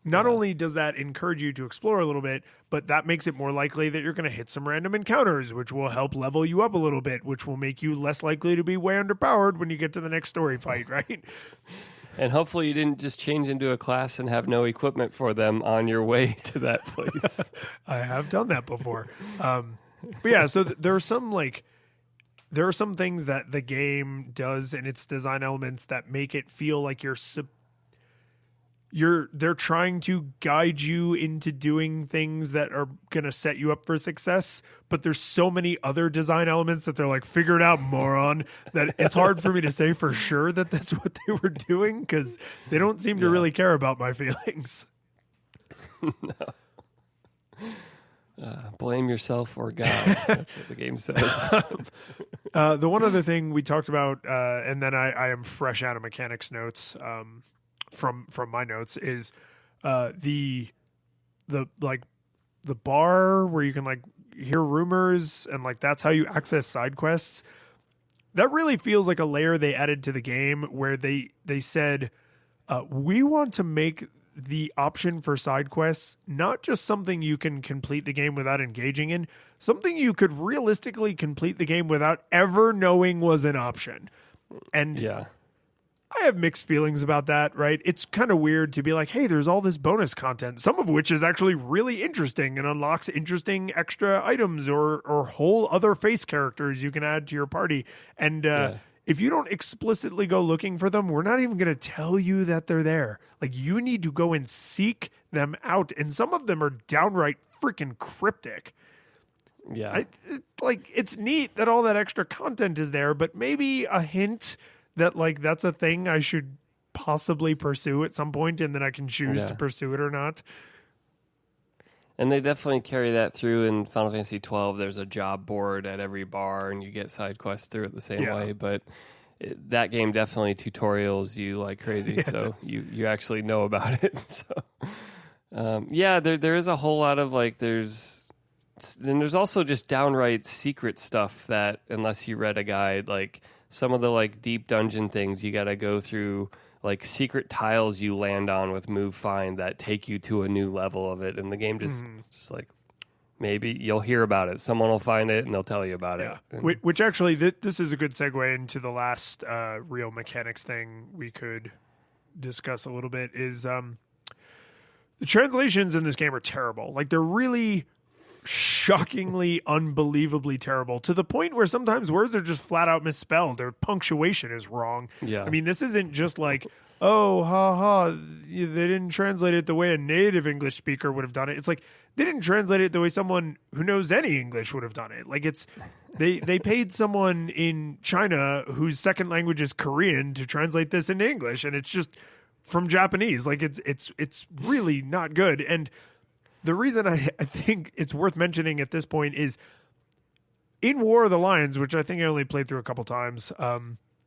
not only does that encourage you to explore a little bit, but that makes it more likely that you're going to hit some random encounters, which will help level you up a little bit, which will make you less likely to be way underpowered when you get to the next story fight, right? And hopefully you didn't just change into a class and have no equipment for them on your way to that place. I have done that before. But yeah, so there are some things that the game does in its design elements that make it feel like they're trying to guide you into doing things that are going to set you up for success, but there's so many other design elements that they're like, figure it out, moron, that it's hard for me to say for sure that that's what they were doing, because they don't seem to really care about my feelings. No. Blame yourself or God. That's what the game says. The one other thing we talked about, and then I am fresh out of mechanics notes from my notes, is the bar where you can, like, hear rumors, and, like, that's how you access side quests. That really feels like a layer they added to the game where they said, we want to make the option for side quests not just something you can complete the game without engaging in, something you could realistically complete the game without ever knowing was an option. And I have mixed feelings about that, right? It's kind of weird to be like, hey, there's all this bonus content, some of which is actually really interesting and unlocks interesting extra items or whole other face characters you can add to your party. And if you don't explicitly go looking for them, we're not even going to tell you that they're there. Like, you need to go and seek them out. And some of them are downright freaking cryptic. Yeah. It's neat that all that extra content is there, but maybe a hint that like that's a thing I should possibly pursue at some point, and then I can choose to pursue it or not. And they definitely carry that through in Final Fantasy 12. There's a job board at every bar, and you get side quests through it the same way. But that game definitely tutorials you like crazy, so you actually know about it. So there is a whole lot of like there's also just downright secret stuff that unless you read a guide, like some of the like deep dungeon things you got to go through, like secret tiles you land on with move find that take you to a new level of it, and the game just like maybe you'll hear about it, someone will find it and they'll tell you about it. Which actually this is a good segue into the last real mechanics thing we could discuss a little bit is the translations in this game are terrible. Like, they're really shockingly, unbelievably terrible, to the point where sometimes words are just flat out misspelled. Their punctuation is wrong. Yeah. I mean, this isn't just like, oh, they didn't translate it the way a native English speaker would have done it. It's like they didn't translate it the way someone who knows any English would have done it. Like, it's they paid someone in China whose second language is Korean to translate this into English, and it's just from Japanese. Like, it's really not good. And the reason I think it's worth mentioning at this point is in War of the Lions, which I think I only played through a couple times,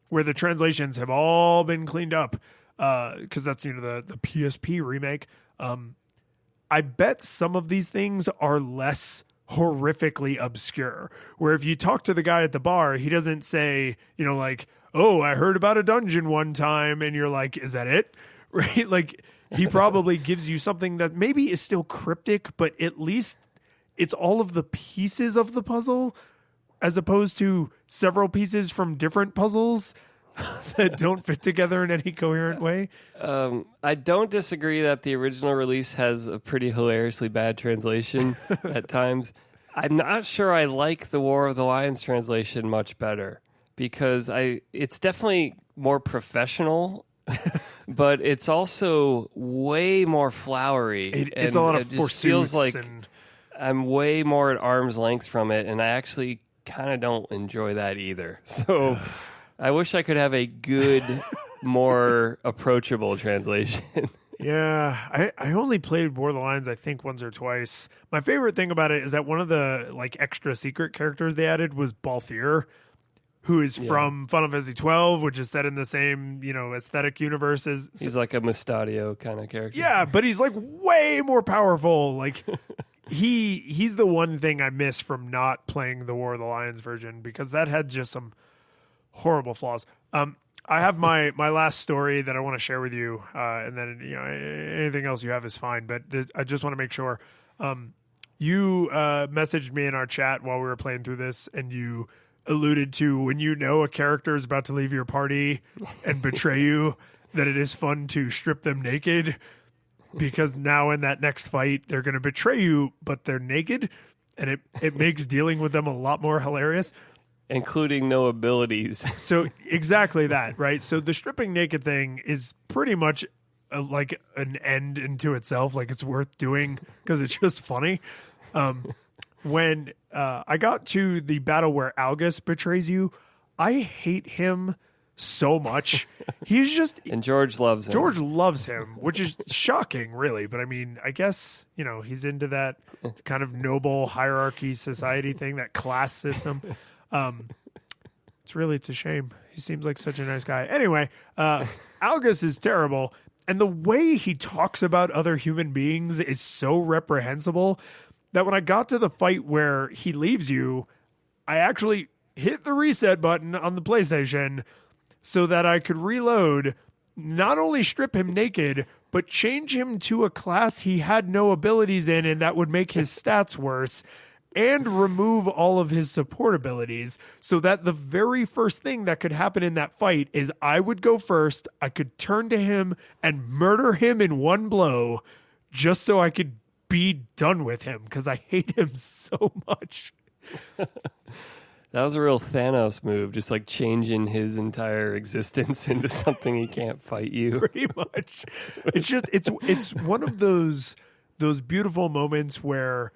where the translations have all been cleaned up, because that's the PSP remake. I bet some of these things are less horrifically obscure, where if you talk to the guy at the bar, he doesn't say, like, oh, I heard about a dungeon one time, and you're like, is that it? Right? Like, he probably gives you something that maybe is still cryptic, but at least it's all of the pieces of the puzzle as opposed to several pieces from different puzzles that don't fit together in any coherent way. I don't disagree that the original release has a pretty hilariously bad translation at times. I'm not sure I like the War of the Lions translation much better because it's definitely more professional. But it's also way more flowery. It's a lot of forsooths. Feels like I'm way more at arm's length from it, and I actually kind of don't enjoy that either. So I wish I could have a good, more approachable translation. Yeah, I only played War of the Lions, I think, once or twice. My favorite thing about it is that one of the like extra secret characters they added was Balthier, who is from Final Fantasy 12, which is set in the same, aesthetic universe as... He's like a Mustadio kind of character. Yeah, but he's like way more powerful. Like, he's the one thing I miss from not playing the War of the Lions version, because that had just some horrible flaws. I have my last story that I want to share with you, and then anything else you have is fine. But I just want to make sure. You messaged me in our chat while we were playing through this, and you alluded to when a character is about to leave your party and betray you, that it is fun to strip them naked, because now in that next fight they're going to betray you, but they're naked, and it makes dealing with them a lot more hilarious, including no abilities. So exactly that, right? So the stripping naked thing is pretty much like an end into itself. Like, it's worth doing because it's just funny. When I got to the battle where Algus betrays you, I hate him so much. He's just... And George loves him. George loves him, which is shocking, really. But I mean, I guess, he's into that kind of noble hierarchy society thing, that class system. It's a shame. He seems like such a nice guy. Anyway, Algus is terrible. And the way he talks about other human beings is so reprehensible that when I got to the fight where he leaves you, I actually hit the reset button on the PlayStation so that I could reload, not only strip him naked, but change him to a class he had no abilities in, and that would make his stats worse. and remove all of his support abilities so that the very first thing that could happen in that fight is I would go first, I could turn to him and murder him in one blow just so I could be done with him because I hate him so much. That was a real Thanos move, just like changing his entire existence into something he can't fight you. Pretty much. It's one of those beautiful moments where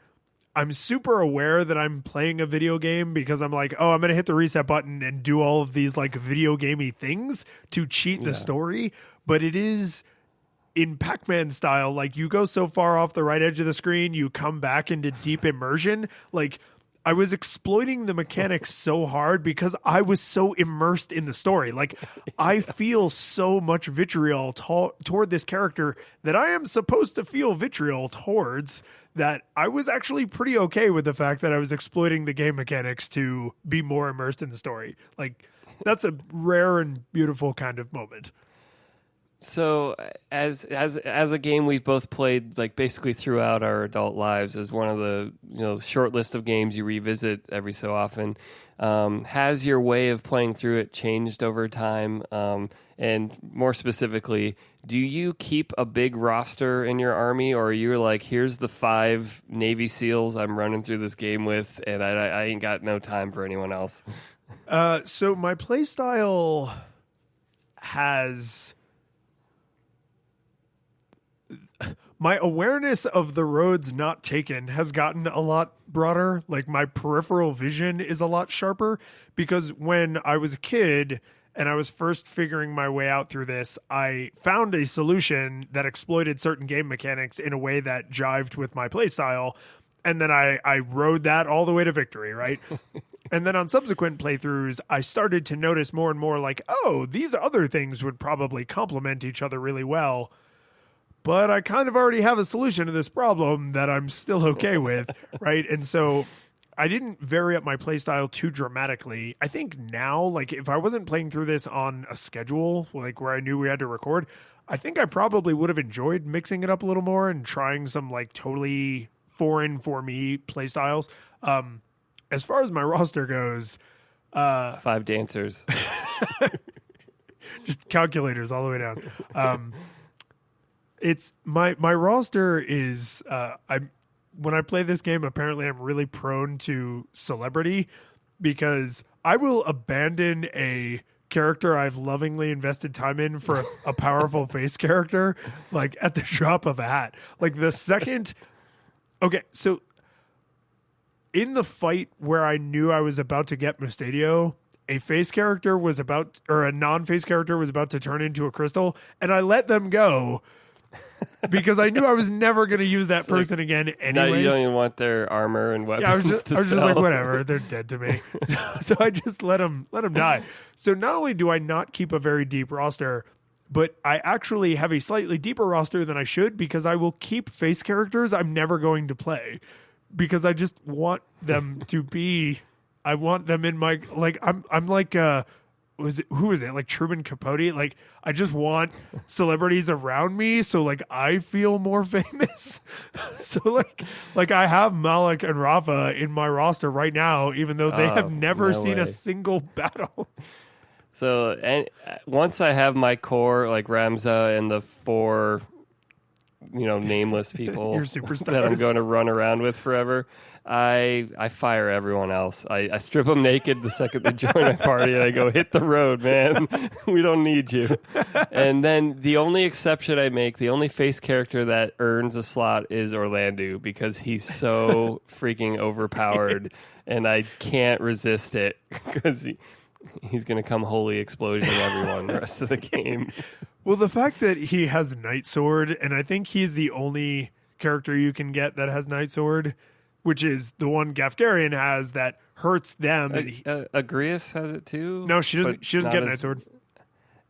I'm super aware that I'm playing a video game because I'm like, oh, I'm going to hit the reset button and do all of these like video gamey things to cheat the story. But it is in Pac-Man style. Like you go so far off the right edge of the screen, you come back into deep immersion. Like I was exploiting the mechanics so hard because I was so immersed in the story. Like I feel so much vitriol toward this character that I am supposed to feel vitriol towards, that I was actually pretty okay with the fact that I was exploiting the game mechanics to be more immersed in the story. Like that's a rare and beautiful kind of moment. So as a game we've both played like basically throughout our adult lives, as one of the short list of games you revisit every so often, has your way of playing through it changed over time? And more specifically, do you keep a big roster in your army, or are you like, here's the 5 Navy SEALs I'm running through this game with, and I ain't got no time for anyone else? So my play style has... my awareness of the roads not taken has gotten a lot broader. Like my peripheral vision is a lot sharper because when I was a kid and I was first figuring my way out through this, I found a solution that exploited certain game mechanics in a way that jived with my playstyle. And then I rode that all the way to victory, right? And then on subsequent playthroughs, I started to notice more and more like, oh, these other things would probably complement each other really well. But I kind of already have a solution to this problem that I'm still okay with, right? And so I didn't vary up my playstyle too dramatically. I think now, like if I wasn't playing through this on a schedule, like where I knew we had to record, I think I probably would have enjoyed mixing it up a little more and trying some like totally foreign for me playstyles. As far as my roster goes, 5 dancers, just calculators all the way down. It's my roster is when I play this game, apparently I'm really prone to celebrity because I will abandon a character I've lovingly invested time in for a powerful face character, like at the drop of a hat. Like the second, okay, so in the fight where I knew I was about to get Mustadio, a face character was about, or a non-face character was about to turn into a crystal, and I let them go because I knew I was never going to use that person again anyway. Now you don't even want their armor and weapons. Yeah, I was just like, whatever, they're dead to me. So I just let them die. So not only do I not keep a very deep roster, but I actually have a slightly deeper roster than I should because I will keep face characters I'm never going to play because I just want them to be. I want them in my like. I'm like. Who is it? Like Truman Capote? Like I just want celebrities around me so like I feel more famous. So like I have Malik and Rafa in my roster right now, even though they have never seen a single battle. So and once I have my core like Ramza and the 4 nameless people your superstars that I'm going to run around with forever, I fire everyone else. I strip them naked the second they join my party, and I go, hit the road, man. We don't need you. And then the only exception I make, the only face character that earns a slot is Orlando because he's so freaking overpowered, and I can't resist it because he's going to come holy explosion everyone the rest of the game. Well, the fact that he has the Night Sword, and I think he's the only character you can get that has Night Sword, which is the one Gafgarian has that hurts them. Agrias has it too? No, she doesn't. She doesn't get Night Sword.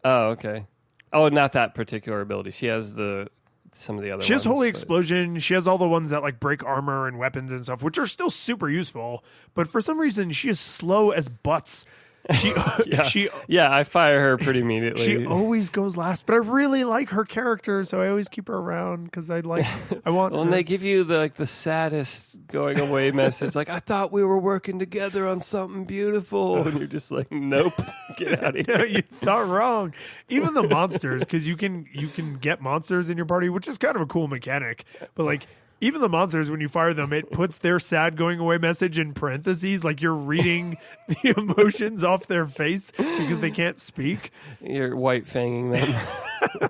Oh, okay. Oh, not that particular ability. She has some of the other. She has ones, Holy Explosion. She has all the ones that like break armor and weapons and stuff, which are still super useful. But for some reason, she is slow as butts. I fire her pretty immediately. She always goes last, but I really like her character, so I always keep her around because I want. When they give you the saddest going away message, like I thought we were working together on something beautiful, and you're just like, nope, get out of here. No, you thought wrong. Even the monsters, because you can get monsters in your party, which is kind of a cool mechanic, but like. Even the monsters, when you fire them, it puts their sad going away message in parentheses, like you're reading the emotions off their face because they can't speak. You're white fanging them.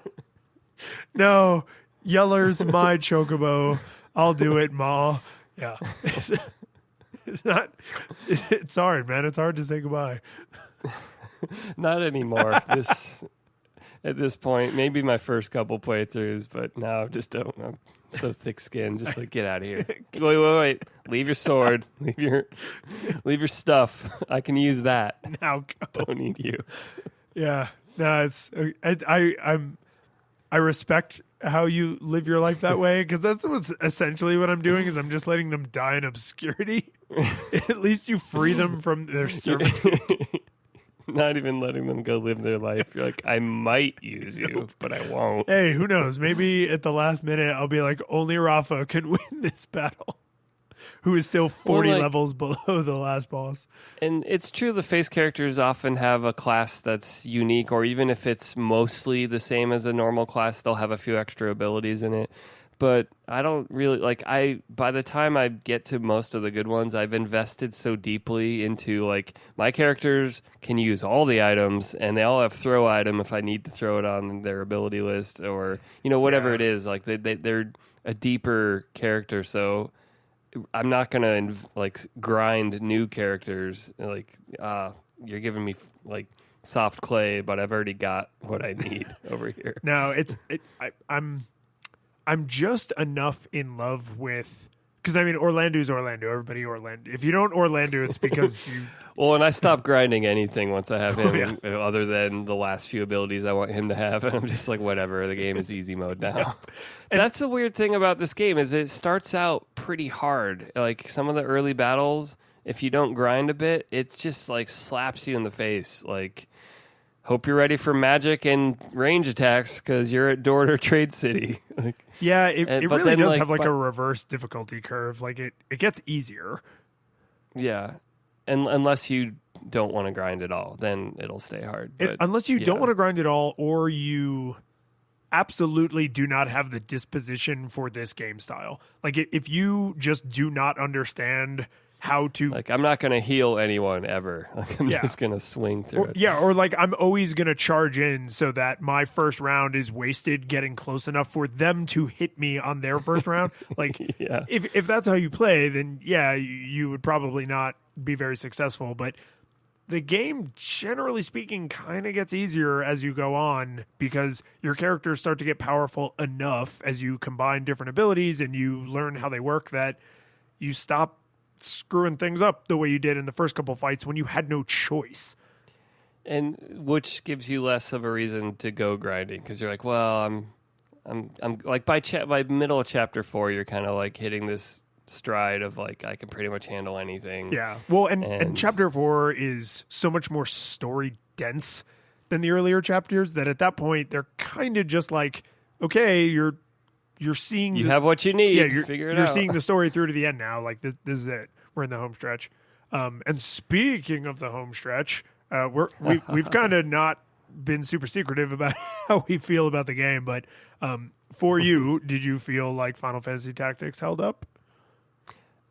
No, Yeller's my chocobo. I'll do it, Ma. Yeah. It's hard, man. It's hard to say goodbye. Not anymore. At this point, maybe my first couple playthroughs, but now I just don't. I'm so thick-skinned, just like get out of here. Wait! Leave your sword. Leave your stuff. I can use that. Now go. Don't need you. Yeah, no, it's I respect how you live your life that way because that's what's essentially what I'm doing is I'm just letting them die in obscurity. At least you free them from their servitude. Not even letting them go live their life. You're like, I might use you, but I won't. Hey, who knows? Maybe at the last minute, I'll be like, only Rafa can win this battle. Who is still 40 levels below the last boss. And it's true the face characters often have a class that's unique, or even if it's mostly the same as a normal class, they'll have a few extra abilities in it. But I don't really by the time I get to most of the good ones, I've invested so deeply into my characters can use all the items and they all have throw item if I need to throw it on their ability list or whatever it is. Like they're a deeper character, so I'm not gonna grind new characters. You're giving me soft clay, but I've already got what I need over here. No, I'm just enough in love with because Orlando's Orlando. Everybody Orlando. If you don't Orlando, it's because you. Well, and I stopped grinding anything once I have him, other than the last few abilities I want him to have, and I'm just like, whatever. The game is easy mode now. Yeah. And that's the weird thing about this game is it starts out pretty hard. Like some of the early battles, if you don't grind a bit, it just slaps you in the face. Hope you're ready for magic and range attacks because you're at Dorter Trade City. It really does have a reverse difficulty curve. It gets easier. Yeah, and unless you don't want to grind at all, then it'll stay hard. Unless you don't want to grind at all, or you absolutely do not have the disposition for this game style. If you just do not understand how to I'm not going to heal anyone ever. I'm just going to swing through it. Yeah, or I'm always going to charge in so that my first round is wasted getting close enough for them to hit me on their first round. If that's how you play, then you would probably not be very successful, but the game, generally speaking, kind of gets easier as you go on because your characters start to get powerful enough as you combine different abilities and you learn how they work that you stop screwing things up the way you did in the first couple fights when you had no choice. And which gives you less of a reason to go grinding because you're like, well, I'm by middle of chapter 4, you're kind of hitting this stride of I can pretty much handle anything. Yeah. Well, and chapter 4 is so much more story dense than the earlier chapters that at that point they're kind of just okay, you're seeing have what you need. Yeah, you're seeing the story through to the end now. This is it. We're in the home stretch. And speaking of the home stretch, we've kind of not been super secretive about how we feel about the game, but for you, did you feel like Final Fantasy Tactics held up?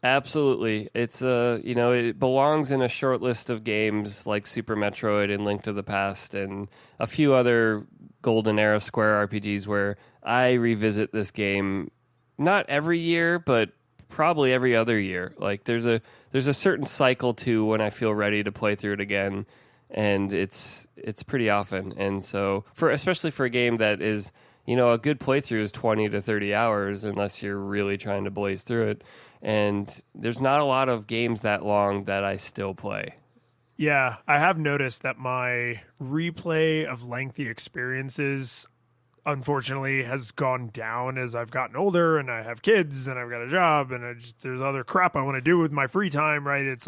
Absolutely. It's it belongs in a short list of games like Super Metroid and Link to the Past and a few other Golden Era Square RPGs where I revisit this game not every year, but probably every other year. There's a certain cycle to when I feel ready to play through it again, and it's pretty often. And so especially for a game that is, a good playthrough is 20 to 30 hours unless you're really trying to blaze through it. And there's not a lot of games that long that I still play. Yeah, I have noticed that my replay of lengthy experiences, unfortunately, has gone down as I've gotten older and I have kids and I've got a job and there's other crap I want to do with my free time, right? It's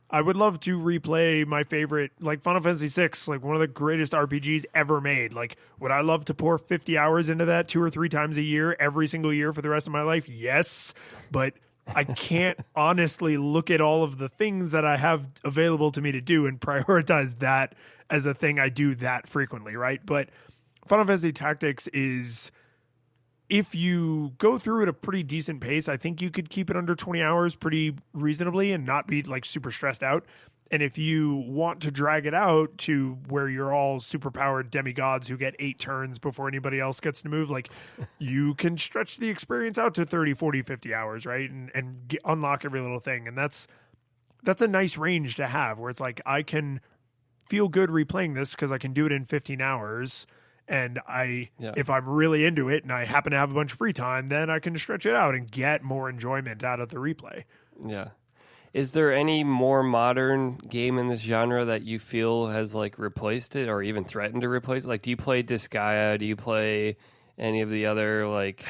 I would love to replay my favorite, like Final Fantasy VI, like one of the greatest RPGs ever made. Like, would I love to pour 50 hours into that 2 or 3 times a year, every single year for the rest of my life? Yes, but I can't honestly look at all of the things that I have available to me to do and prioritize that as a thing I do that frequently, right? But Final Fantasy Tactics is, if you go through at a pretty decent pace, I think you could keep it under 20 hours pretty reasonably and not be like super stressed out. And if you want to drag it out to where you're all super powered demigods who get 8 turns before anybody else gets to move, like you can stretch the experience out to 30, 40, 50 hours, right? And unlock every little thing. And that's a nice range to have where it's like, I can feel good replaying this because I can do it in 15 hours. And if I'm really into it and I happen to have a bunch of free time, then I can stretch it out and get more enjoyment out of the replay. Yeah. Is there any more modern game in this genre that you feel has like replaced it or even threatened to replace it? Like, do you play Disgaea? Do you play any of the other like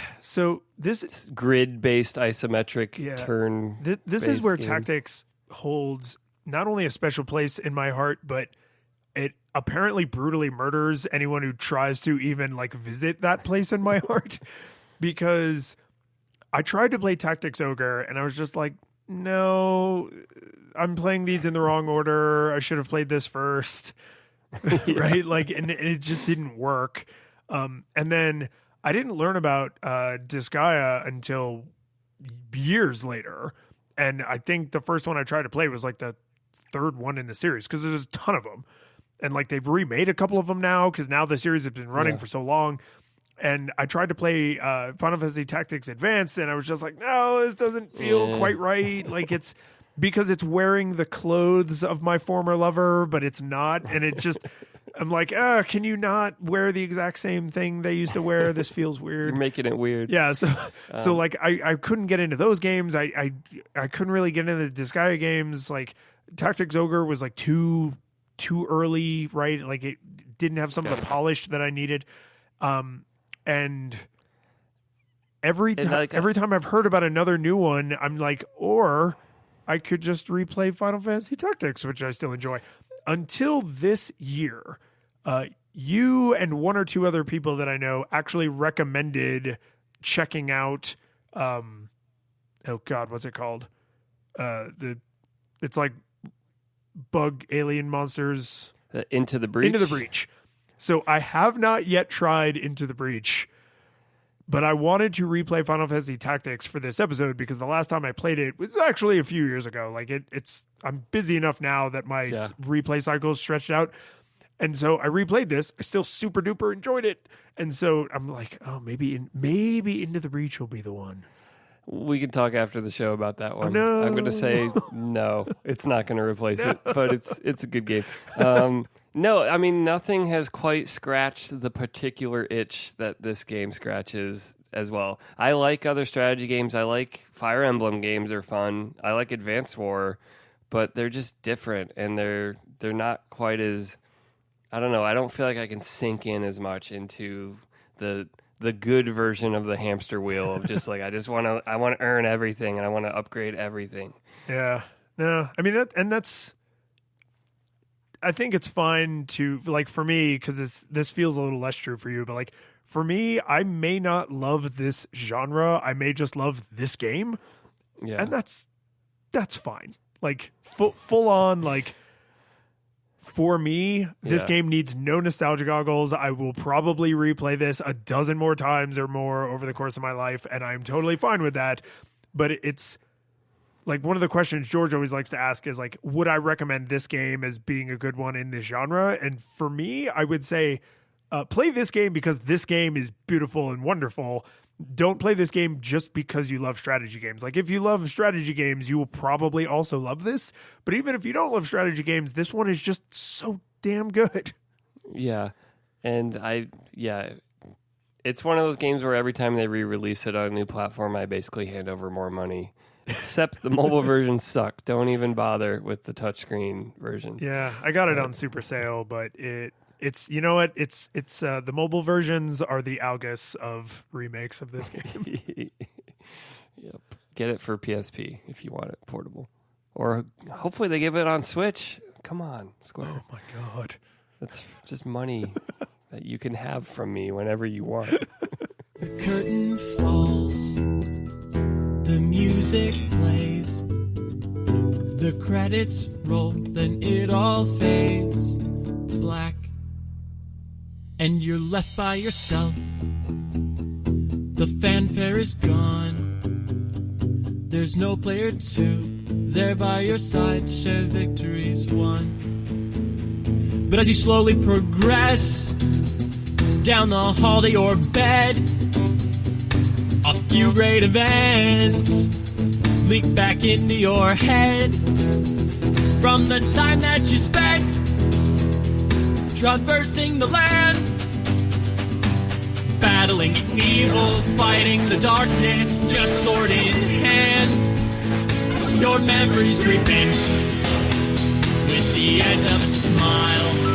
this grid-based isometric turn? This is where Tactics holds not only a special place in my heart, but it apparently brutally murders anyone who tries to even like visit that place in my heart, because I tried to play Tactics Ogre and I was just like, no, I'm playing these in the wrong order. I should have played this first. Right. Like, and it just didn't work. And then I didn't learn about Disgaea until years later. And I think the first one I tried to play was like the 3rd one in the series, because there's a ton of them. And like they've remade a couple of them now because now the series has been running for so long. And I tried to play Final Fantasy Tactics Advanced, and I was just like, no, this doesn't feel quite right. Like, it's because it's wearing the clothes of my former lover, but it's not. And it just, I'm like, can you not wear the exact same thing they used to wear? This feels weird. You're making it weird. Yeah. So like I couldn't get into those games. I couldn't really get into the Disgaea games. Like Tactics Ogre was like too early, right? Like it didn't have some of the polish that I needed. And every time I've heard about another new one, I'm like, or I could just replay Final Fantasy Tactics, which I still enjoy. Until this year, you and 1 or 2 other people that I know actually recommended checking out, oh God, what's it called? It's like bug alien monsters. Into the Breach? Into the Breach. So I have not yet tried Into the Breach, but I wanted to replay Final Fantasy Tactics for this episode because the last time I played it was actually a few years ago. Like I'm busy enough now that my replay cycle is stretched out. And so I replayed this. I still super duper enjoyed it. And so I'm like, oh, maybe Into the Breach will be the one. We can talk after the show about that one. Oh, no. I'm going to say no. It's not going to replace it, but it's a good game. No, I mean, nothing has quite scratched the particular itch that this game scratches as well. I like other strategy games. I like Fire Emblem games are fun. I like Advanced War, but they're just different, and they're not quite as, I don't know, I don't feel like I can sink in as much into the good version of the hamster wheel of just like, I want to earn everything and I want to upgrade everything. Yeah. No, I mean, I think it's fine to, like, for me, because this feels a little less true for you, but like for me, I may not love this genre. I may just love this game. Yeah. And that's fine. Like full on, like, for me, this game needs no nostalgia goggles. I will probably replay this a dozen more times or more over the course of my life, and I'm totally fine with that. But it's like one of the questions George always likes to ask is like, would I recommend this game as being a good one in this genre? And for me, I would say play this game because this game is beautiful and wonderful. Don't play this game just because you love strategy games. Like, if you love strategy games, you will probably also love this. But even if you don't love strategy games, this one is just so damn good. Yeah. And it's one of those games where every time they re-release it on a new platform, I basically hand over more money. Except the mobile versions suck. Don't even bother with the touchscreen version. Yeah, I got it on super sale, but it's you know what? It's the mobile versions are the Algus of remakes of this game. Yep. Get it for PSP if you want it portable. Or hopefully they give it on Switch. Come on, Square. Oh my God. That's just money that you can have from me whenever you want. The curtain falls, the music plays, the credits roll, then it all fades to black. And you're left by yourself. The fanfare is gone. There's no player two there by your side to share victories won. But as you slowly progress down the hall to your bed, a few great events leak back into your head from the time that you spent traversing the land, battling evil, fighting the darkness, just sword in hand. Your memories creep in with the end of a smile.